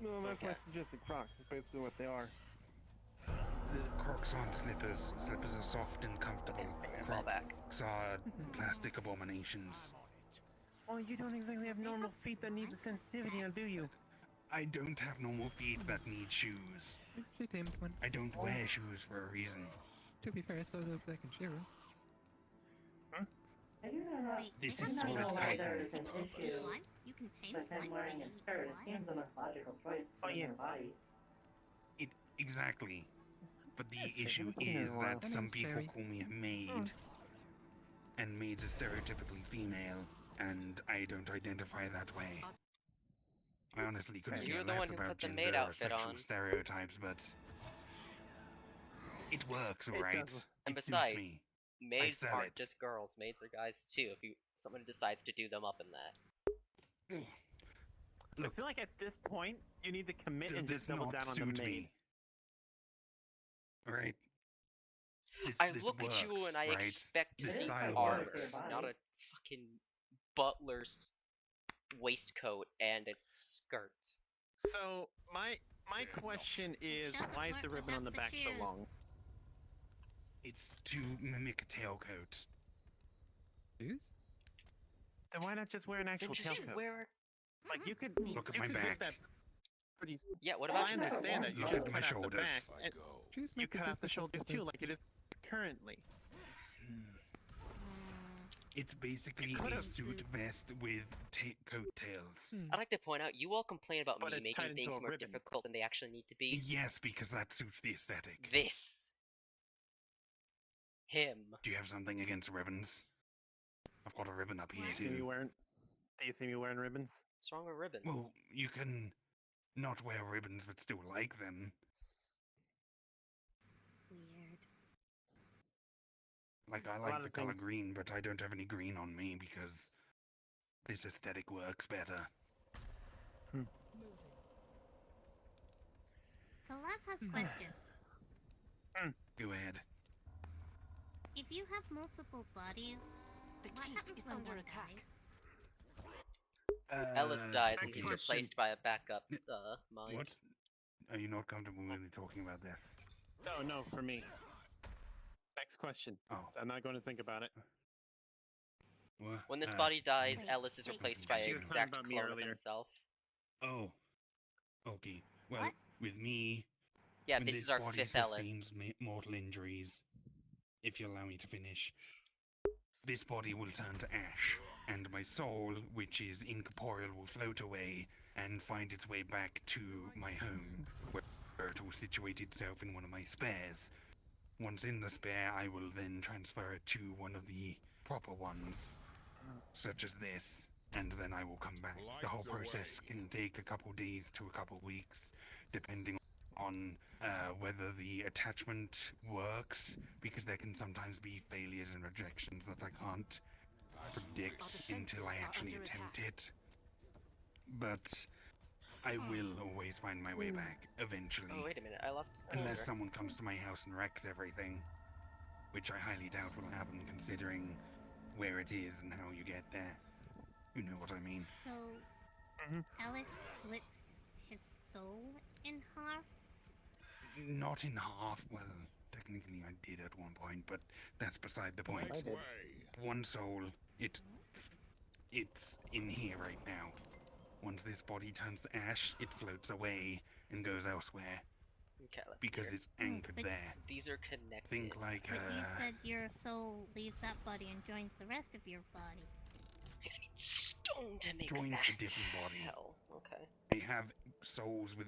No, that's why Okay. I suggested Crocs. It's basically what they are. Crocs aren't slippers. Slippers are soft and comfortable. Fall back. Crocs are plastic abominations. Well, you don't exactly have normal feet that need the sensitivity, do you? I don't have normal feet that need shoes. She tamed one. I don't wear shoes for a reason. To be fair, so does Black and Shira. I do not know. Wait, This they is have I don't know sort of why tight. there is an issue slime? You can tame with slime him by wearing a using skirt. It slime? seems the most logical choice Oh, for yeah. their body. Exactly. But the That's true. issue Haven't seen her in is a while. that My some name's people Fairy. call me a maid. And maids are stereotypically female, and I don't identify that way. I honestly couldn't You're care the less one who about put the gender maid or outfit sexual on. stereotypes, but it works, It alright? does. And It suits besides, me. maids sell aren't it. just girls. Maids are guys too. If someone decides to do them up in that. Ugh. I Look, feel like at this point, you need to commit does and this just double not down on the suit maid. me? Alright? I This look at you works, and I right? expect to This see style armor, works. not a fucking butler's waistcoat and a skirt. So, my question is, Doesn't why is the work ribbon on the without back the so shoes. long? It's to mimic a tailcoat. Shoes? Then why not just wear an Then actual just tailcoat? wear. Like, you could Look at you my could back. get that pretty... Yeah, what Well, about I your back? understand that. You Look just at my cut out the shoulders. back, I and go. Shoes you make a cut out the difference shoulders with too, those. like it is currently. It's basically could've- a suit vest with coattails. I'd like to point out, you all complain about But me it's tied making into things a more ribbon. difficult than they actually need to be. Yes, because that suits the aesthetic. This. Him. Do you have something against ribbons? I've got a ribbon up here What? See me too. wearing... Do you see me wearing ribbons? What's wrong with ribbons? Well, you can not wear ribbons but still like them. Weird. Like, I lot like of the color things- green, but I don't have any green on me because this aesthetic works better. So Les has a question. Go ahead. If you have multiple bodies, what happens when one dies? Ellis dies and okay. he's replaced by a backup mind. What? Are you not comfortable with me talking about this? No, no, for me. Next question. Oh. I'm not going to think about it. What? When this body dies, Wait, Ellis is wait. replaced by She an was talking exact about me clone of earlier. himself. Oh. Okay. Well, What? with me, Yeah, when this is our body fifth sustains Ellis. mortal injuries, if you allow me to finish, this body will turn to ash, and my soul, which is incorporeal, will float away and find its way back to my home, where it will situate itself in one of my spares. Once in the spare, I will then transfer it to one of the proper ones, such as this, and then I will come back. The whole process can take a couple days to a couple weeks, depending on whether the attachment works, because there can sometimes be failures and rejections that I can't predict until I actually attempt it. But I will always find my way back eventually. Oh, wait a minute, I lost a soldier. Unless someone comes to my house and wrecks everything, which I highly doubt will happen considering where it is and how you get there. You know what I mean. So, Alice splits his soul in half? Not in half, well, technically I did at one point, but that's beside the point. Make way. One soul, it's in here right now. Once this body turns to ash, it floats away and goes elsewhere. Okay, let's because see it's anchored but there. These are connected. Think like But you said your soul leaves that body and joins the rest of your body. I need stone to make joins that. a different body. Hell, okay. They have souls with,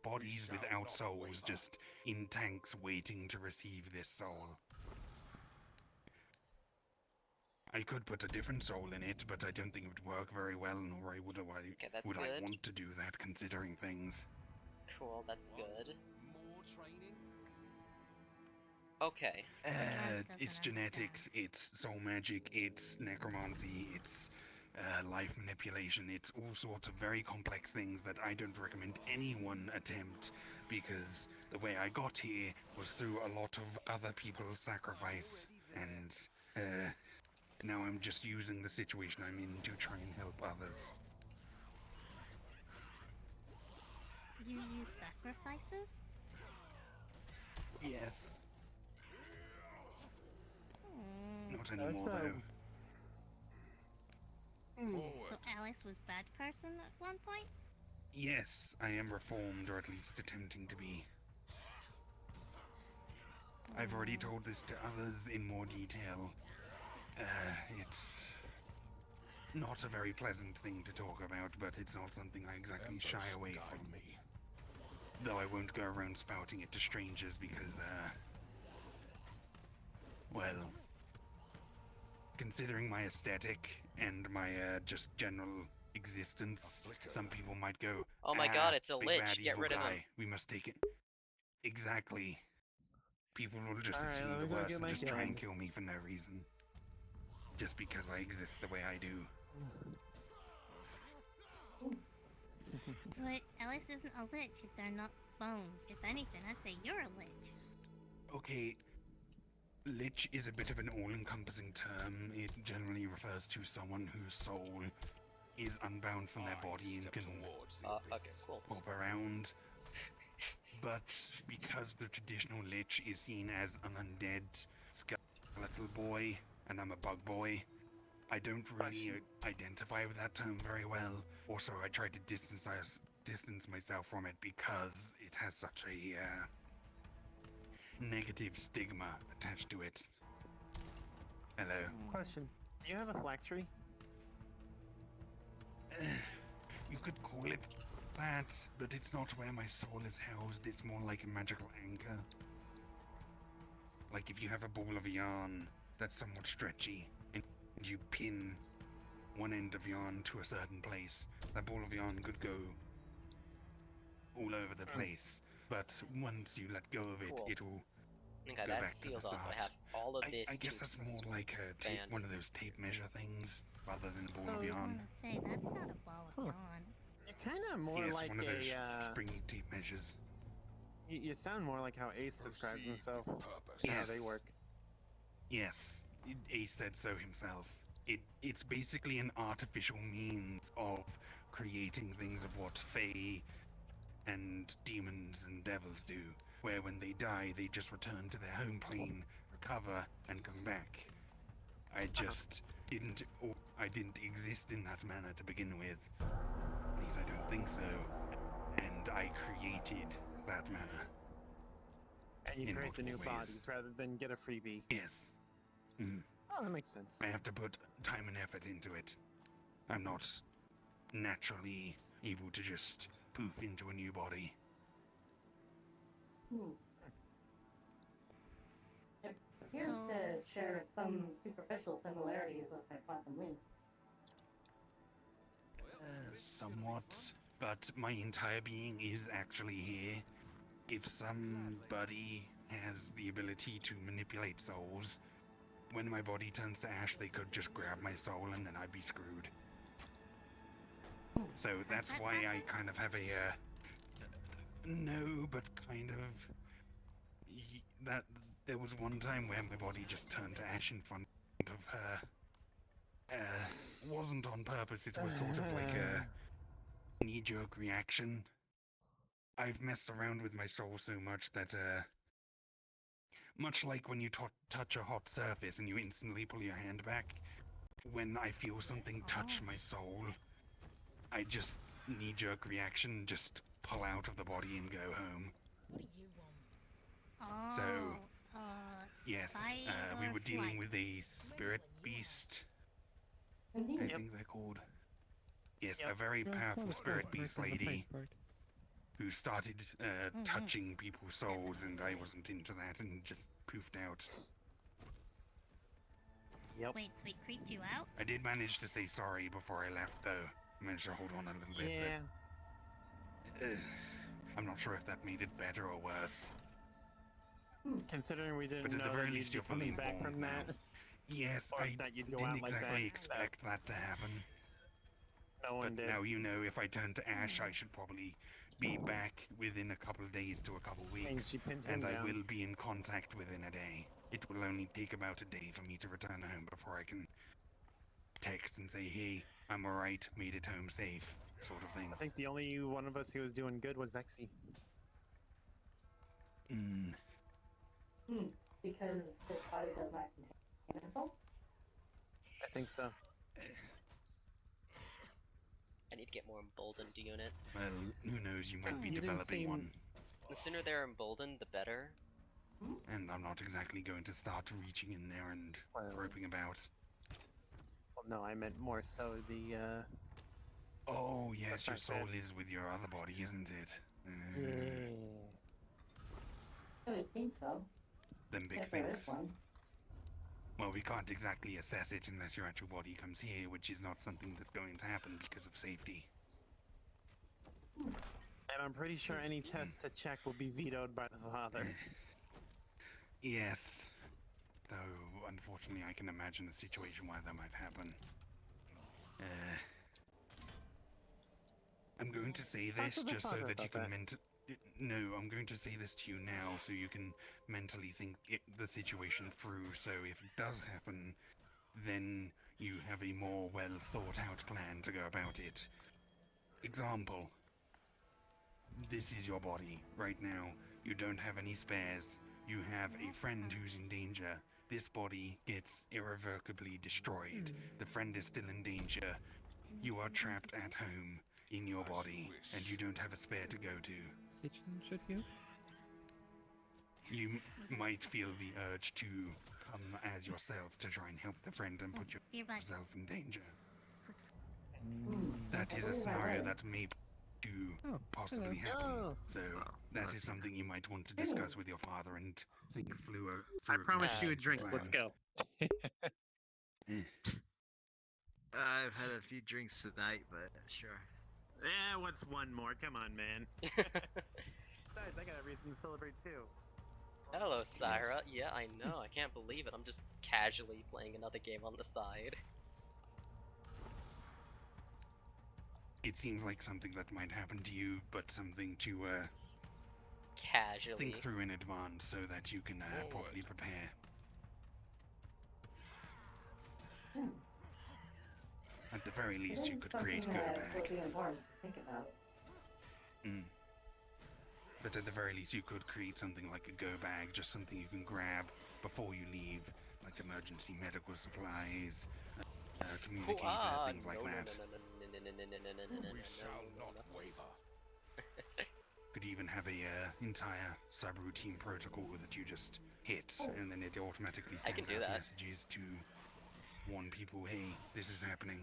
bodies without souls, just in tanks waiting to receive this soul. I could put a different soul in it, but I don't think it would work very well, nor would I want to do that, considering things. Cool, that's good. Okay. It's genetics, it's soul magic, it's necromancy, it's life manipulation, it's all sorts of very complex things that I don't recommend anyone attempt, because the way I got here was through a lot of other people's sacrifice, and now I'm just using the situation I'm in to try and help others. You use sacrifices? Yes. Not Hmm. anymore, though. So Alice was bad person at one point? Yes, I am reformed, or at least attempting to be. I've already told this to others in more detail. It's not a very pleasant thing to talk about, but it's not something I exactly shy away from. Though I won't go around spouting it to strangers because, well, considering my aesthetic and my just general existence, some people might go, oh my god, it's a big lich, bad get evil rid of guy. him. We must take it. Exactly. People will just Alright, assume let the me go worst get and my just try and gun. kill me for no reason. Just because I exist the way I do. But Alice isn't a lich if they're not bones. If anything, I'd say you're a lich. Okay, lich is a bit of an all-encompassing term. It generally refers to someone whose soul is unbound from their body and can Okay, cool. pop around. But because the traditional lich is seen as an undead skeletal boy, and I'm a bug boy, I don't really identify with that term very well. Also, I try to distance myself from it because it has such a negative stigma attached to it. Hello. Question. Do you have a phylactery? You could call it that, but it's not where my soul is housed. It's more like a magical anchor. Like if you have a ball of yarn that's somewhat stretchy, and you pin one end of yarn to a certain place, that ball of yarn could go all over the place. But once you let go of it, Cool. it'll Okay, go that's back to the sealed start. also. I have all of this I guess to that's more like a tape, expand. one of those tape measure things, rather than a ball So- of I yarn. was gonna say, that's not a ball of yarn. You're kind of more Yes, like one of those a. springy tape measures. You sound more like how Ace describes himself. How they work. Yes, Ace said so himself. It's basically an artificial means of creating things of what Fae and demons and devils do, where when they die, they just return to their home plane, recover, and come back. I just didn't exist in that manner to begin with. At least I don't think so. And I created that manner. And you in create the new multiple ways. bodies rather than get a freebie. Yes. Mm. Oh, that makes sense. I have to put time and effort into it. I'm not naturally able to just poof into a new body. It appears to share some superficial similarities with my quantum link. Somewhat, but my entire being is actually here. If somebody has the ability to manipulate souls, when my body turns to ash, they could just grab my soul and then I'd be screwed. So that's that why I happen? kind of have a, no, but kind of, that, there was one time where my body just turned to ash in front of her. Wasn't on purpose, it was sort of like a knee-jerk reaction. I've messed around with my soul so much that, much like when you touch a hot surface and you instantly pull your hand back, when I feel something touch my soul, I just knee-jerk reaction, just pull out of the body and go home. What do you want? Oh. So, yes, fight we or were dealing flight? with a spirit beast, I Indeed. think they're called. Yes, Yep. a very powerful spirit beast lady Part. who started touching people's souls, and I wasn't into that and just poofed out. Yep. Wait, so he creeped you out? I did manage to say sorry before I left, though. I managed to hold on a little bit, Yeah. but I'm not sure if that made it better or worse. Considering we didn't But at know the very that least, you'd you're be fully coming back informed from now. that. Yes, Or I that you'd go didn't out like exactly that. expect that to happen. No one But did. now you know if I turn to ash, I should probably be back within a couple of days to a couple of And weeks, she pinned him and I down. will be in contact within a day. It will only take about a day for me to return home before I can text and say, hey, I'm alright, made it home safe, sort of thing. I think the only one of us who was doing good was Exy. Because this body does not contain missile? I think so. I need to get more emboldened units. Well, who knows, you might be You didn't developing seem- one. The sooner they're emboldened, the better. And I'm not exactly going to start reaching in there and Well- groping about. Well, no, I meant more so the, Oh, yes, your That's soul not is with your other body, isn't it? Oh, it seems so. Them big If there things. is one. Well, we can't exactly assess it unless your actual body comes here, which is not something that's going to happen because of safety. And I'm pretty sure any test to check will be vetoed by the father. Yes. Though, unfortunately, I can imagine a situation where that might happen. I'm going to say Talk this to the just so father that you about can that. No, I'm going to say this to you now so you can mentally think the situation through, so if it does happen, then you have a more well thought out plan to go about it. Example. This is your body. Right now, you don't have any spares. You have a friend who's in danger. This body gets irrevocably destroyed. The friend is still in danger. You are trapped at home in your body, and you don't have a spare to go to. Kitchen, should you? You might feel the urge to come as yourself to try and help the friend and put You're back. yourself in danger. That is a scenario that may possibly happen. Oh. So that is something you might want to discuss with your father and think through. I promise you a drink. plan. Let's go. I've had a few drinks tonight, but sure. Eh, what's one more? Come on, man. Besides, I got a reason to celebrate too. Hello, Syra. Yeah, I know. I can't believe it. I'm just casually playing another game on the side. It seems like something that might happen to you, but something to Casually. think through in advance so that you can properly prepare. At the very least, you could create go bag. Would be important to think about. But at the very least, you could create something like a go bag, just something you can grab before you leave, like emergency medical supplies, communicator, things like that. We shall not waver. Could even have a entire subroutine protocol that you just hit, and then it automatically I can sends do out that. messages to warn people, hey, this is happening.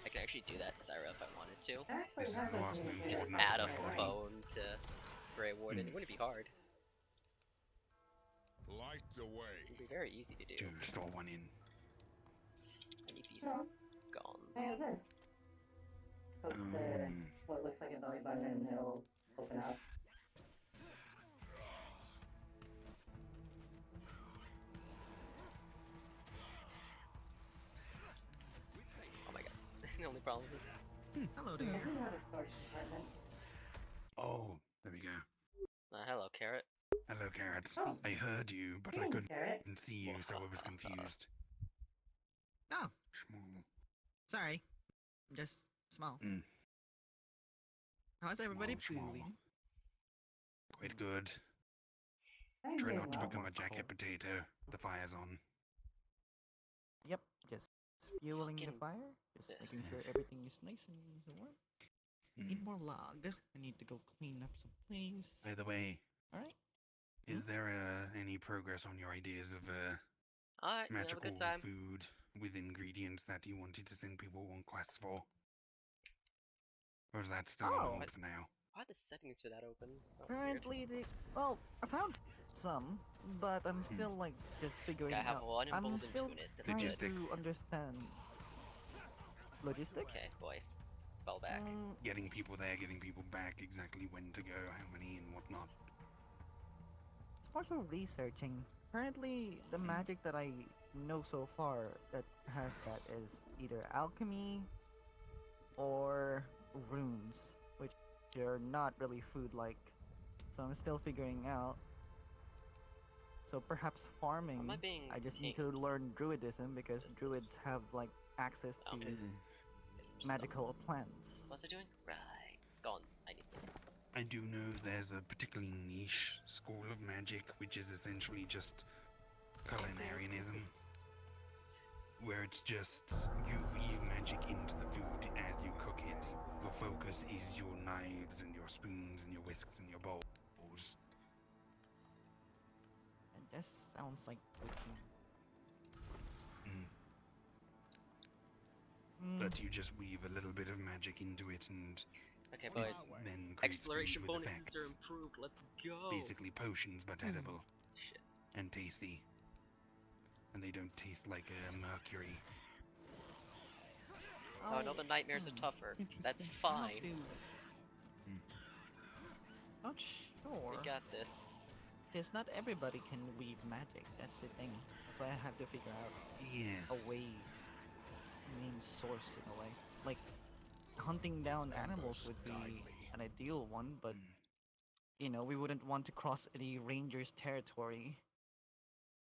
I can actually do that, Syra, if I wanted to. This is the last known Just coordinates add of a my body. phone to Greywarden. It wouldn't be hard. Light the way. It'd be very easy to do. To store one in. I need these I have gonzes. this. Poke the, what looks like a belly button and it'll open up. problems. Hello We there. have a storage department. Oh, there we go. Hello, Carrot. Hello, Carrots. Oh. I heard you, but I Greetings, couldn't Carrot. see you, so I was confused. Oh, Small. sorry. I'm just small. Mm. How's everybody Small. feeling? Quite good. I'm Try doing not to well. become a jacket potato. The fire's on. Yep, just fueling the Fucking- fire, just making sure everything is nice and warm. Need Mm. more log. I need to go clean up some place. By the way, Alright. is there any progress on your ideas of Alright, have a magical good time. food with ingredients that you wanted to send people on quests for? Or is that still on Oh. hold for now? Why are the settings for that open? That was weird. Currently, well, I found some, but I'm still like just figuring I have out. one I'm emboldened still unit. That's trying good. to understand logistics. Okay, boys. Fell back. Getting people there, getting people back, exactly when to go, how many, and whatnot. It's more so researching. Currently, the magic that I know so far that has that is either alchemy or runes, which are not really food-like. So I'm still figuring out. So perhaps farming. Am I being I just need pinged? to learn druidism because What is this? druids have like access to Oh. Is it just magical plants. What's it doing? Right. Scones. I need them. I do know there's a particularly niche school of magic, which is essentially just culinarianism, where it's just you weave magic into the food as you cook it. Your focus is your knives and your spoons and your whisks and your bowls. And that sounds like cooking. But you just weave a little bit of magic into it and Okay, boys. then creates Exploration food with bonuses are effects. improved. Let's go. Basically potions, but edible Shit. and tasty. And they don't taste like mercury. Oh, no, the nightmares are tougher. That's fine. Not sure. We got this. Because not everybody can weave magic. That's the thing. That's why I have to figure out a way, main source in a way. Like hunting down animals would be an ideal one, but you know we wouldn't want to cross any ranger's territory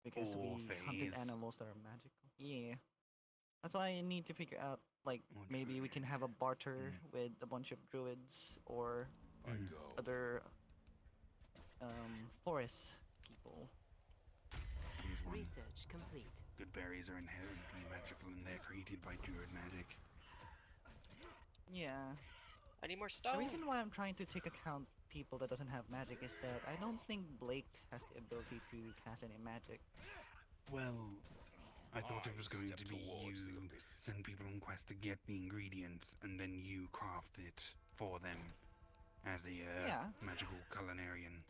because Or we hunted phase. animals that are magical. Yeah, that's why I need to figure out. Like maybe we can have a barter with a bunch of druids or other forest people. Research complete. Good berries are inherently magical and they're created by druid magic. Yeah. I need more The stone. reason why I'm trying to take account people that doesn't have magic is that I don't think Blake has the ability to cast any magic. Well, I thought it was going to be you send people on quest to get the ingredients and then you craft it for them as a magical culinarian.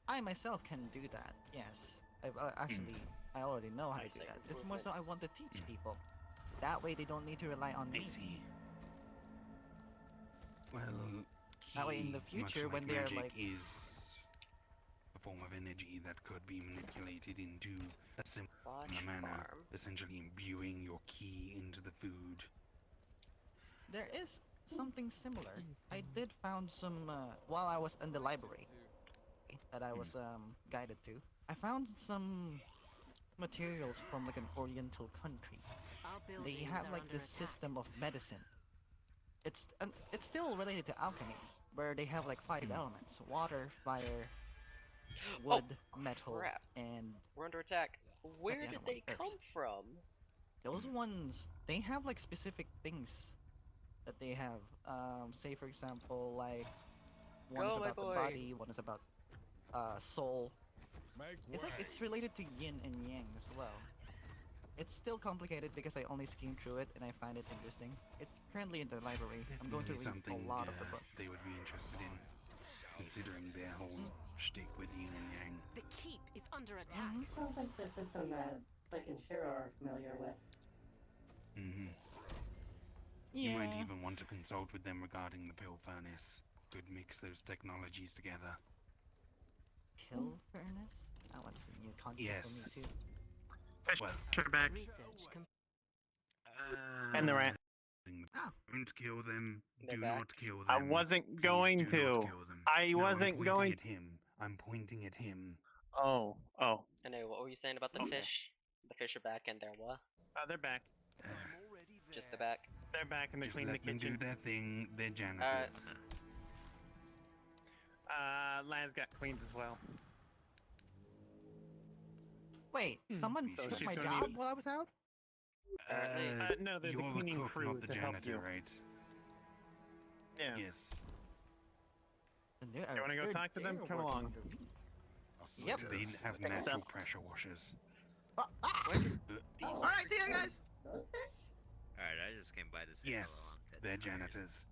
I myself can do that, yes. Actually, I already know how to do that. It's more so I want to teach people. That way they don't need to rely on me. Well, that way in the future when they're magic like... is a form of energy that could be manipulated into a similar manner, essentially imbuing your ki into the food. There is something similar. I did found some, while I was in the library that I was guided to, I found some materials from like an oriental country. They have like this system of medicine. It's still related to alchemy, where they have like 5 elements: water, fire, wood, metal, crap. and We're under attack. Where the did other they one, come from? those ones, they have like specific things that they have. Say for example, like one Go, is my about the body, boys. one is about soul. It's like it's related to yin and yang as well. It's still complicated because I only skimmed through it and I find it interesting. It's currently in the library. I'm going to read Something a lot of the book. they would be interested in, considering their whole shtick with yin and yang. The keep is under attack. Sounds like the system that Blake and Shiro are familiar with. You might even want to consult with them regarding the pill furnace. Could mix those technologies together. Pill furnace? That one's a new concept for me too. Well, Research And the rat. Don't kill them. They're Do back. not kill them. I wasn't Please going do not to. kill them. I No, wasn't I'm going. pointing at him. I'm pointing at him. Oh. Anyway, what were you saying about the Okay. fish? The fish are back and they're what? They're back. Just the back. They're back and they're Just cleaning let the them do kitchen. their thing. They're janitors. Laz got cleaned as well. Wait, someone So took she's my gonna job need- while I was out? No, there's a you're cleaning the cook, crew not the to help janitor, you. right? Yeah. Yes. You want to go talk to them? Come along. Yep. They have Pick us natural up. pressure washers. Alright, see you guys! Alright, I just came by to say Yes, hello. I'm they're dead tired. janitors.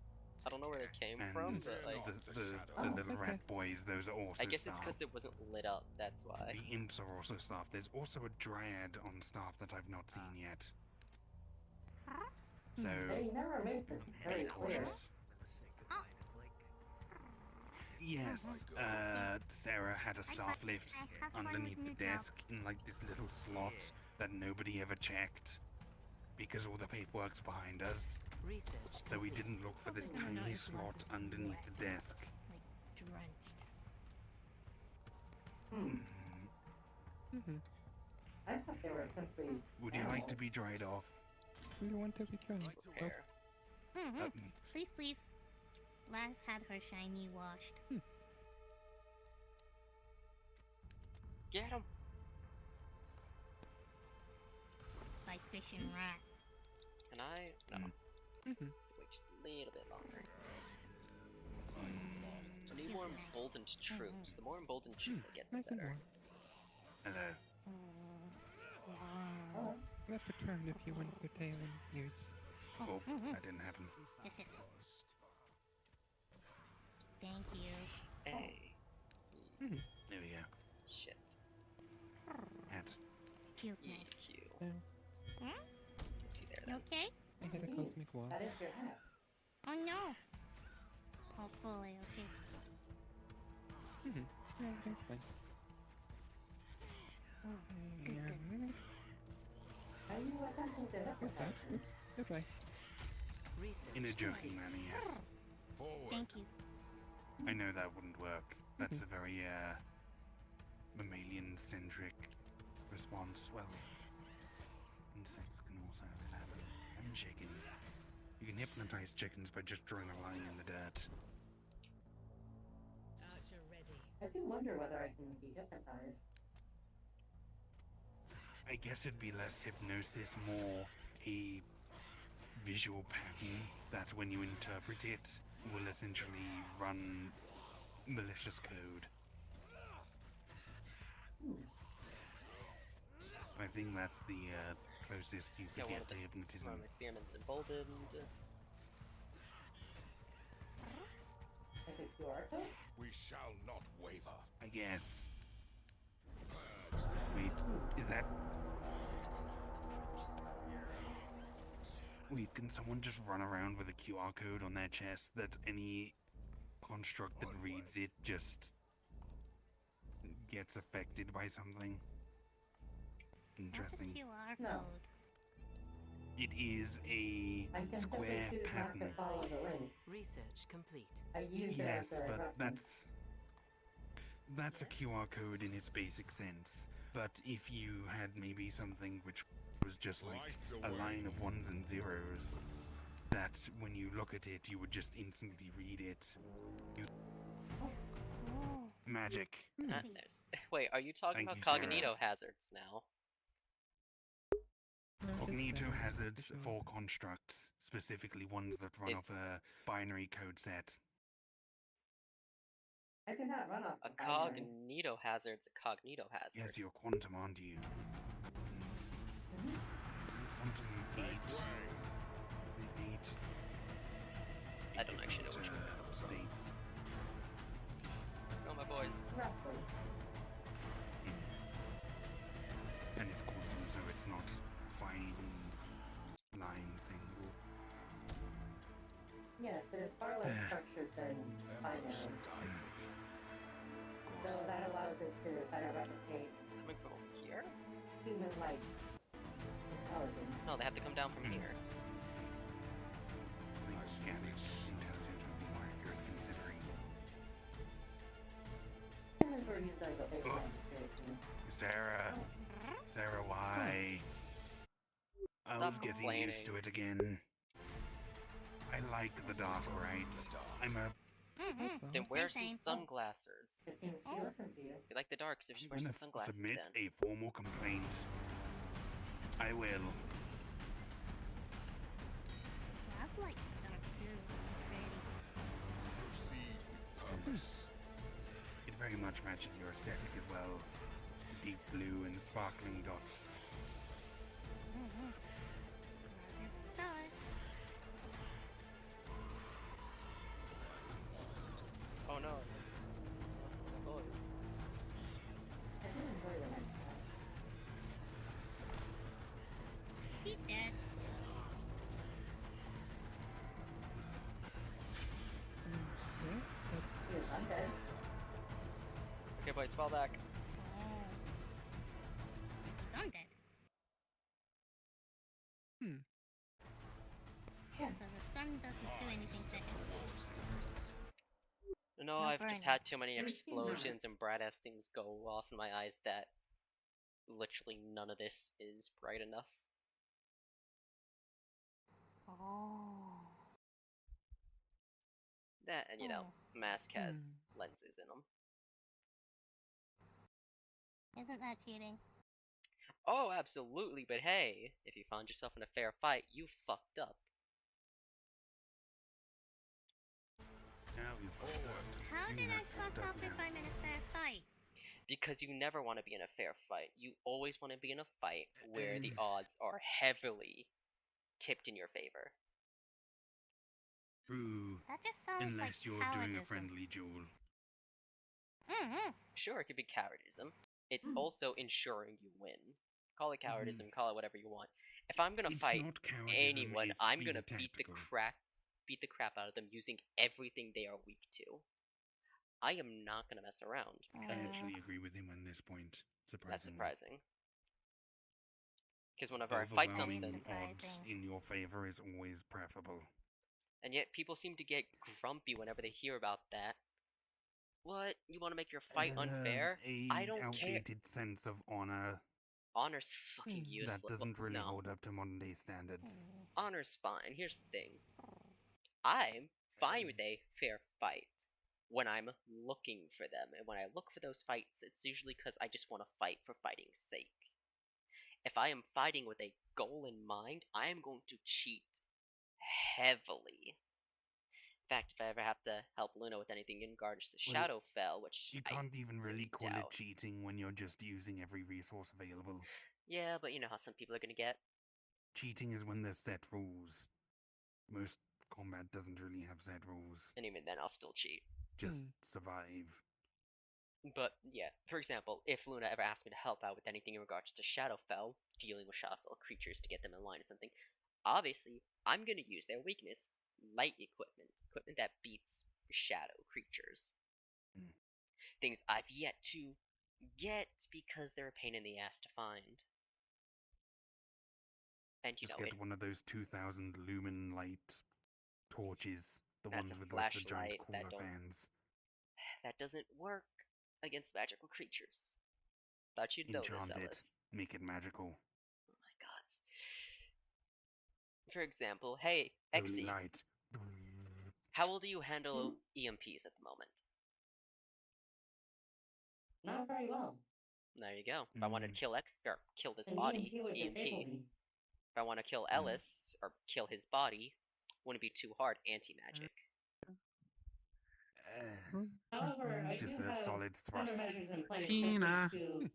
I don't know where they came And from, but like, the little rat boys, those are also I guess it's staff. because it wasn't lit up. That's why. The imps are also staff. There's also a dryad on staff that I've not seen yet. So, They never made this be very clear. cautious. Yes, Sarah had a staff lift underneath the desk in like this little slot that nobody ever checked because all the paperwork's behind us. Research. So we didn't look for this tiny slot underneath the desk. Drenched. I thought they were simply. Would you like to be dried off? You want to be trying? Repair. Please, please. Laz had her shiny washed. Get him. By fish and rat. Can I? No. Wait just a little bit longer. I need more emboldened troops. The more emboldened troops I get, the Nice and better. warm. Hello. Left a turn if you want your tail in use. Oh, that didn't happen. Yes, yes. Thank you. Hey. There we go. Shit. Hat. Feels nice. EQ. See there. You okay? I had a cosmic wall. That is your hat. Oh no. Hopefully, okay. Yeah, everything's fine. Good, good. Are you attempting to hypnotize me? Goodbye. In a joking manner, yes. Thank you. I know that wouldn't work. That's a very, mammalian-centric response. Well, insects can also have it happen. And chickens. You can hypnotize chickens by just drawing a line in the dirt. I do wonder whether I can be hypnotized. I guess it'd be less hypnosis, more a visual pattern that when you interpret it will essentially run malicious code. I think that's the closest you Yeah, could one get of to the hypnotism. my spearman's emboldened. Like a QR code? We shall not waver. I guess. Wait, is that... Wait, can someone just run around with a QR code on their chest that any construct that reads it just gets affected by something? Interesting. QR No. code. It is a I can simply square choose not pattern. to follow the link. Research complete. I use it Yes, as a but reference. that's a QR code in its basic sense. But if you had maybe something which was just like a line of ones and zeros, that when you look at it, you would just instantly read it. Magic. Wait, are you talking Thank about you, Sarah. cognito hazards now? Cognito hazards for constructs, specifically ones that run off a binary code set. I do not run off A the binary. cognito hazard's a cognito hazard. Yes, you're quantum, aren't you? Quantum 8. Is it 8? I don't actually know which one. States. No, my boys. Roughly. And it's quantum, so it's not fine line thing. Yes, it is far less structured than binary. So that allows it to better replicate Coming from here? human-like intelligence. paladin. No, they have to come down from here. I think scanning intelligence would be more accurate considering. Inventory used as a baseline situation. Sarah, why? I Stop was getting complaining. used to it again. I like the dark, right? I'm a. Then wear some Same. sunglasses. It seems he listened to you. If you like the dark, so just I'm wear some gonna sunglasses submit then. a formal complaint. I will. That's like dark too. It's pretty. Proceed with purpose. It very much matches your aesthetic as well. Deep blue and sparkling dots. As is the stars. Oh no, those are my boys. I did enjoy the next time. Is he dead? He is undead. Okay, boys, fall back. Oh. He's undead. So the sun doesn't do anything to him. No, No I've just burning. had too many explosions and bright-ass things go off in my eyes that literally none of this is bright enough. Oh. That, and you know, Mask has lenses in them. Isn't that cheating? Oh, absolutely, but hey, if you found yourself in a fair fight, you fucked up. Now you fucked up. How You did I have fuck fucked up up if now. I'm in a fair fight? Because you never want to be in a fair fight. You always want to be in a fight where the odds are heavily tipped in your favor. True. That just sounds Unless like you're doing a cowardism. friendly duel. Sure, it could be cowardism. It's also ensuring you win. Call it cowardism, call it whatever you want. If I'm gonna It's fight not cowardism, anyone, it's I'm being gonna beat the crap out of them using everything they are weak to. I am not gonna mess around I because actually agree with him on this point. that's surprising. Because whenever I fight Overwhelming something, odds in your favor is always preferable. and yet people seem to get grumpy whenever they hear about that. What? You want to make your fight unfair? I don't care. Outdated sense of honor Honor's fucking that useless. doesn't really no. hold up to modern day standards. Honor's fine. Here's the thing. I'm fine with a fair fight when I'm looking for them. And when I look for those fights, it's usually because I just want to fight for fighting's sake. If I am fighting with a goal in mind, I am going to cheat heavily. In fact, if I ever have to help Luna with anything in regards to Well, Shadowfell, which You I can't even really sincerely call doubt. it cheating when you're just using every resource available. Yeah, but you know how some people are gonna get. Cheating is when there's set rules. Most combat doesn't really have set rules. And even then, I'll still cheat. Just survive. But yeah, for example, if Luna ever asked me to help out with anything in regards to Shadowfell, dealing with Shadowfell creatures to get them in line or something, obviously, I'm gonna use their weakness. Light equipment. Equipment that beats shadow creatures. Things I've yet to get because they're a pain in the ass to find. And you Just know, get one of those 2000 lumen light torches. The that's ones a with like the giant flashlight cooler that don't fans. that doesn't work against magical creatures. Thought you'd know this, Enchant it. Ellis. Make it magical. Oh my god. For example, hey, Holy Exy, light. how will do you handle EMPs at the moment? Not very well. There you go. If I wanted to kill kill this An body, EMP would EMP. disable me. If I want to kill Ellis, or kill his body, wouldn't be too hard, anti-magic. However, I Just do a have solid thrust. countermeasures in place Tina. to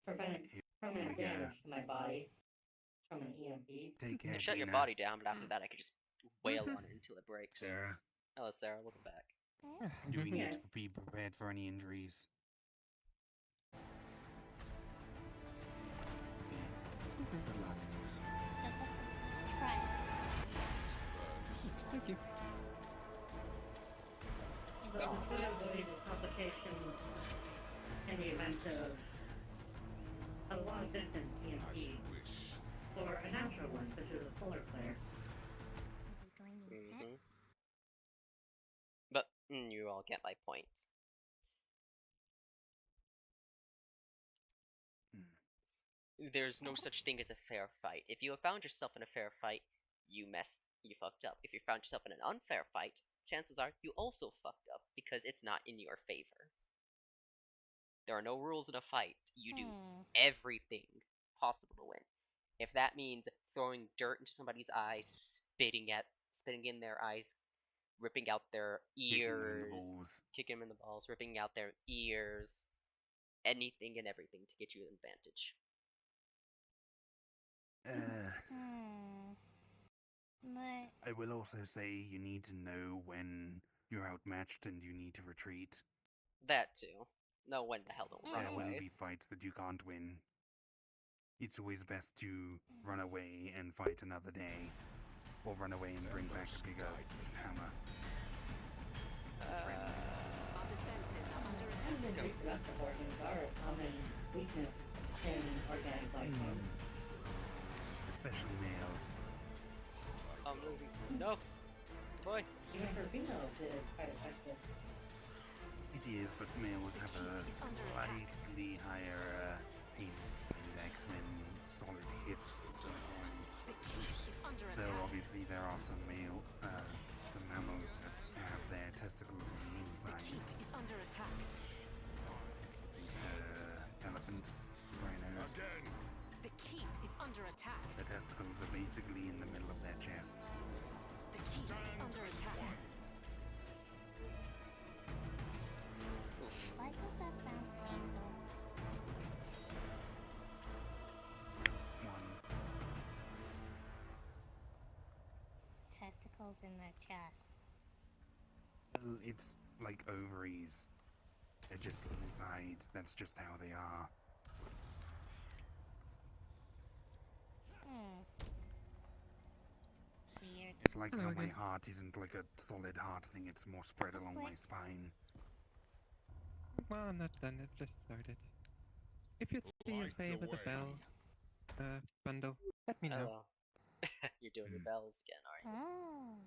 prevent permanent Yeah. damage to my body from an EMP. Take care, Shut your Tina. body down, but after that I could just wail on it until it breaks. Sarah. Hello, Sarah, welcome back. Doing Yes. it to be prepared for any injuries. Good luck. Try. Thank you. So instead of avoiding complications in the event of a long distance EMP, for a natural one, such as a solar flare. Mm-hmm. But you all get my point. There's no such thing as a fair fight. If you have found yourself in a fair fight, you fucked up. If you found yourself in an unfair fight, chances are you also fucked up because it's not in your favor. There are no rules in a fight. You do everything possible to win. If that means throwing dirt into somebody's eyes, spitting in their eyes, ripping out their ears, kicking them in the balls, ripping out their ears, anything and everything to get you an advantage. I will also say you need to know when you're outmatched and you need to retreat. That too. Know when the hell to run There away. will be fights that you can't win. It's always best to run away and fight another day, or run away and bring back a bigger hammer. Our defenses are under attack. Reproductive organs are a common weakness in organic life forms. Especially males. No! Boy! Even for females, it is quite effective. It is, but males have a slightly higher pain index when solid hits. Though obviously there are some mammals that have their testicles on the inside. Is under attack. Elephants, rhinos. The keep is under attack. The testicles are basically in the middle of their chest. The keep is under attack. Why does that sound painful? Testicles in their chest. Well, it's like ovaries. They're just inside. That's just how they are. Weird. It's like how my heart isn't like a solid heart thing, it's more spread along my spine. Well, I'm not done, I've just started. If you'd see a favor the bell bundle, let me know. You're doing your bells again, aren't you? Oh.